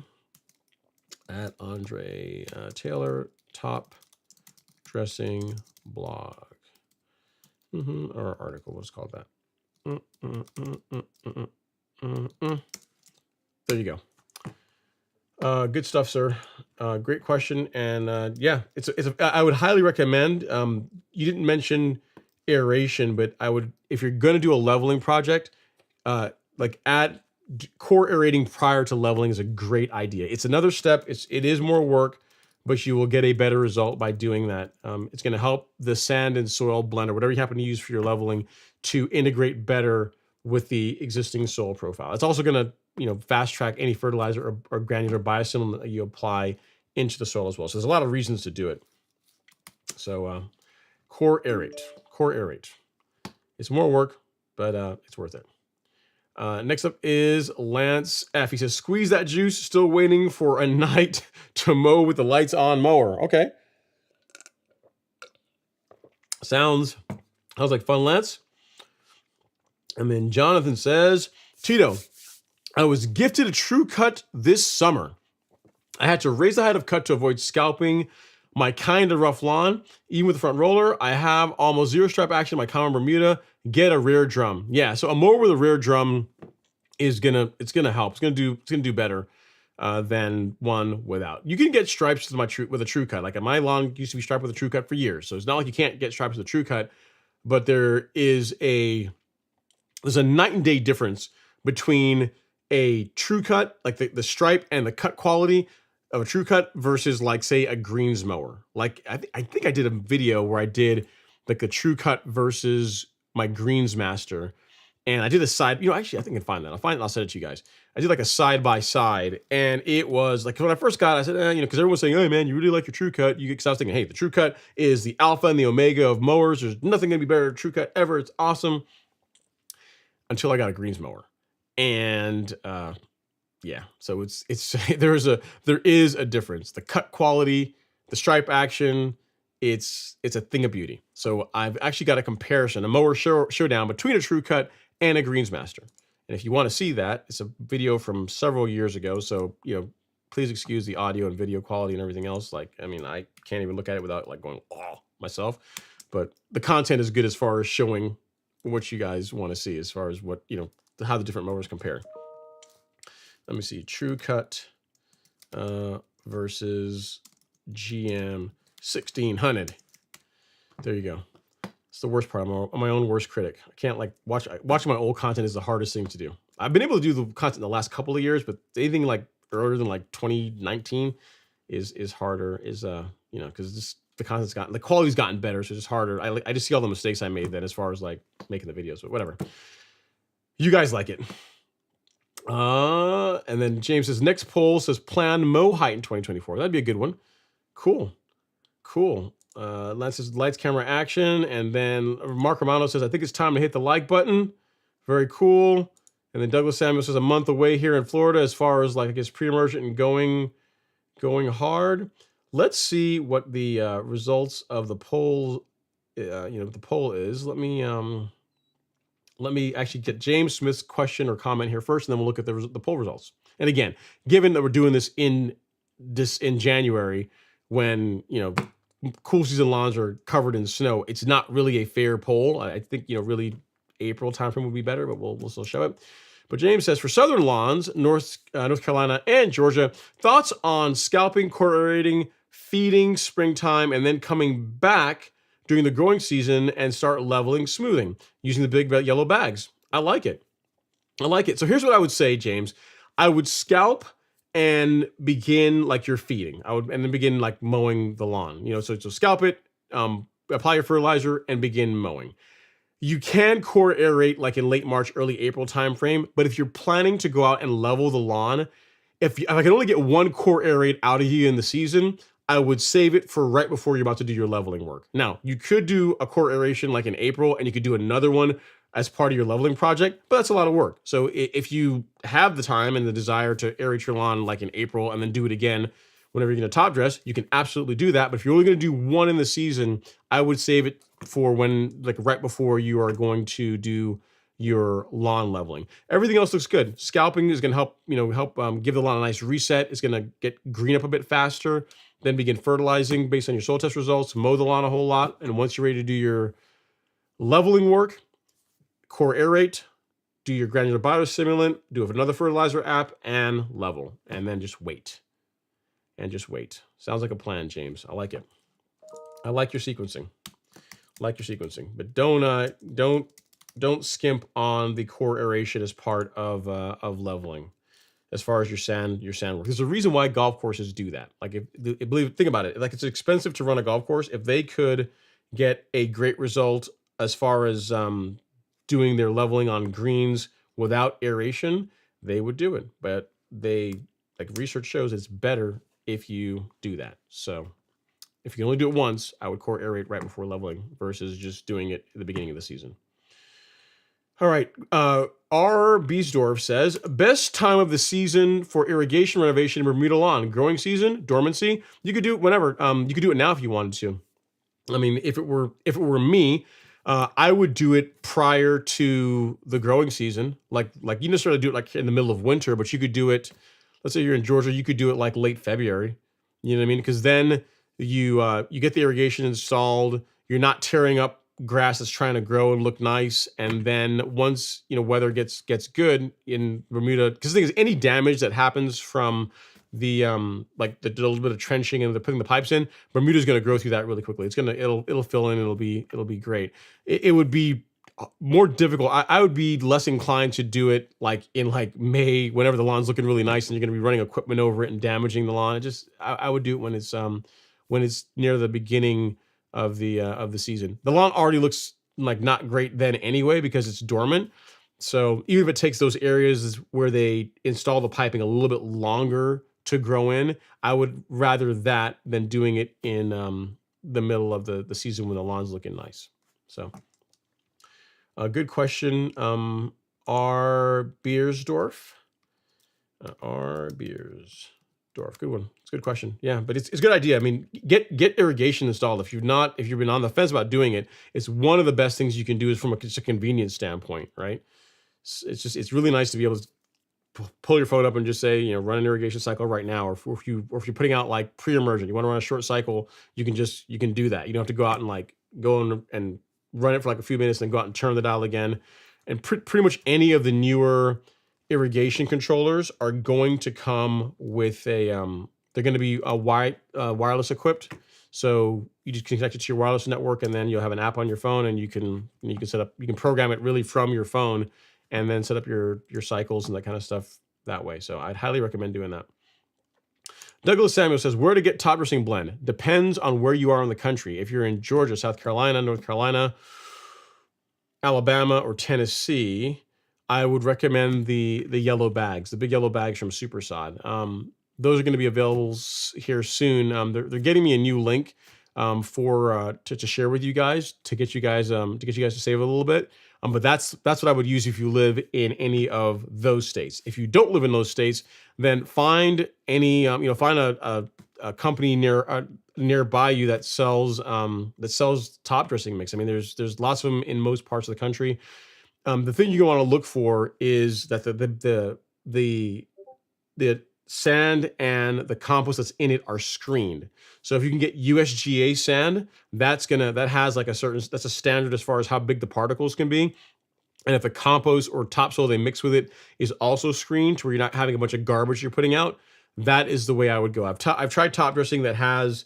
At Andre Taylor, top dressing blog. Or article, what's called that? There you go. Good stuff, sir. Great question. And yeah, I would highly recommend, you didn't mention aeration, but if you're going to do a leveling project, add core aerating prior to leveling is a great idea. It's another step. It is more work, but you will get a better result by doing that. It's going to help the sand and soil blend or whatever you happen to use for your leveling to integrate better with the existing soil profile. It's also going to, fast track any fertilizer or granular biostimulant that you apply into the soil as well. So there's a lot of reasons to do it. So core aerate. It's more work, but it's worth it. Next up is Lance F. He says, squeeze that juice, still waiting for a night to mow with the lights on mower. Okay. Sounds like fun, Lance. And then Jonathan says, Tito, I was gifted a true cut this summer. I had to raise the height of cut to avoid scalping my kind of rough lawn. Even with the front roller, I have almost zero stripe action in my common Bermuda. Get a rear drum. Yeah, so a mower with a rear drum is gonna help. It's gonna do better than one without. You can get stripes with a true cut. Like my lawn used to be striped with a true cut for years, so it's not like you can't get stripes with a true cut. But there's a night and day difference between a true cut, like the stripe and the cut quality of a true cut versus like say a greens mower. Like I think I did a video where I did like the true cut versus my greens master. And I did a side, actually I think I can find that. I'll send it to you guys. I did like a side by side, and it was like when I first got it, I said, because everyone's saying, hey man, you really like your true cut. Because I was thinking, hey, the true cut is the alpha and the omega of mowers. There's nothing gonna be better than true cut ever. It's awesome. Until I got a greens mower. And yeah, so it's there is a difference. The cut quality, the stripe action, it's a thing of beauty. So I've actually got a comparison, a mower showdown between a true cut and a greensmaster. And if you want to see that, it's a video from several years ago. So please excuse the audio and video quality and everything else. Like, I mean, I can't even look at it without like going oh myself. But the content is good as far as showing what you guys want to see, as far as what how the different mowers compare. Let me see, true cut versus GM 1600. There you go. It's the worst part. I'm my own worst critic. I can't like watching my old content is the hardest thing to do. I've been able to do the content the last couple of years, but anything like earlier than like 2019 is harder. Because the quality's gotten better, so it's just harder. I just see all the mistakes I made then as far as like making the videos, but whatever. You guys like it. And then James says, next poll says plan mow height in 2024. That'd be a good one. Cool. Lance says lights, camera, action. And then Mark Romano says, I think it's time to hit the like button. Very cool. And then Douglas Samuel says a month away here in Florida as far as like, I guess, pre-emergent and going hard. Let's see what the results of the poll, the poll is. Let me actually get James Smith's question or comment here first, and then we'll look at the poll results. And again, given that we're doing this in January, when cool season lawns are covered in snow, it's not really a fair poll. I think really April timeframe would be better, but we'll still show it. But James says, for southern lawns, North Carolina and Georgia, thoughts on scalping, corrorating, feeding springtime, and then coming back during the growing season and start leveling, smoothing, using the big yellow bags. I like it. So here's what I would say, James. I would scalp and begin like you're feeding. And then begin like mowing the lawn. So scalp it, apply your fertilizer, and begin mowing. You can core aerate like in late March, early April timeframe, but if you're planning to go out and level the lawn, if I can only get one core aerate out of you in the season, I would save it for right before you're about to do your leveling work. Now, you could do a core aeration like in April, and you could do another one as part of your leveling project, but that's a lot of work. So if you have the time and the desire to aerate your lawn like in April and then do it again whenever you're going to top dress, you can absolutely do that. But if you're only going to do one in the season, I would save it for when, like right before you are going to do your lawn leveling. Everything else looks good. Scalping is going to help give the lawn a nice reset. It's going to get green up a bit faster. Then begin fertilizing based on your soil test results, mow the lawn a whole lot. And once you're ready to do your leveling work, core aerate, do your granular biostimulant, do another fertilizer app, and level. And then just wait. Sounds like a plan, James. I like it. I like your sequencing. But don't skimp on the core aeration as part of leveling. As far as your sand work, there's a reason why golf courses do that. Like, think about it. Like, it's expensive to run a golf course. If they could get a great result as far as doing their leveling on greens without aeration, they would do it. But research shows it's better if you do that. So if you only do it once, I would core aerate right before leveling versus just doing it at the beginning of the season. All right. R. Biesdorf says, best time of the season for irrigation renovation in Bermuda lawn. Growing season, dormancy. You could do it whenever. You could do it now if you wanted to. I mean, if it were me, I would do it prior to the growing season. Like you necessarily do it like in the middle of winter, but you could do it. Let's say you're in Georgia, you could do it like late February. You know what I mean? Because then you get the irrigation installed. You're not tearing up grass that's trying to grow and look nice. And then once weather gets good in Bermuda, because the thing is, any damage that happens from the like the little bit of trenching and the putting the pipes in, Bermuda's going to grow through that really quickly. It'll fill in. It'll be great. It would be more difficult. I would be less inclined to do it like in like May, whenever the lawn's looking really nice and you're going to be running equipment over it and damaging the lawn. I would do it when it's near the beginning of the season. The lawn already looks like not great then anyway because it's dormant. So even if it takes those areas where they install the piping a little bit longer to grow in, I would rather that than doing it in the middle of the season when the lawn's looking nice. So a good question. R. Beersdorf. R. Beersdorf. Good one. It's a good question. Yeah, but it's a good idea. I mean, get irrigation installed. If you've been on the fence about doing it, it's one of the best things you can do is from just a convenience standpoint, right? It's really nice to be able to pull your phone up and just say, run an irrigation cycle right now. Or if you're putting out like pre-emergent, you want to run a short cycle, you can do that. You don't have to go out and like go and run it for like a few minutes and then go out and turn the dial again. And pretty much any of the newer irrigation controllers are going to come with they're going to be wireless equipped. So you just connect it to your wireless network, and then you'll have an app on your phone, and you can program it really from your phone, and then set up your cycles and that kind of stuff that way. So I'd highly recommend doing that. Douglas Samuel says, where to get top dressing blend? Depends on where you are in the country. If you're in Georgia, South Carolina, North Carolina, Alabama, or Tennessee, I would recommend the yellow bags, the big yellow bags from Supersod. Those are going to be available here soon. They're getting me a new link to share with you guys to get you guys to save a little bit. But that's what I would use if you live in any of those states. If you don't live in those states, then find find a company nearby you that sells top dressing mix. I mean, there's lots of them in most parts of the country. The thing you want to look for is that the sand and the compost that's in it are screened. So if you can get USGA sand, that's a standard as far as how big the particles can be. And if the compost or topsoil they mix with it is also screened to where you're not having a bunch of garbage you're putting out, that is the way I would go. I've tried top dressing that has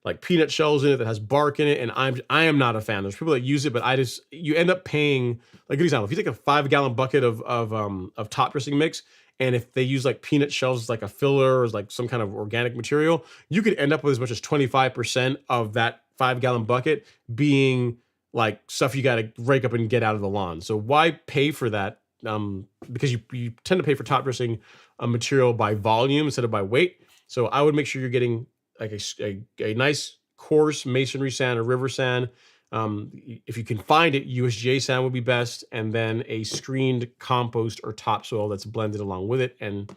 like peanut shells in it, that has bark in it, and I am not a fan. There's people that use it, but you end up paying, like, good example, if you take a 5-gallon bucket of top dressing mix, and if they use like peanut shells as like a filler or as like some kind of organic material, you could end up with as much as 25% of that 5-gallon bucket being like stuff you got to rake up and get out of the lawn. So why pay for that? Because you tend to pay for top dressing material by volume instead of by weight. So I would make sure you're getting like a nice coarse masonry sand or river sand. If you can find it, USGA sand would be best, and then a screened compost or topsoil that's blended along with it, and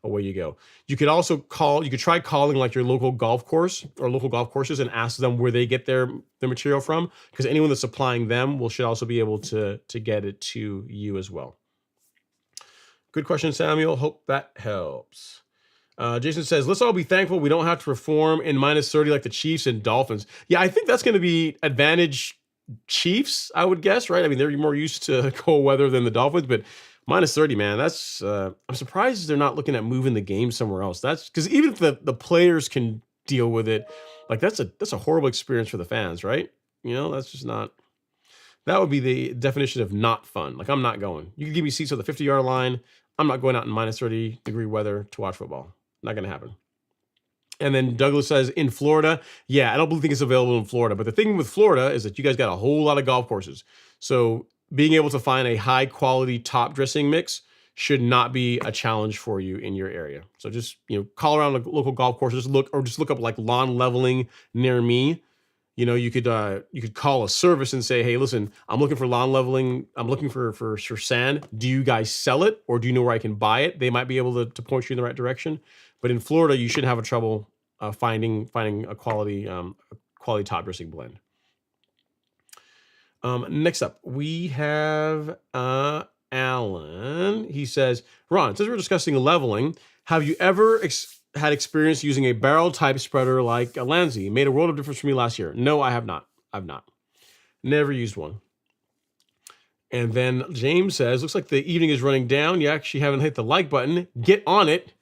away you go. You could try calling like your local golf course or local golf courses and ask them where they get their material from, because anyone that's supplying them should also be able to get it to you as well. Good question, Samuel. Hope that helps. Jason says, let's all be thankful we don't have to perform in -30 like the Chiefs and Dolphins. Yeah, I think that's going to be advantage Chiefs, I would guess, right? I mean, they're more used to cold weather than the Dolphins, but -30, man, that's I'm surprised they're not looking at moving the game somewhere else. That's because even if the players can deal with it, like that's a horrible experience for the fans, right? That's just not. That would be the definition of not fun. Like, I'm not going. You can give me seats on the 50-yard line. I'm not going out in -30-degree weather to watch football. Not going to happen. And then Douglas says, in Florida, yeah, I don't think it's available in Florida. But the thing with Florida is that you guys got a whole lot of golf courses. So being able to find a high-quality top dressing mix should not be a challenge for you in your area. So just, call around the local golf courses, look up like lawn leveling near me. you could call a service and say, hey, listen, I'm looking for lawn leveling. I'm looking for sand. Do you guys sell it, or do you know where I can buy it? They might be able to point you in the right direction. But in Florida, you shouldn't have a trouble finding a quality top dressing blend. Next up, we have Alan. He says, Ron, since we're discussing leveling, have you ever had experience using a barrel type spreader like a Lanzi? It made a world of difference for me last year. No, I have not. I've not. Never used one. And then James says, looks like the evening is running down. You actually haven't hit the like button. Get on it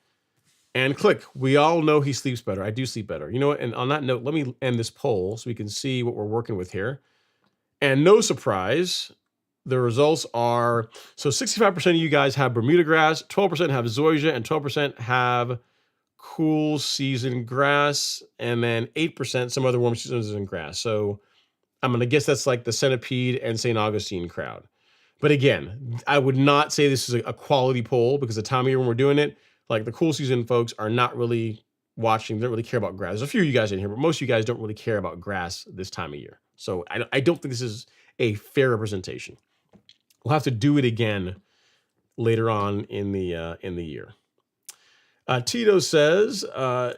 and click. We all know he sleeps better. I do sleep better. You know what? And on that note, let me end this poll so we can see what we're working with here. And no surprise, the results are, so 65% of you guys have Bermuda grass, 12% have zoysia, and 12% have cool season grass, and then 8% some other warm season grass. So I'm going to guess that's like the centipede and St. Augustine crowd. But again, I would not say this is a quality poll, because the time of year when we're doing it, like the cool season folks are not really watching, they don't really care about grass. There's a few of you guys in here, but most of you guys don't really care about grass this time of year. So I don't think this is a fair representation. We'll have to do it again later on in the year. Tito says,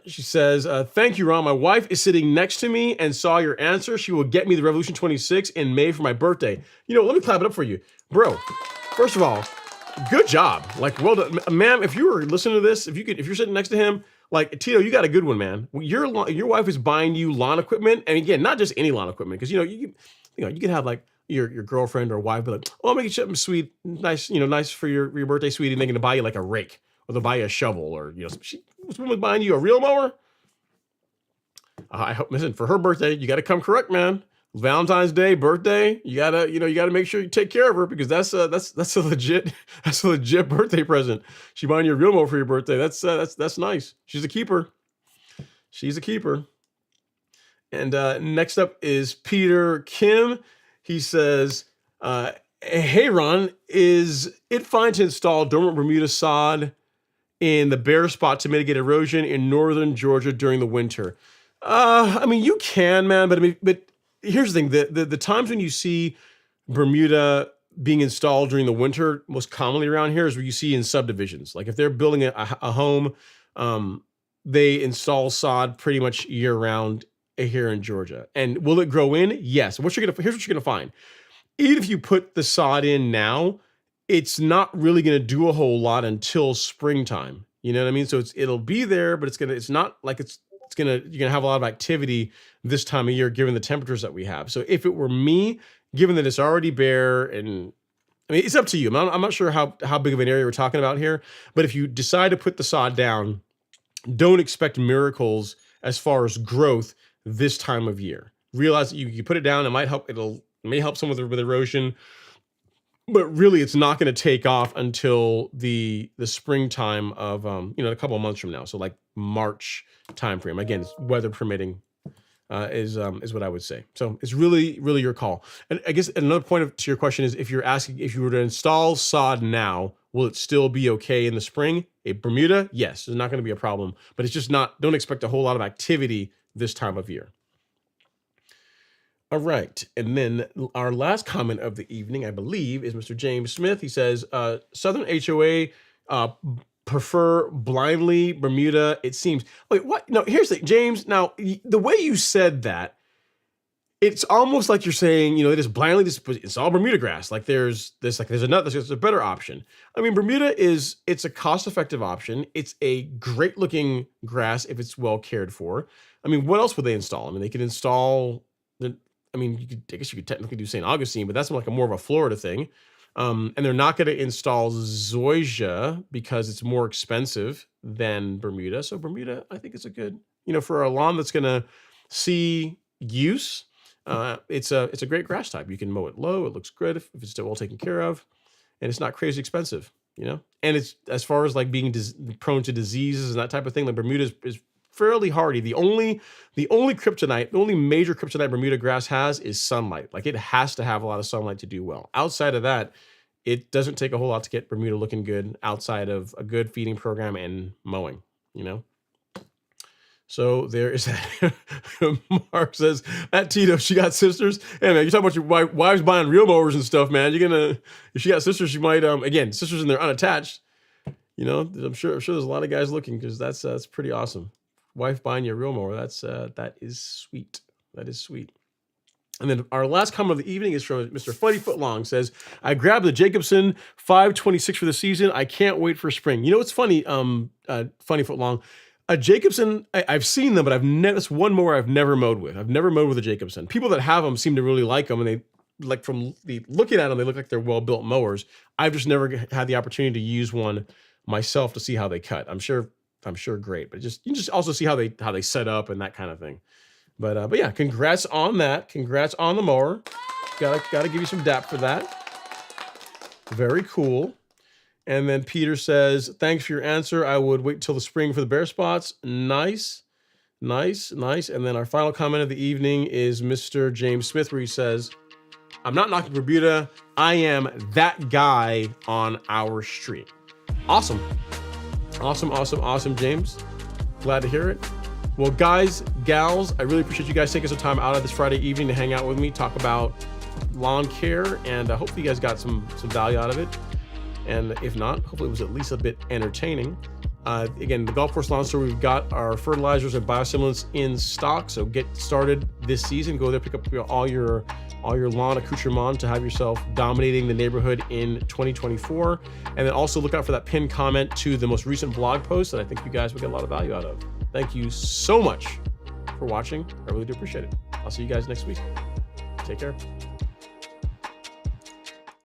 she says, thank you, Ron. My wife is sitting next to me and saw your answer. She will get me the Revolution 26 in May for my birthday. Let me clap it up for you. Bro, first of all, good job. Like, well done. Ma'am, if you were listening to this, if you're sitting next to him, like, Tito, you got a good one, man. Your wife is buying you lawn equipment, and again, not just any lawn equipment, because you can have like your girlfriend or wife be like, oh, I'll make you something sweet, nice, nice for your birthday, sweetie, and they're gonna buy you like a rake, or they'll buy you a shovel, or someone's buying you a real mower. I hope, listen, for her birthday, you got to come correct, man. Valentine's Day, birthday, you gotta make sure you take care of her, because that's a legit birthday present. She buying you a real mower for your birthday. That's nice. She's a keeper. And next up is Peter Kim. He says, hey Ron, is it fine to install dormant Bermuda sod in the bare spot to mitigate erosion in northern Georgia during the winter? I mean, you can, man, but here's the thing: the times when you see Bermuda being installed during the winter, most commonly around here, is where you see in subdivisions. Like if they're building a home, they install sod pretty much year round here in Georgia. And will it grow in? Yes. Here's what you're gonna find. Even if you put the sod in now, it's not really gonna do a whole lot until springtime. You know what I mean? So it'll be there, but it's not like you're gonna have a lot of activity this time of year given the temperatures that we have. So if it were me, given that it's already bare, and I mean, it's up to you. I'm not sure how big of an area we're talking about here, but if you decide to put the sod down, don't expect miracles as far as growth this time of year. Realize that you put it down, it may help some with erosion, but really it's not going to take off until the springtime of a couple of months from now. So like March timeframe. Again, it's weather permitting, is what I would say. So it's really, really your call. And I guess another point to your question is, if you're asking if you were to install sod now, will it still be okay in the spring? A Bermuda, yes, there's not going to be a problem, but it's just not. Don't expect a whole lot of activity this time of year. All right, and then our last comment of the evening, I believe, is Mr. James Smith. He says, Southern HOA prefer blindly Bermuda, it seems. Wait, what? No, here's the thing, James. Now, the way you said that, it's almost like you're saying, they just blindly, it's all Bermuda grass. Like there's a better option. I mean, Bermuda it's a cost-effective option. It's a great looking grass if it's well cared for. I mean, what else would they install? I mean, they could install I guess you could technically do St. Augustine, but that's more of a Florida thing. And they're not going to install zoysia because it's more expensive than Bermuda. So Bermuda, I think, is a good, for a lawn that's going to see use. It's a great grass type. You can mow it low. It looks good if it's still well taken care of, and it's not crazy expensive, And it's, as far as like being prone to diseases and that type of thing, like Bermuda is fairly hardy. The only kryptonite, the only major kryptonite Bermuda grass has is sunlight. Like it has to have a lot of sunlight to do well. Outside of that, it doesn't take a whole lot to get Bermuda looking good outside of a good feeding program and mowing, So there is that. Mark says, at Tito, she got sisters. Hey, man, you're talking about your wives buying real mowers and stuff, man. If she got sisters, she might, again, sisters and they're unattached. I'm sure there's a lot of guys looking because that's pretty awesome. Wife buying you a real mower. That is sweet. That is sweet. And then our last comment of the evening is from Mr. Fuddy Footlong. Says, I grabbed the Jacobson 526 for the season. I can't wait for spring. It's funny, Funny Footlong. A Jacobson, I've seen them, but it's one mower I've never mowed with. I've never mowed with a Jacobson. People that have them seem to really like them, and they like from the looking at them, they look like they're well-built mowers. I've just never had the opportunity to use one myself to see how they cut. I'm sure great, but you just also see how they set up and that kind of thing. But yeah, congrats on that. Congrats on the mower. Gotta give you some dap for that. Very cool. And then Peter says, thanks for your answer. I would wait till the spring for the bare spots. Nice. And then our final comment of the evening is Mr. James Smith, where he says, I'm not knocking Bermuda. I am that guy on our street. Awesome, James. Glad to hear it. Well, guys, gals, I really appreciate you guys taking some time out of this Friday evening to hang out with me, talk about lawn care, and hopefully you guys got some value out of it. And if not, hopefully it was at least a bit entertaining. Again, the Golf Course Lawn Store, we've got our fertilizers and biostimulants in stock. So get started this season. Go there, pick up all your lawn accoutrement to have yourself dominating the neighborhood in 2024. And then also look out for that pinned comment to the most recent blog post that I think you guys will get a lot of value out of. Thank you so much for watching. I really do appreciate it. I'll see you guys next week. Take care.